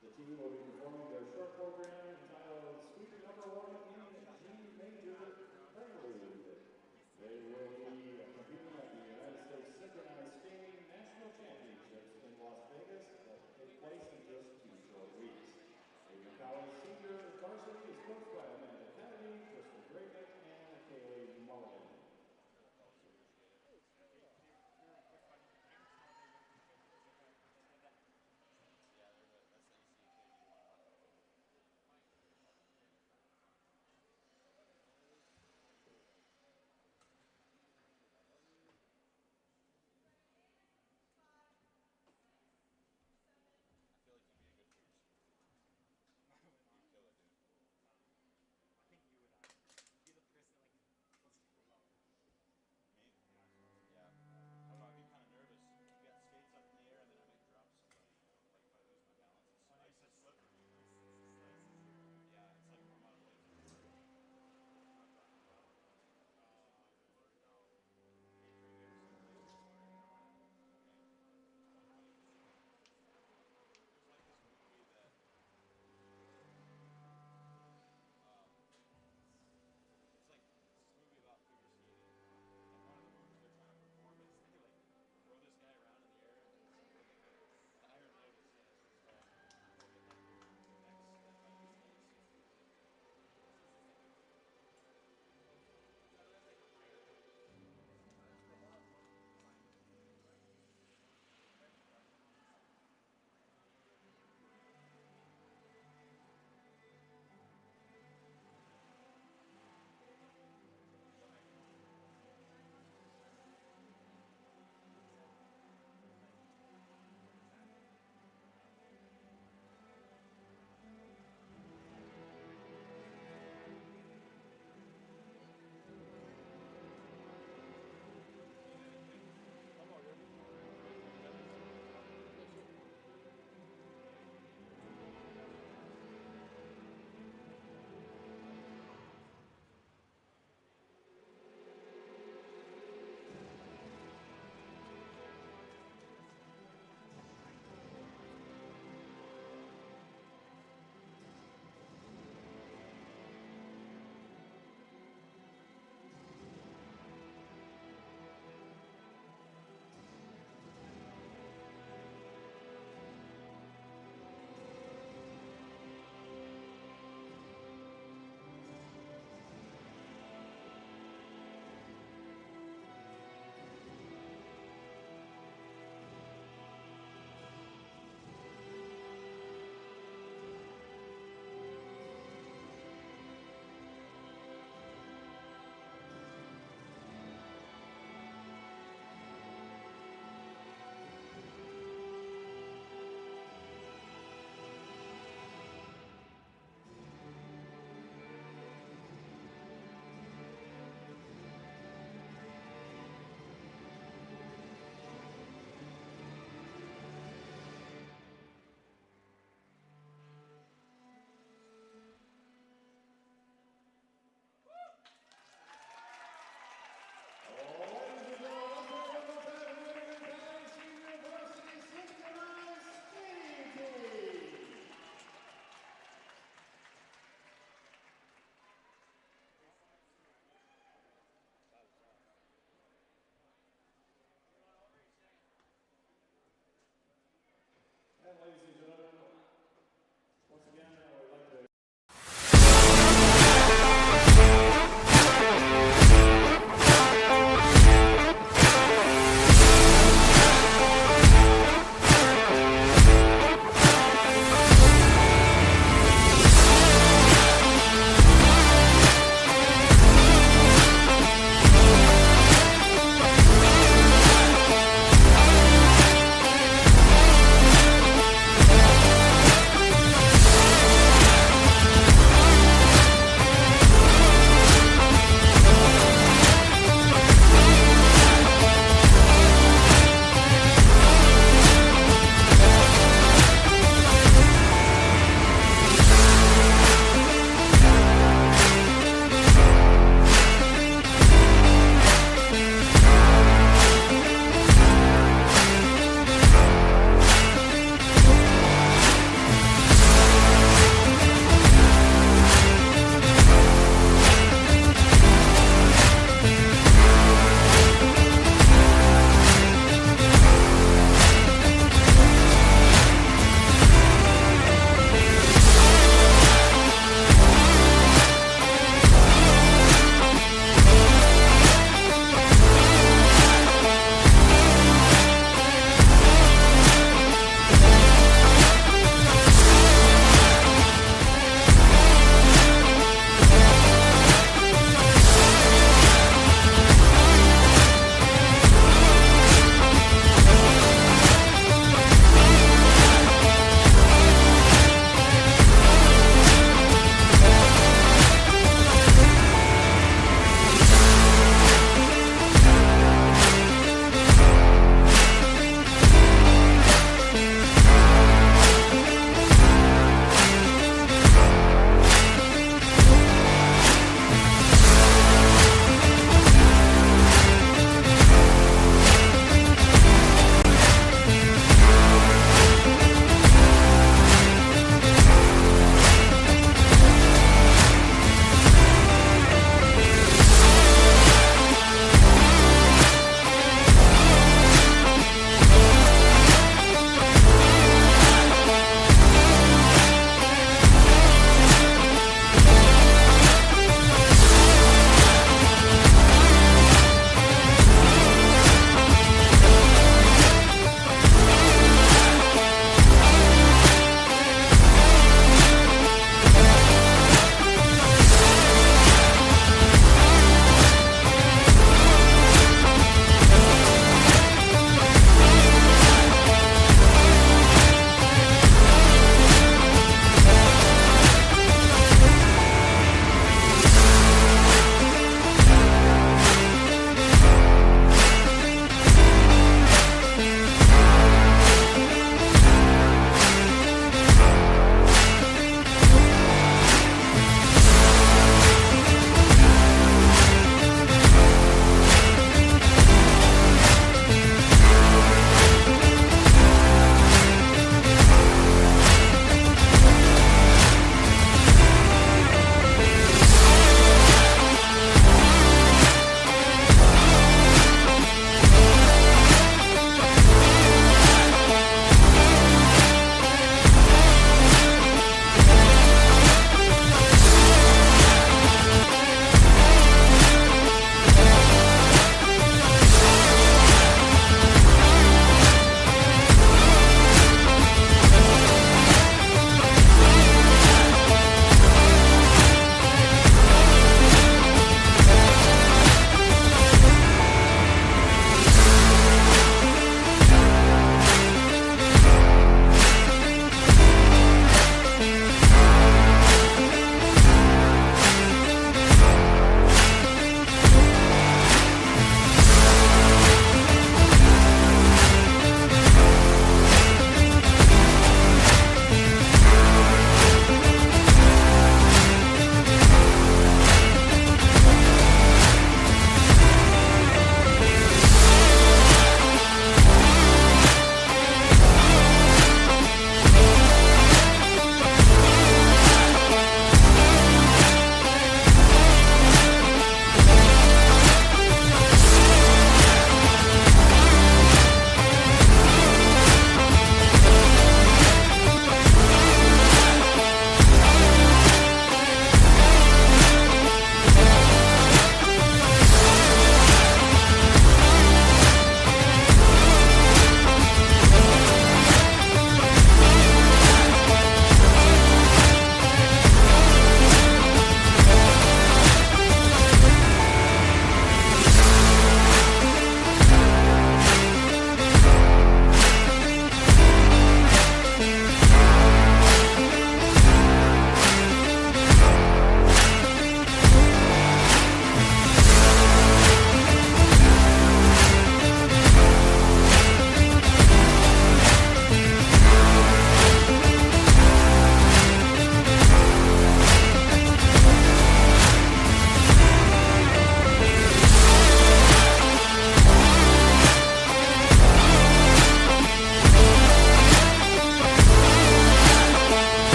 The team will be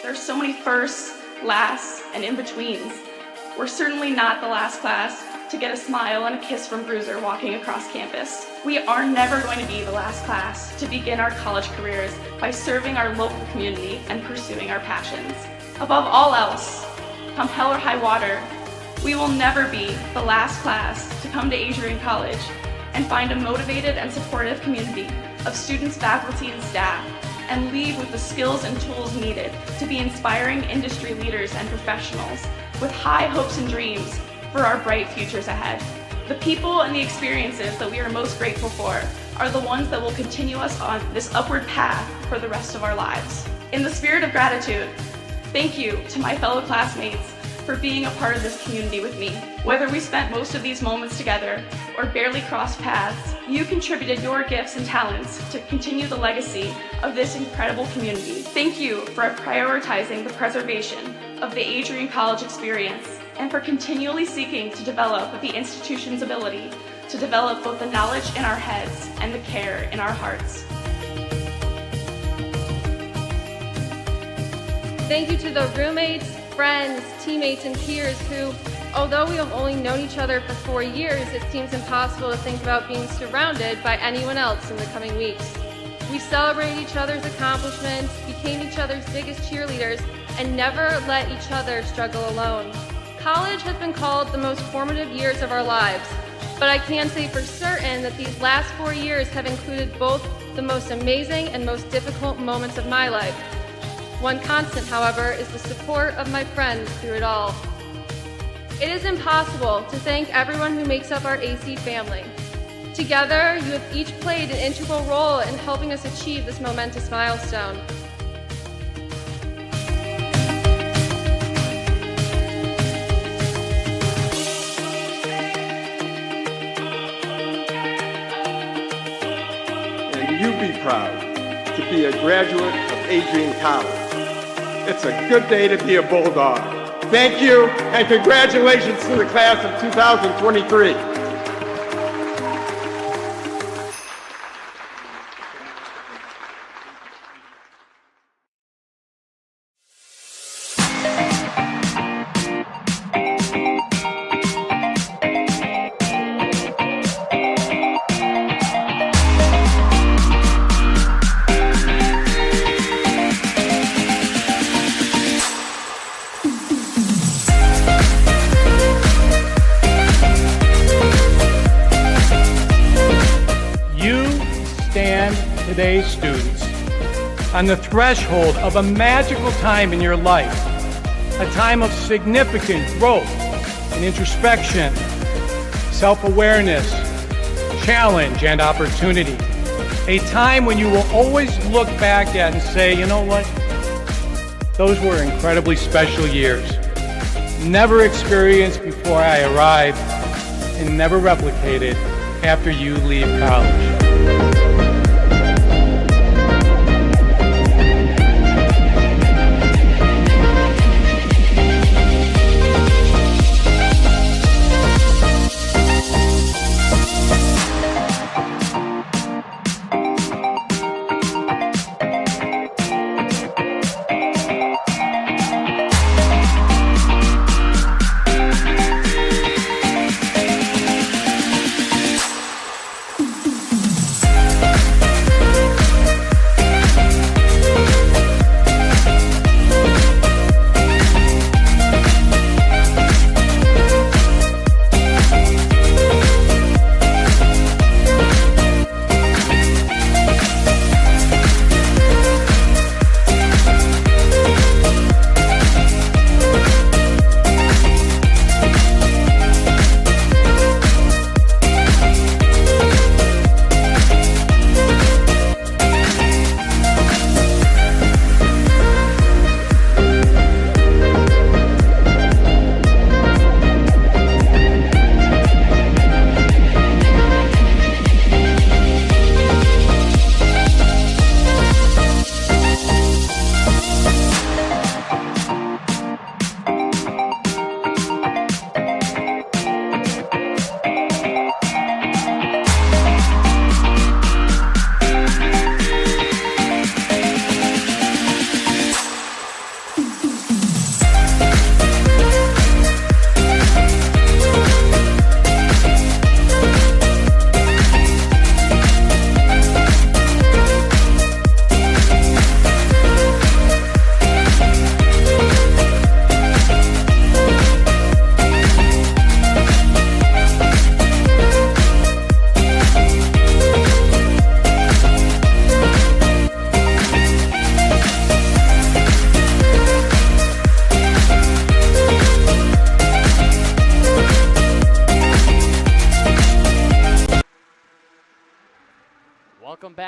There's so many firsts, lasts, and in-betweens. We're certainly not the last class to get a smile and a kiss from Bruiser walking across campus. We are never going to be the last class to begin our college careers by serving our local community and pursuing our passions. Above all else, come hell or high water, we will never be the last class to come to Adrian College and find a motivated and supportive community of students, faculty, and staff, and leave with the skills and tools needed to be inspiring industry leaders and professionals with high hopes and dreams for our bright futures ahead. The people and the experiences that we are most grateful for are the ones that will continue us on this upward path for the rest of our lives. In the spirit of gratitude, thank you to my fellow classmates for being a part of this community with me. Whether we spent most of these moments together or barely crossed paths, you contributed your gifts and talents to continue the legacy of this incredible community. Thank you for prioritizing the preservation of the Adrian College experience and for continually seeking to develop the institution's ability to develop both the knowledge in our heads and the care in our hearts. Thank you to the roommates, friends, teammates, and peers who, although we have only known each other for 4 years, it seems impossible to think about being surrounded by anyone else in the coming weeks. We celebrated each other's accomplishments, became each other's biggest cheerleaders, and never let each other struggle alone. College has been called the most formative years of our lives, but I can say for certain that these last 4 years have included both the most amazing and most difficult moments of my life. One constant, however, is the support of my friends through it all. It is impossible to thank everyone who makes up our AC family. Together, you have each played an integral role in helping us achieve this momentous milestone. And you be proud to be a graduate of Adrian College. It's a good day to be a Bulldog. Thank you, and congratulations to the class of 2023. Today's students on the threshold of a magical time in your life, a time of significant growth and introspection, self-awareness, challenge, and opportunity. A time when you will always look back at and say, you know what? Those were incredibly special years. Never experienced before I arrived and never replicated after you leave college.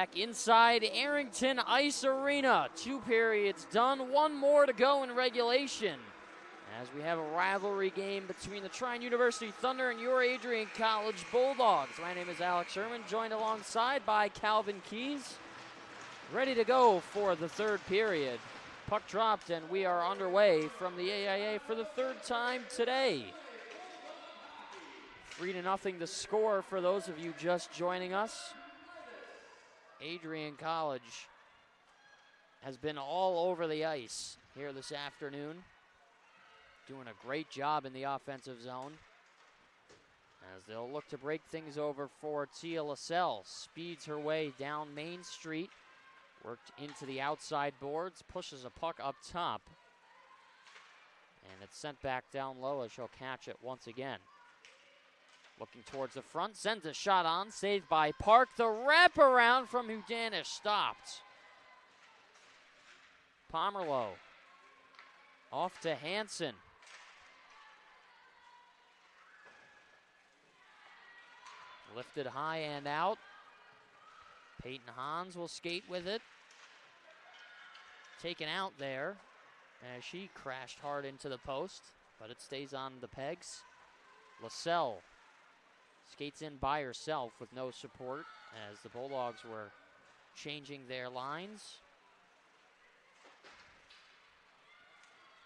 back inside Arrington Ice Arena. 2 periods done, 1 more to go in regulation. As we have a rivalry game between the Trine University Thunder and your Adrian College Bulldogs. My name is Alex Sherman, joined alongside by Calvin Keys. Ready to go for the 3rd period. Puck dropped and we are underway from the AIA for the 3rd time today. 3-0 the score for those of you just joining us. Adrian College has been all over the ice here this afternoon. Doing a great job in the offensive zone. As they'll look to break things over for Tia Lascelles. Speeds her way down Main Street. Worked into the outside boards, pushes a puck up top. And it's sent back down low as she'll catch it once again. Looking towards the front, sends a shot on, saved by Park. The wraparound from Hudanish stopped. Pomerleau off to Hansen. Lifted high and out. Peyton Hans will skate with it. Taken out there as she crashed hard into the post, but it stays on the pegs. Lascelles skates in by herself with no support as the Bulldogs were changing their lines.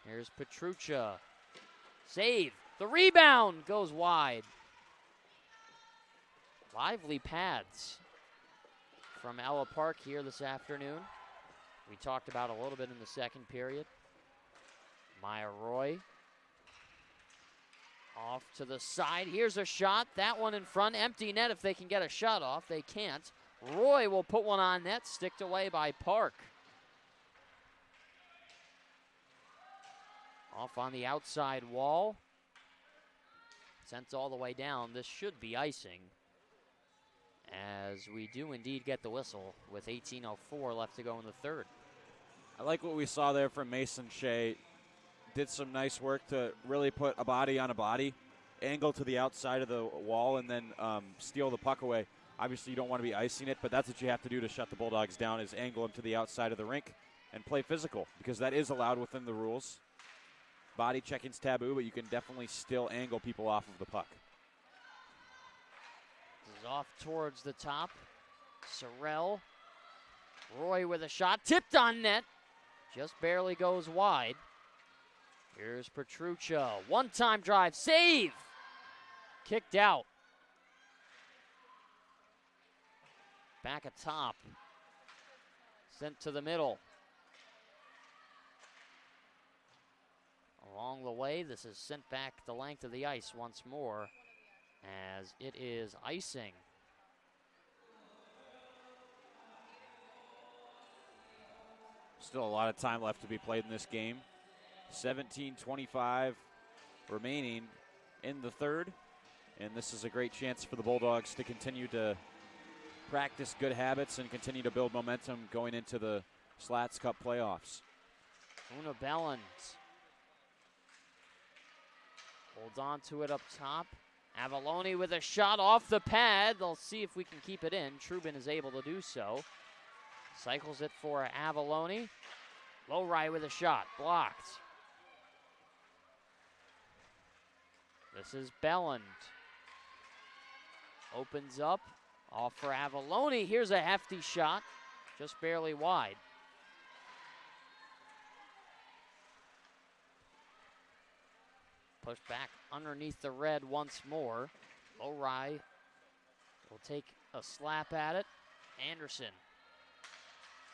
Here's Petruccia. Save. The rebound goes wide. Lively pads from Ella Park here this afternoon. We talked about a little bit in the 2nd period. Maya Roy off to the side. Here's a shot. That one in front. Empty net if they can get a shot off. They can't. Roy will put one on net. Sticked away by Park. Off on the outside wall. Sent all the way down. This should be icing, as we do indeed get the whistle with 18:04 left to go in the 3rd. I like what we saw there from Mason Shea. Did some nice work to really put a body on a body, angle to the outside of the wall, and then steal the puck away. Obviously, you don't want to be icing it, but that's what you have to do to shut the Bulldogs down, is angle them to the outside of the rink and play physical, because that is allowed within the rules. Body checking's taboo, but you can definitely still angle people off of the puck. This is off towards the top. Sorrell. Roy with a shot. Tipped on net. Just barely goes wide. Here's Petruccia. One-time drive. Save! Kicked out. Back atop. Sent to the middle. Along the way, this is sent back the length of the ice once more, as it is icing. Still a lot of time left to be played in this game. 17:25 remaining in the 3rd. And this is a great chance for the Bulldogs to continue to practice good habits and continue to build momentum going into the Slats Cup playoffs. Una Belland holds on to it up top. Avalone with a shot off the pad. They'll see if we can keep it in. Trubin is able to do so. Cycles it for Avalone. Lowry with a shot. Blocked. This is Belland. Opens up. Off for Avalone. Here's a hefty shot. Just barely wide. Pushed back underneath the red once more. Lowry will take a slap at it. Anderson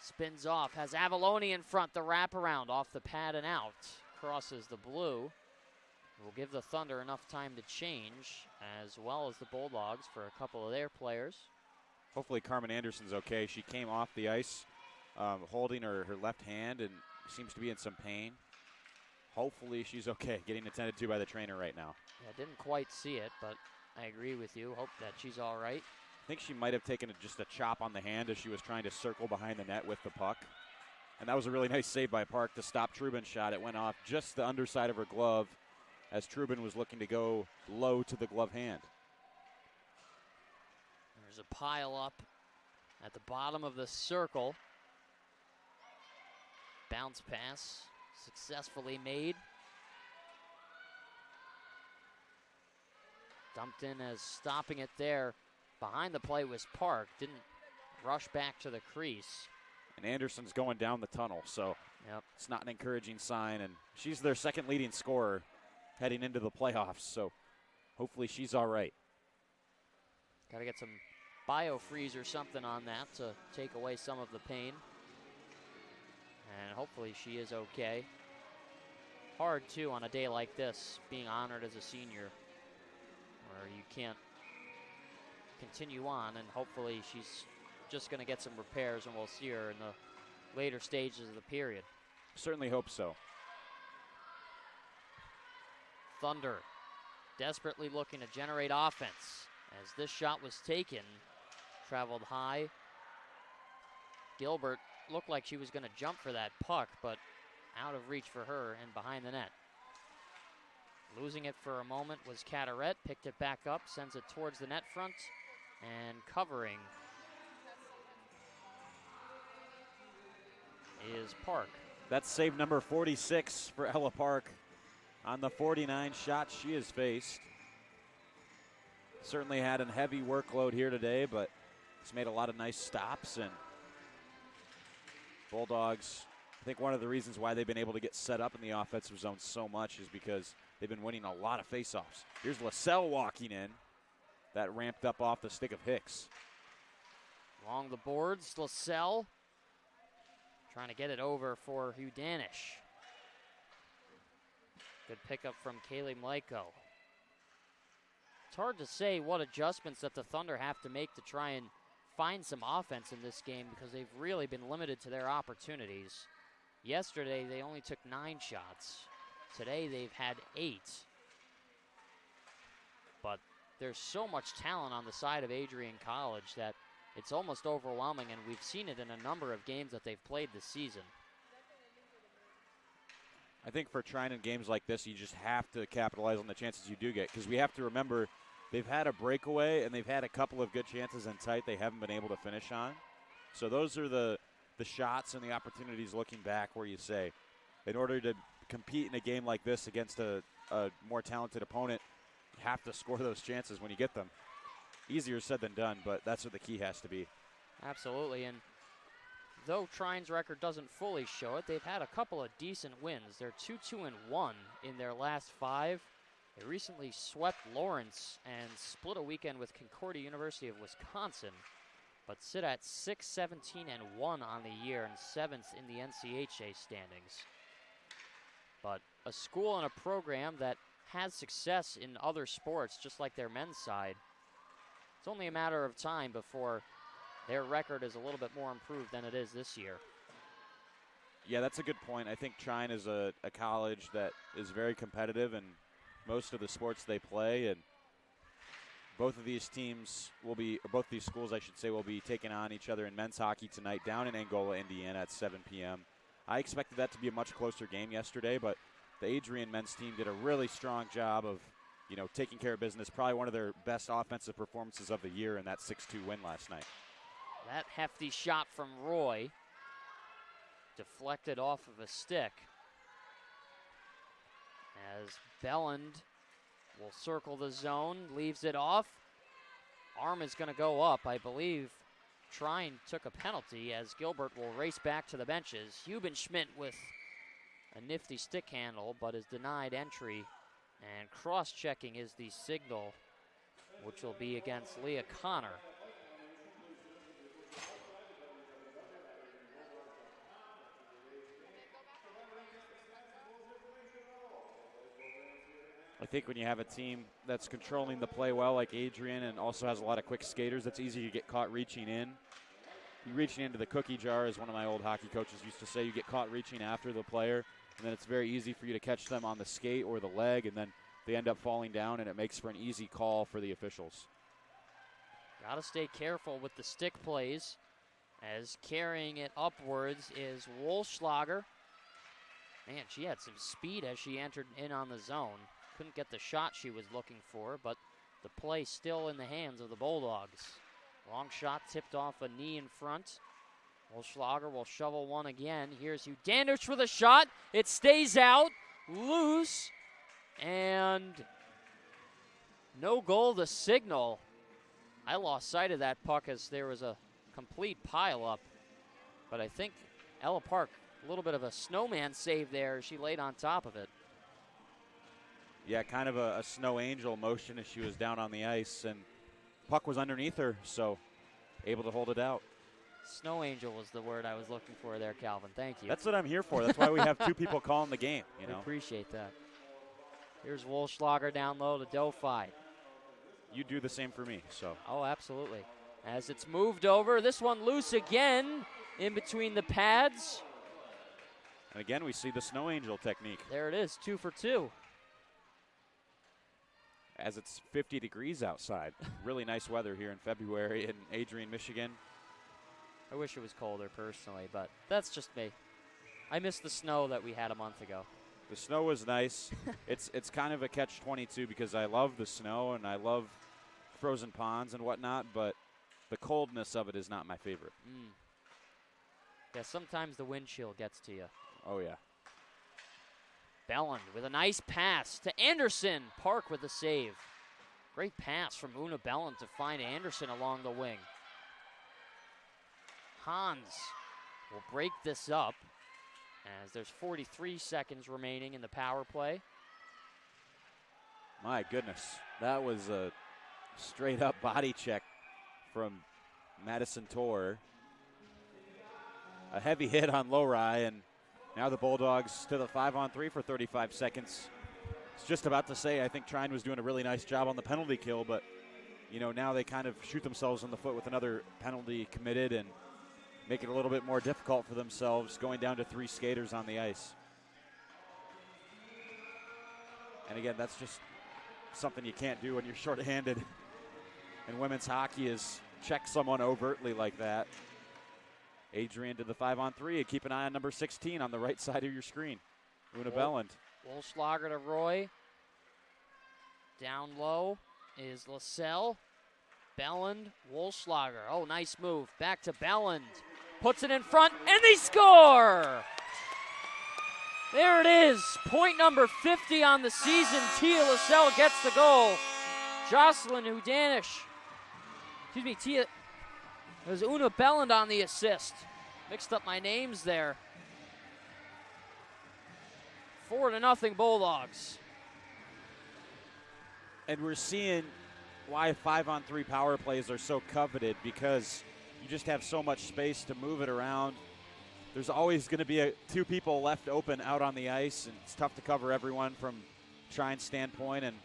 spins off, has Avalone in front, the wraparound off the pad and out. Crosses the blue. Will give the Thunder enough time to change, as well as the Bulldogs for a couple of their players. Hopefully Carmen Anderson's okay. She came off the ice holding her left hand and seems to be in some pain. Hopefully she's okay, getting attended to by the trainer right now. Yeah, didn't quite see it, but I agree with you. Hope that she's all right. I think she might have taken just a chop on the hand as she was trying to circle behind the net with the puck. And that was a really nice save by Park to stop Trubin's shot. It went off just the underside of her glove as Trubin was looking to go low to the glove hand. There's a pile up at the bottom of the circle. Bounce pass successfully made. Dumped in as stopping it there. Behind the play was Park. Didn't rush back to the crease. And Anderson's going down the tunnel, so it's not an encouraging sign. And she's their second leading scorer heading into the playoffs, so hopefully she's all right. Got to get some biofreeze or something on that to take away some of the pain. And hopefully she is okay. Hard, too, on a day like this, being honored as a senior, where you can't continue on, and hopefully she's just going to get some repairs, and we'll see her in the later stages of the period. Certainly hope so. Thunder desperately looking to generate offense as this shot was taken, traveled high. Gilbert looked like she was going to jump for that puck, but out of reach for her and behind the net. Losing it for a moment was Cataret, picked it back up, sends it towards the net front, and covering is Park. That's save number 46 for Ella Park on the 49 shots she has faced. Certainly had a heavy workload here today, but it's made a lot of nice stops. And Bulldogs, I think one of the reasons why they've been able to get set up in the offensive zone so much is because they've been winning a lot of faceoffs. Here's LaSalle walking in. That ramped up off the stick of Hicks. Along the boards, LaSalle trying to get it over for Hugh Danish. Good pickup from Kaylee Mleko. It's hard to say what adjustments that the Thunder have to make to try and find some offense in this game because they've really been limited to their opportunities. Yesterday, they only took 9 shots. Today, they've had 8. But there's so much talent on the side of Adrian College that it's almost overwhelming, and we've seen it in a number of games that they've played this season. I think for Trine in games like this, you just have to capitalize on the chances you do get, because we have to remember they've had a breakaway and they've had a couple of good chances in tight they haven't been able to finish on. So those are the shots and the opportunities looking back where you say, in order to compete in a game like this against a more talented opponent, you have to score those chances when you get them. Easier said than done, but that's what the key has to be. Absolutely, and though Trine's record doesn't fully show it, they've had a couple of decent wins. They're 2-2-1 in their last 5. They recently swept Lawrence and split a weekend with Concordia University of Wisconsin, but sit at 6-17-1 on the year and 7th in the NCAA standings. But a school and a program that has success in other sports, just like their men's side, it's only a matter of time before their record is a little bit more improved than it is this year. Yeah, that's a good point. I think Trine is a college that is very competitive in most of the sports they play, and both of these teams will be, or both of these schools, I should say, will be taking on each other in men's hockey tonight down in Angola, Indiana at 7 p.m. I expected that to be a much closer game yesterday, but the Adrian men's team did a really strong job of, taking care of business. Probably one of their best offensive performances of the year in that 6-2 win last night. That hefty shot from Roy deflected off of a stick as Belland will circle the zone, leaves it off. Arm is going to go up. I believe Trine took a penalty as Gilbert will race back to the benches. Hubenschmidt with a nifty stick handle, but is denied entry. And cross-checking is the signal, which will be against Leah Connor. I think when you have a team that's controlling the play well like Adrian and also has a lot of quick skaters, that's easy to get caught reaching in. You reaching into the cookie jar, as one of my old hockey coaches used to say, you get caught reaching after the player, and then it's very easy for you to catch them on the skate or the leg, and then they end up falling down, and it makes for an easy call for the officials. Got to stay careful with the stick plays, as carrying it upwards is Wolschlager. Man, she had some speed as she entered in on the zone. Couldn't get the shot she was looking for, but the play still in the hands of the Bulldogs. Long shot tipped off a knee in front. Wolschlager will shovel one again. Here's Udanish with a shot. It stays out, loose, and no goal to signal. I lost sight of that puck as there was a complete pileup. But I think Ella Park, a little bit of a snowman save there. She laid on top of it. Yeah, kind of a snow angel motion as she was down on the ice, and puck was underneath her, so able to hold it out. Snow angel was the word I was looking for there, Calvin. Thank you. That's what I'm here for. That's why we have two people calling the game. You know, appreciate that. Here's Wolschlager down low to Dophi. You do the same for me, so. Oh, absolutely. As it's moved over, this one loose again in between the pads. And again, we see the snow angel technique. There it is, 2 for 2. As it's 50 degrees outside. Really nice weather here in February in Adrian, Michigan. I wish it was colder personally, but that's just me. I miss the snow that we had a month ago. The snow was nice. It's kind of a catch-22 because I love the snow and I love frozen ponds and whatnot, but the coldness of it is not my favorite. Yeah, sometimes the wind chill gets to you. Oh, yeah. Belland with a nice pass to Anderson. Park with a save. Great pass from Una Belland to find Anderson along the wing. Hans will break this up as there's 43 seconds remaining in the power play. My goodness, that was a straight-up body check from Madison Torr. A heavy hit on Lowry, and now the Bulldogs to the 5-on-3 for 35 seconds. I was just about to say, I think Trine was doing a really nice job on the penalty kill, but, you know, now they kind of shoot themselves in the foot with another penalty committed and make it a little bit more difficult for themselves, going down to 3 skaters on the ice. And again, that's just something you can't do when you're shorthanded. And women's hockey is check someone overtly like that. Adrian to the 5-on-3, and keep an eye on number 16 on the right side of your screen. Una Belland. Wolschlager to Roy. Down low is LaSalle. Belland, Wolschlager. Oh, nice move. Back to Belland. Puts it in front, and they score! There it is. Point number 50 on the season. Tia LaSalle gets the goal. Jocelyn Udanish. Excuse me, Tia. It was Una Belland on the assist. Mixed up my names there. 4-0 Bulldogs. And we're seeing why 5-on-3 power plays are so coveted, because you just have so much space to move it around. There's always going to be 2 people left open out on the ice, and it's tough to cover everyone from Trine's standpoint, and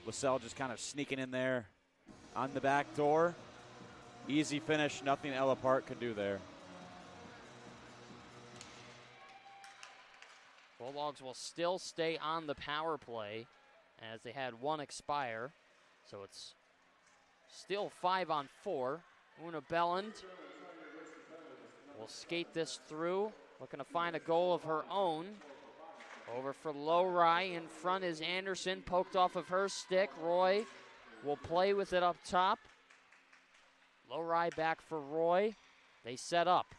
LaSalle just kind of sneaking in there on the back door. Easy finish, nothing Ella Park can do there. Bulldogs will still stay on the power play as they had 1 expire. So it's still 5-on-4. Una Belland will skate this through, looking to find a goal of her own. Over for Lowry. In front is Anderson, poked off of her stick. Roy will play with it up top. Lowry back for Roy. They set up.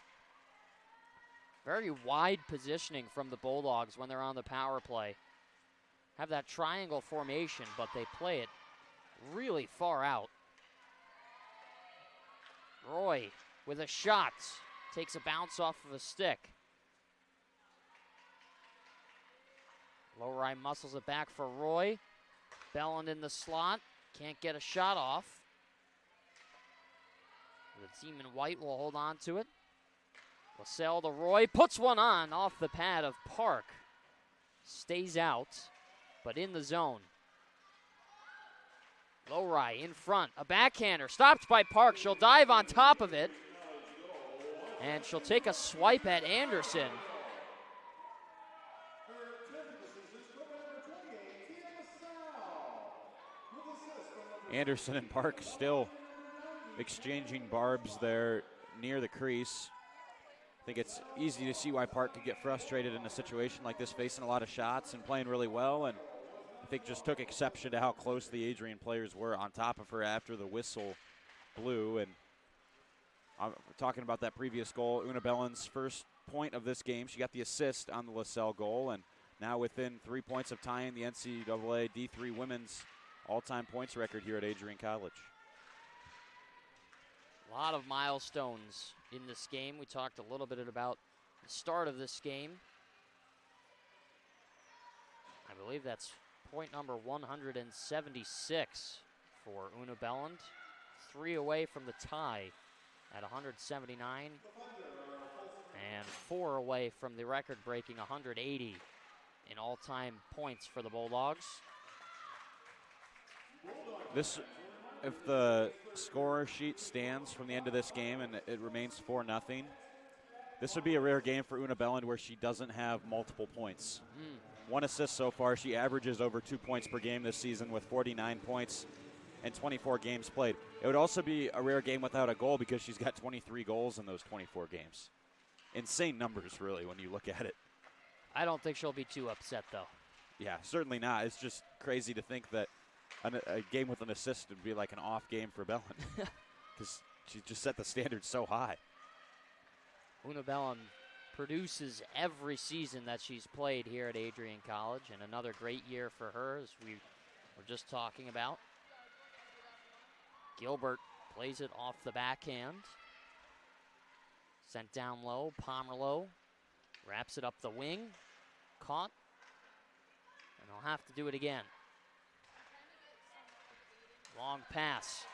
Very wide positioning from the Bulldogs when they're on the power play. Have that triangle formation, but they play it really far out. Roy with a shot. Takes a bounce off of a stick. Lowry muscles it back for Roy. Belland in the slot. Can't get a shot off. The team in white will hold on to it. LaSalle to Roy. Puts one on off the pad of Park. Stays out, but in the zone. Lowry in front. A backhander. Stopped by Park. She'll dive on top of it. And she'll take a swipe at Anderson. Anderson and Park still exchanging barbs there near the crease. I think it's easy to see why Park could get frustrated in a situation like this, facing a lot of shots and playing really well. And I think just took exception to how close the Adrian players were on top of her after the whistle blew. And talking about that previous goal, Una Bellin's first point of this game. She got the assist on the LaSalle goal, and now within 3 points of tying the NCAA D3 women's all-time points record here at Adrian College. A lot of milestones in this game. We talked a little bit about the start of this game. I believe that's point number 176 for Una Belland. 3 away from the tie at 179, and 4 away from the record-breaking 180 in all-time points for the Bulldogs. If the scorer sheet stands from the end of this game and it remains 4-0, this would be a rare game for Una Belland where she doesn't have multiple points. 1 assist so far. She averages over 2 points per game this season with 49 points and 24 games played. It would also be a rare game without a goal because she's got 23 goals in those 24 games. Insane numbers, really, when you look at it. I don't think she'll be too upset, though. Yeah, certainly not. It's just crazy to think that a game with an assist would be like an off game for Belland because she just set the standard so high. Una Belland produces every season that she's played here at Adrian College, and another great year for her, as we were just talking about. Gilbert plays it off the backhand. Sent down low, Pomerleau wraps it up the wing. Caught, and they'll have to do it again. Long pass.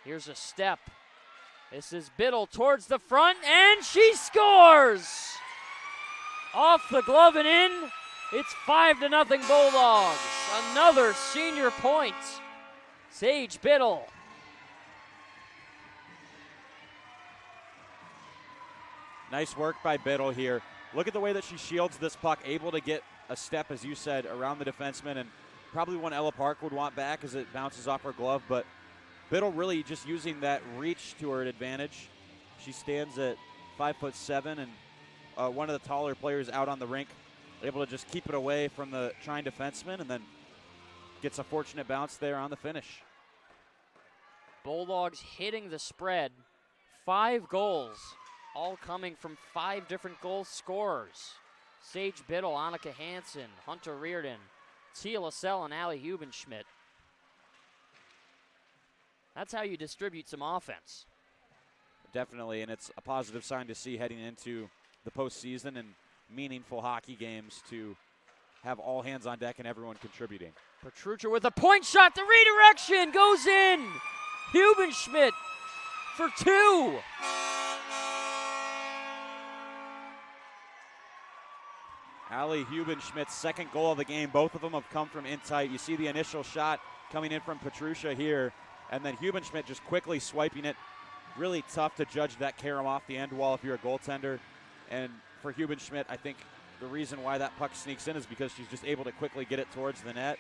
Here's a step. This is Biddle towards the front, and she scores! Off the glove and in. It's 5-0 Bulldogs. Another senior point. Sage Biddle. Nice work by Biddle here. Look at the way that she shields this puck, able to get a step, as you said, around the defenseman, and probably one Ella Park would want back as it bounces off her glove, but Biddle really just using that reach to her advantage. She stands at 5'7" and one of the taller players out on the rink, able to just keep it away from the Trine defenseman and then gets a fortunate bounce there on the finish. Bulldogs hitting the spread. 5 goals, all coming from 5 different goal scorers. Sage Biddle, Annika Hansen, Hunter Reardon, Tia LaSalle, and Allie Hubenschmidt. That's how you distribute some offense. Definitely, and it's a positive sign to see heading into the postseason and meaningful hockey games to have all hands on deck and everyone contributing. Petruccia with a point shot. The redirection goes in. Hubenschmidt for 2. Allie Hubenschmidt's second goal of the game. Both of them have come from in tight. You see the initial shot coming in from Petruccia here, and then Hubenschmidt just quickly swiping it. Really tough to judge that carom off the end wall if you're a goaltender. And for Hubenschmidt, I think the reason why that puck sneaks in is because she's just able to quickly get it towards the net.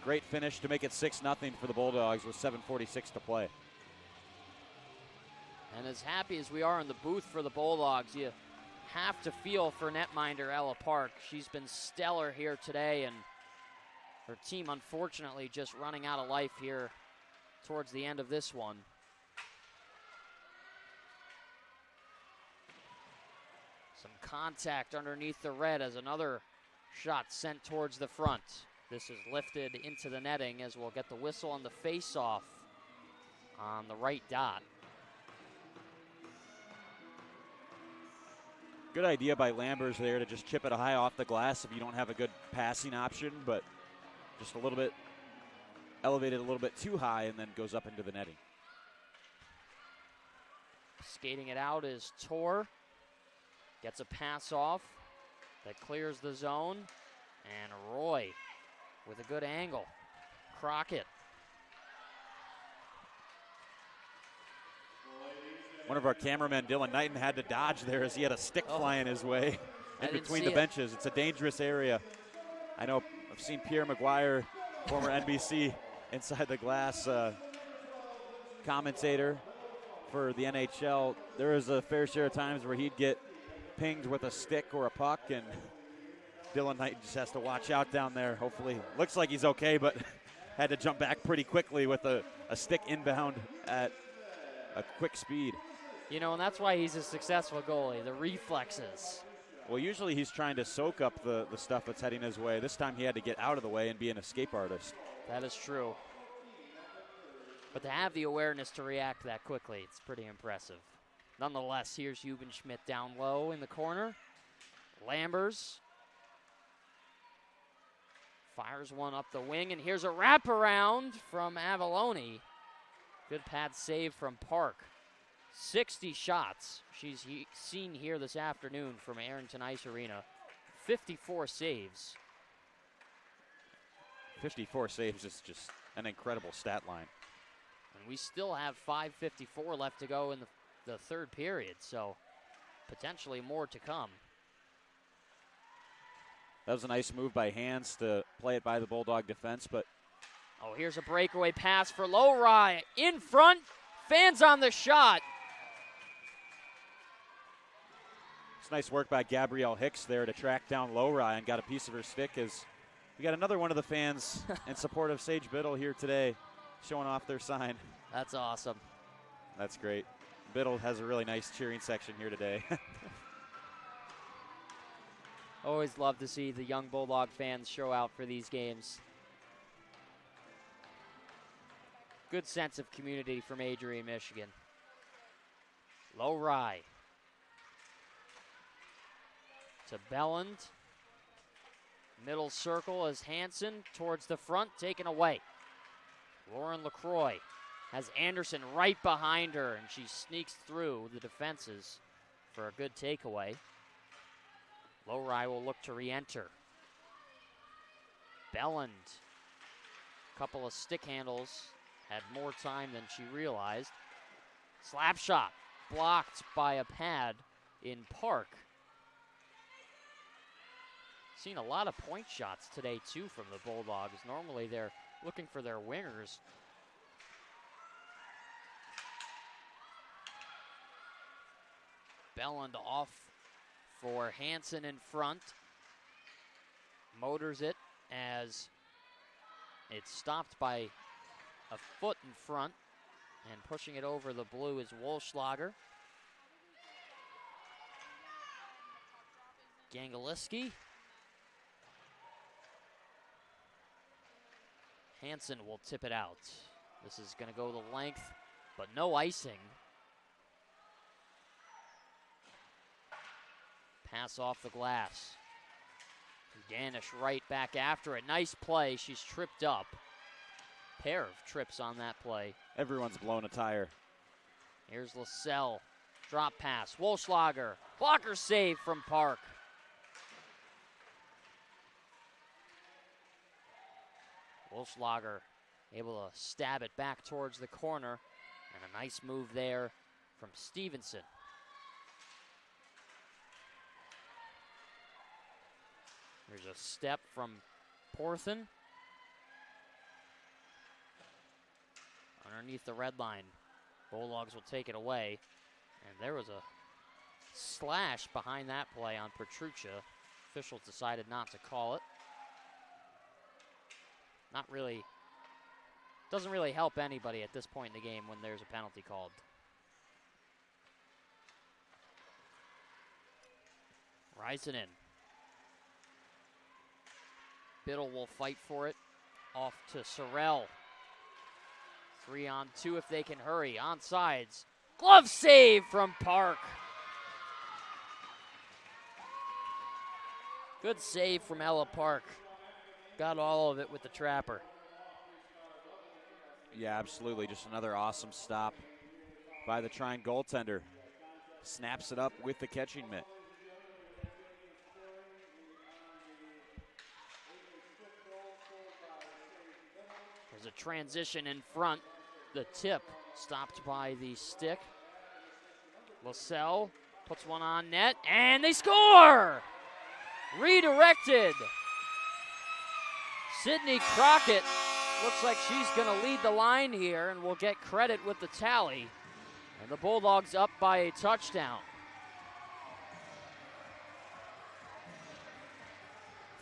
Great finish to make it 6-0 for the Bulldogs with 7:46 to play. And as happy as we are in the booth for the Bulldogs, you have to feel for netminder Ella Park. She's been stellar here today, and her team unfortunately just running out of life here towards the end of this one. Some contact underneath the red as another shot sent towards the front. This is lifted into the netting as we'll get the whistle on the face-off on the right dot. Good idea by Lambers there to just chip it high off the glass if you don't have a good passing option, but just a little bit elevated a little bit too high and then goes up into the netting. Skating it out is Tor. Gets a pass off that clears the zone, and Roy with a good angle. Crockett. One of our cameramen, Dylan Knighton, had to dodge there as he had a stick flying his way in between the benches. It's a dangerous area. I know I've seen Pierre McGuire, former NBC Inside the Glass commentator for the NHL. There was a fair share of times where he'd get pinged with a stick or a puck, and Dylan Knighton just has to watch out down there. Hopefully, looks like he's okay, but had to jump back pretty quickly with a stick inbound at a quick speed. You know, and that's why he's a successful goalie, the reflexes. Well, usually he's trying to soak up the stuff that's heading his way. This time he had to get out of the way and be an escape artist. That is true. But to have the awareness to react that quickly, it's pretty impressive. Nonetheless, here's Schmidt down low in the corner. Lambers fires one up the wing, and here's a wraparound from Avalone. Good pad save from Park. 60 shots she's seen here this afternoon from Arrington Ice Arena. 54 saves. 54 saves is just an incredible stat line. And we still have 5:54 left to go in the third period, so potentially more to come. That was a nice move by Hans to play it by the Bulldog defense, but oh, here's a breakaway pass for Lowry. In front, fans on the shot. it's nice work by Gabrielle Hicks there to track down Lowry and got a piece of her stick as we got another one of the fans in support of Sage Biddle here today showing off their sign. That's awesome. That's great. Biddle has a really nice cheering section here today. Always love to see the young Bulldog fans show out for these games. Good sense of community from Adrian, Michigan. Lowry to Belland. Middle circle as Hansen towards the front, taken away. Lauren LaCroix has Anderson right behind her, and she sneaks through the defenses for a good takeaway. Lowry will look to re-enter. Belland, couple of stick handles, had more time than she realized. Slap shot, blocked by a pad in Park. Seen a lot of point shots today, too, from the Bulldogs. Normally they're looking for their wingers. Belland off for Hansen in front. Motors it as it's stopped by a foot in front, and pushing it over the blue is Wolfschlager. Gangeliski. Hansen will tip it out. This is going to go the length, but no icing. Pass off the glass. Danish right back after it. Nice play. She's tripped up. Pair of trips on that play. Everyone's blown a tire. Here's LaSalle. Drop pass. Wolfschlager. Blocker save from Park. Wolfschlager able to stab it back towards the corner. And a nice move there from Stevenson. There's a step from Porthen. Underneath the red line. Bulldogs will take it away. And there was a slash behind that play on Petruccia. Officials decided not to call it. Not really, doesn't really help anybody at this point in the game when there's a penalty called. Rising in. Biddle will fight for it. Off to Sorrell. 3-on-2 if they can hurry. Onsides. Glove save from Park. Good save from Ella Park. Got all of it with the trapper. Yeah, absolutely. Just another awesome stop by the Trine goaltender. Snaps it up with the catching mitt. There's a transition in front. The tip stopped by the stick. LaSalle puts one on net, and they score! Redirected. Sydney Crockett looks like she's going to lead the line here and will get credit with the tally. And the Bulldogs up by a touchdown.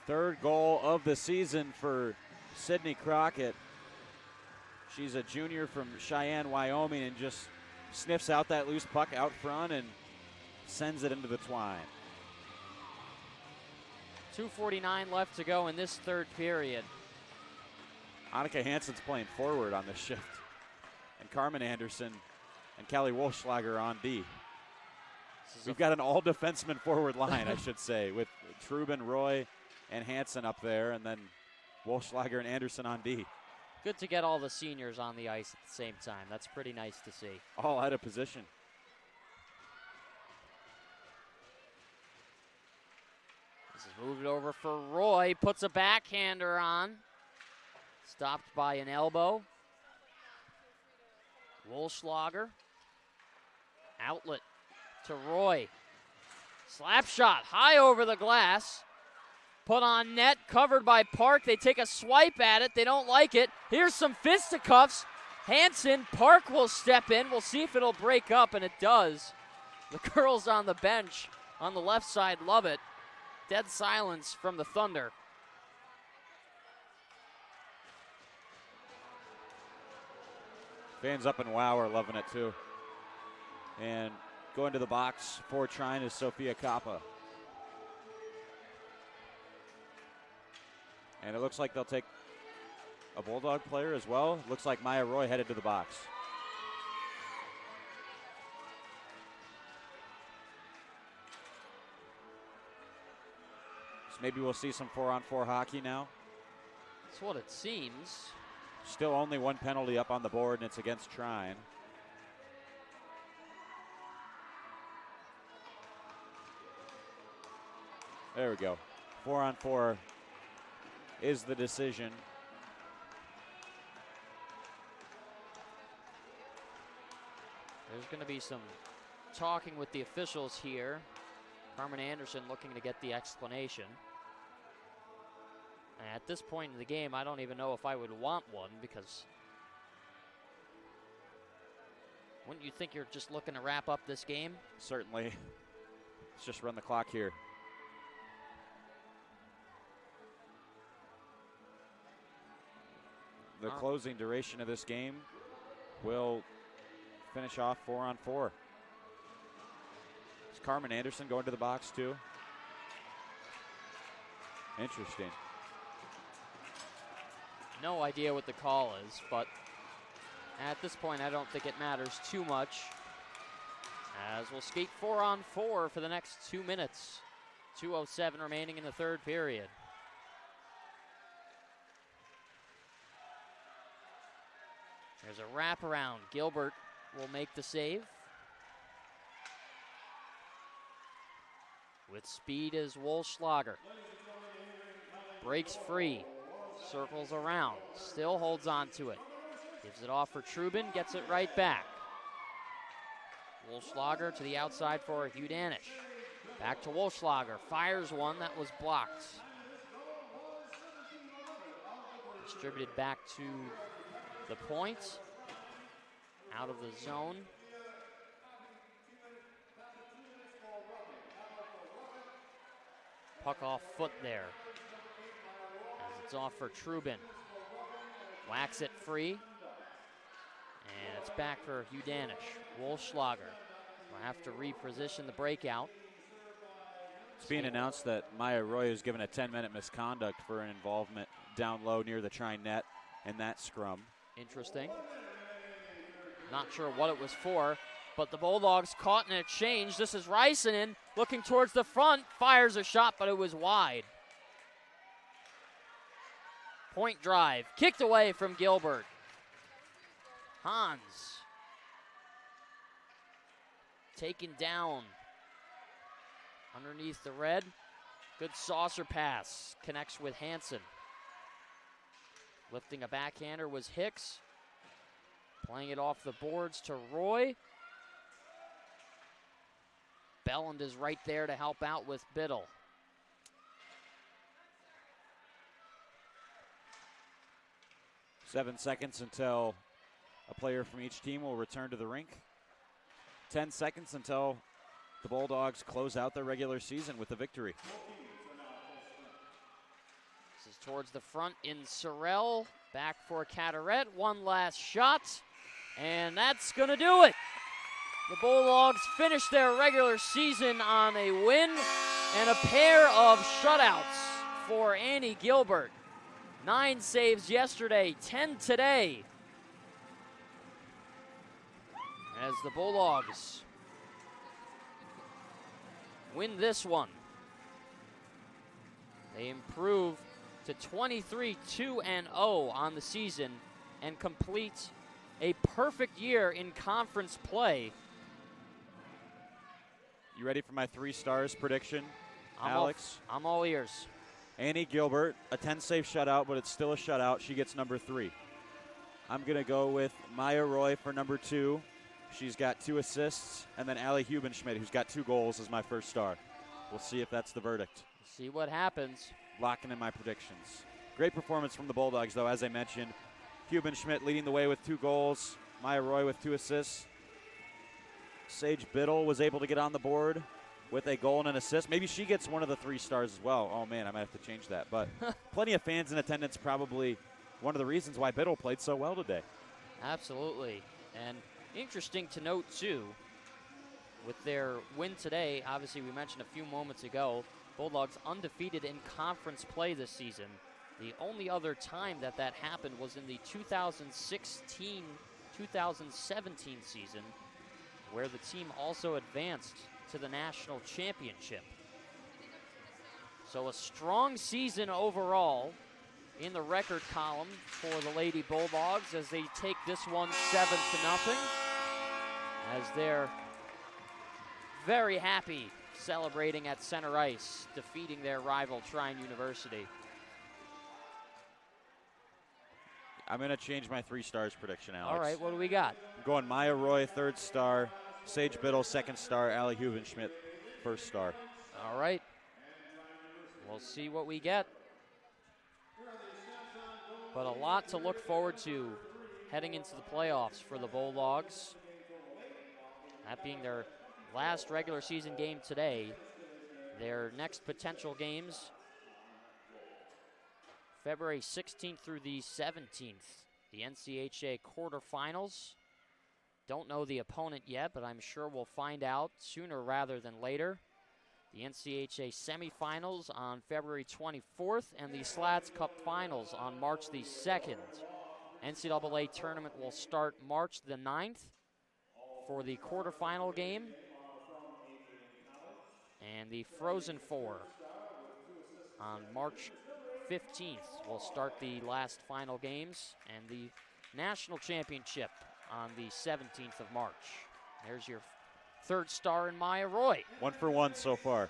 Third goal of the season for Sydney Crockett. She's a junior from Cheyenne, Wyoming, and just sniffs out that loose puck out front and sends it into the twine. 2:49 left to go in this third period. Annika Hansen's playing forward on this shift. And Carmen Anderson and Callie Wolfschlager on D. We've got an all-defenseman forward line, I should say, with Trubin, Roy, and Hansen up there, and then Wolfschlager and Anderson on D. Good to get all the seniors on the ice at the same time. That's pretty nice to see. All out of position. This is moved over for Roy. Puts a backhander on. Stopped by an elbow. Wolfschlager. Outlet to Roy. Slap shot high over the glass. Put on net, covered by Park. They take a swipe at it. They don't like it. Here's some fisticuffs. Hansen, Park will step in. We'll see if it'll break up, and it does. The girls on the bench on the left side love it. Dead silence from the Thunder. Fans up in WOW are loving it too. And going to the box for Trine is Sophia Kappa. And it looks like they'll take a Bulldog player as well. Looks like Maya Roy headed to the box. So maybe we'll see some 4-on-4 hockey now. That's what it seems. Still only one penalty up on the board, and it's against Trine. There we go. 4-on-4 is the decision. There's going to be some talking with the officials here. Carmen Anderson looking to get the explanation. And at this point in the game, I don't even know if I would want one, because wouldn't you think you're just looking to wrap up this game? Certainly. Let's just run the clock here. The closing duration of this game will finish off 4-on-4. Is Carmen Anderson going to the box too? Interesting. No idea what the call is, but at this point I don't think it matters too much, as we'll skate 4-on-4 for the next 2 minutes. 2:07 remaining in the third period. There's a wraparound. Gilbert will make the save. With speed is Wolfschlager. Breaks free. Circles around. Still holds on to it. Gives it off for Trubin. Gets it right back. Wolfschlager to the outside for Hugh Danish. Back to Wolfschlager. Fires one that was blocked. Distributed back to the point, out of the zone. Puck off foot there, as it's off for Trubin. Whacks it free, and it's back for Hugh Danish. Wolfschlager will have to reposition the breakout. It's being announced that Maya Roy is given a 10-minute misconduct for an involvement down low near the Trine net in that scrum. Interesting. Not sure what it was for, but the Bulldogs caught in a exchange. This is Rysanen looking towards the front, fires a shot, but it was wide. Point drive, kicked away from Gilbert. Hans taken down underneath the red. Good saucer pass, connects with Hansen. Lifting a backhander was Hicks. Playing it off the boards to Roy. Belland is right there to help out with Biddle. Seven seconds until a player from each team will return to the rink. 10 seconds until the Bulldogs close out their regular season with a victory. This is towards the front in Sorrell. Back for Cataret. One last shot. And that's going to do it. The Bulldogs finished their regular season on a win and a pair of shutouts for Annie Gilbert. 9 saves yesterday, 10 today. As the Bulldogs win this one, they improve to 23-2-0 on the season and complete a perfect year in conference play. You ready for my 3 stars prediction, Alex? I'm all ears. Annie Gilbert, a 10-save shutout, but it's still a shutout. She gets number 3. I'm going to go with Maya Roy for number 2. She's got 2 assists. And then Allie Hubenschmidt, who's got 2 goals, as my first star. We'll see if that's the verdict. See what happens. Locking in my predictions. Great performance from the Bulldogs, though, as I mentioned. Hubenschmidt leading the way with 2 goals. Maya Roy with 2 assists. Sage Biddle was able to get on the board with a goal and an assist. Maybe she gets one of the 3 stars as well. Oh, man, I might have to change that. But plenty of fans in attendance, probably one of the reasons why Biddle played so well today. Absolutely. And interesting to note, too, with their win today, obviously we mentioned a few moments ago, Bulldogs undefeated in conference play this season. The only other time that happened was in the 2016-2017 season, where the team also advanced to the national championship. So a strong season overall in the record column for the Lady Bulldogs as they take this one 7-0, as they're very happy celebrating at center ice, defeating their rival Trine University. I'm going to change my 3 stars prediction, Alex. All right, what do we got? I'm going Maya Roy, 3rd star. Sage Biddle, 2nd star. Allie Hubenschmidt, 1st star. All right. We'll see what we get. But a lot to look forward to heading into the playoffs for the Bulldogs. That being their last regular season game today. Their next potential games, February 16th through the 17th, the NCAA quarterfinals. Don't know the opponent yet, but I'm sure we'll find out sooner rather than later. The NCAA semifinals on February 24th and the Slats Cup finals on March the 2nd. NCAA tournament will start March the 9th for the quarterfinal game. And the Frozen Four on March 15th will start the last final games, and the national championship on the 17th of March. There's your 3rd star in Maya Roy. 1 for 1 so far.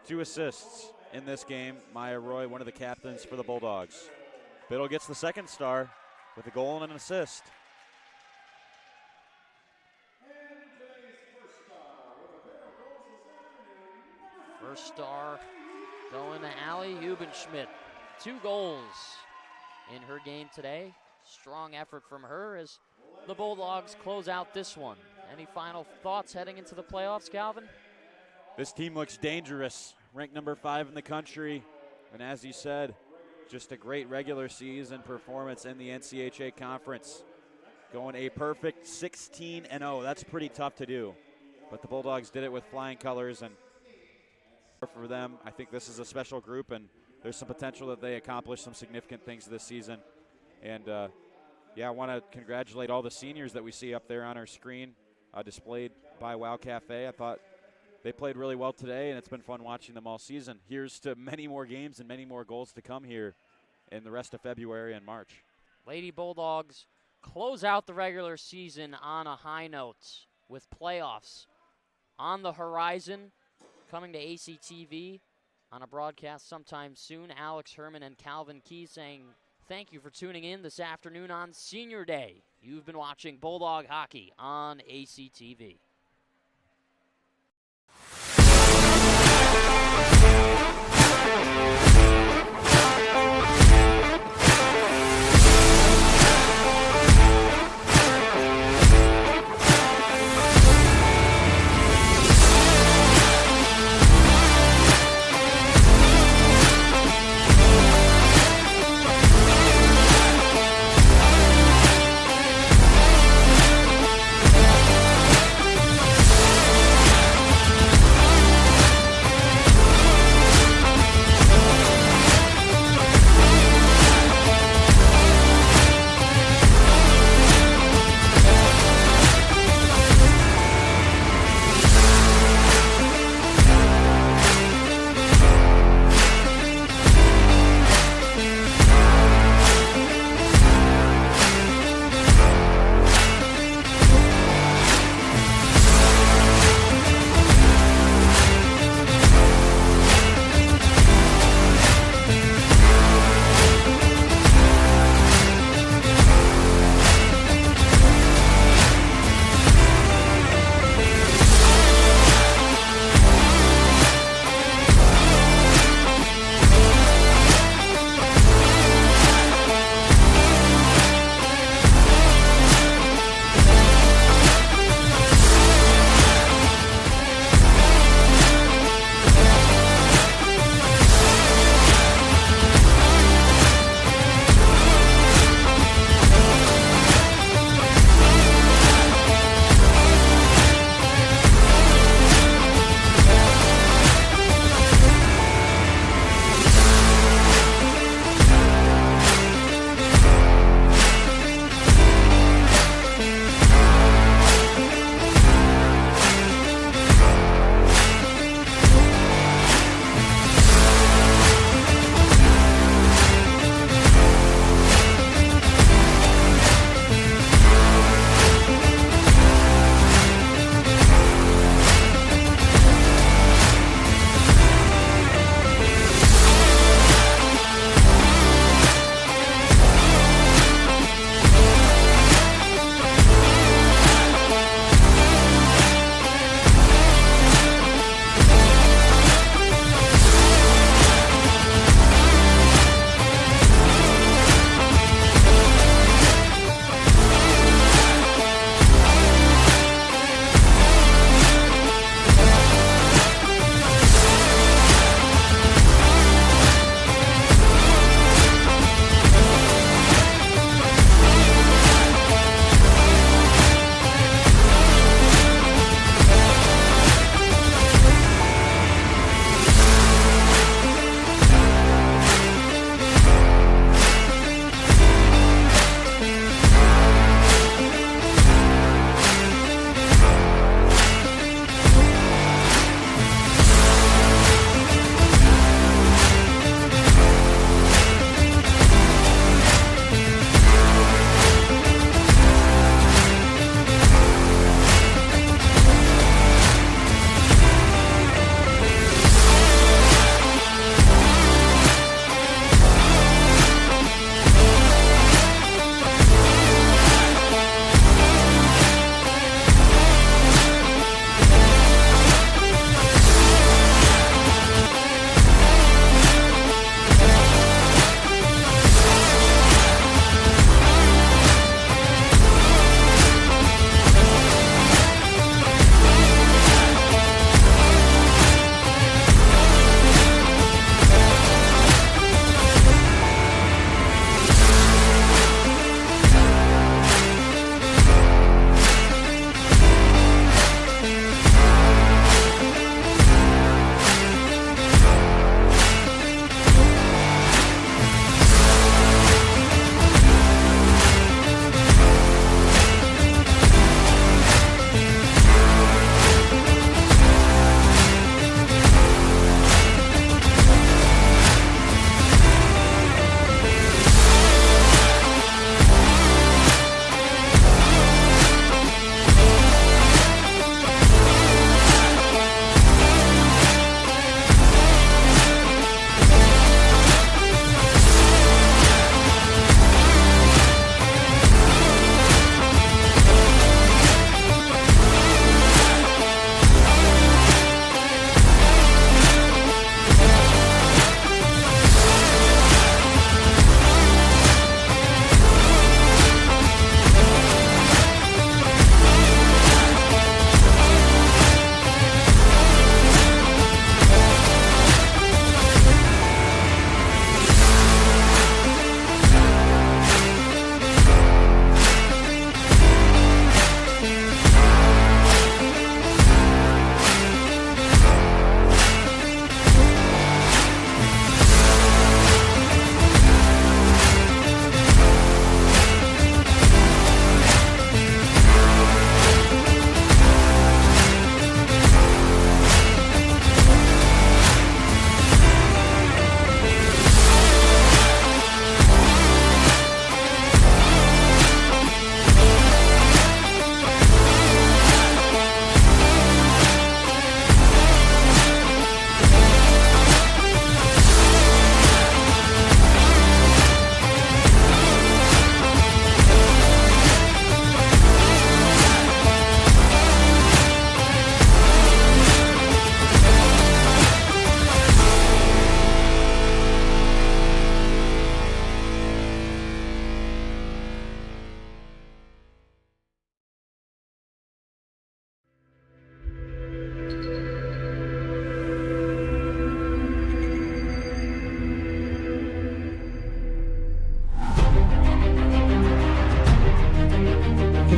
2 assists in this game. Maya Roy, one of the captains for the Bulldogs. Biddle gets the 2nd star with a goal and an assist. First star going to Allie Hubenschmidt. 2 goals in her game today. Strong effort from her as the Bulldogs close out this one. Any final thoughts heading into the playoffs, Calvin? This team looks dangerous. Ranked number 5 in the country. And as you said, just a great regular season performance in the NCAA conference. Going a perfect 16-0. That's pretty tough to do. But the Bulldogs did it with flying colors, and for them, I think this is a special group, and there's some potential that they accomplish some significant things this season. And yeah, I want to congratulate all the seniors that we see up there on our screen, displayed by Wow Cafe. I thought they played really well today, and it's been fun watching them all season. Here's to many more games and many more goals to come here in the rest of February and March. Lady Bulldogs close out the regular season on a high note with playoffs on the horizon, coming to ACTV on a broadcast sometime soon. Alex Herman and Calvin Key saying thank you for tuning in this afternoon on Senior Day. You've been watching Bulldog Hockey on ACTV.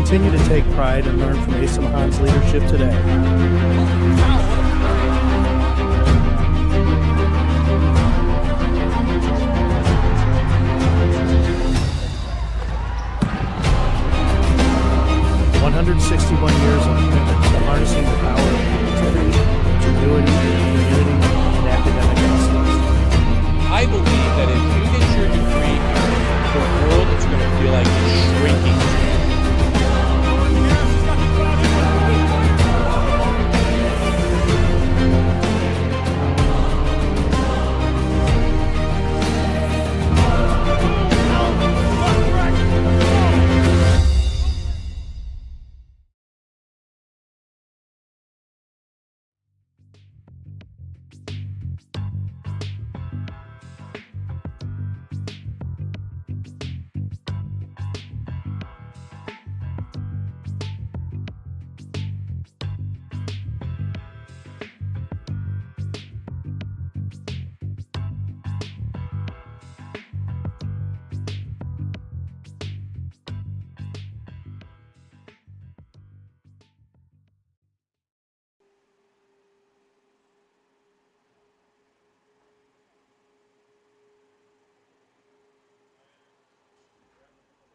Continue to take pride and learn from Asa Mahan's leadership today.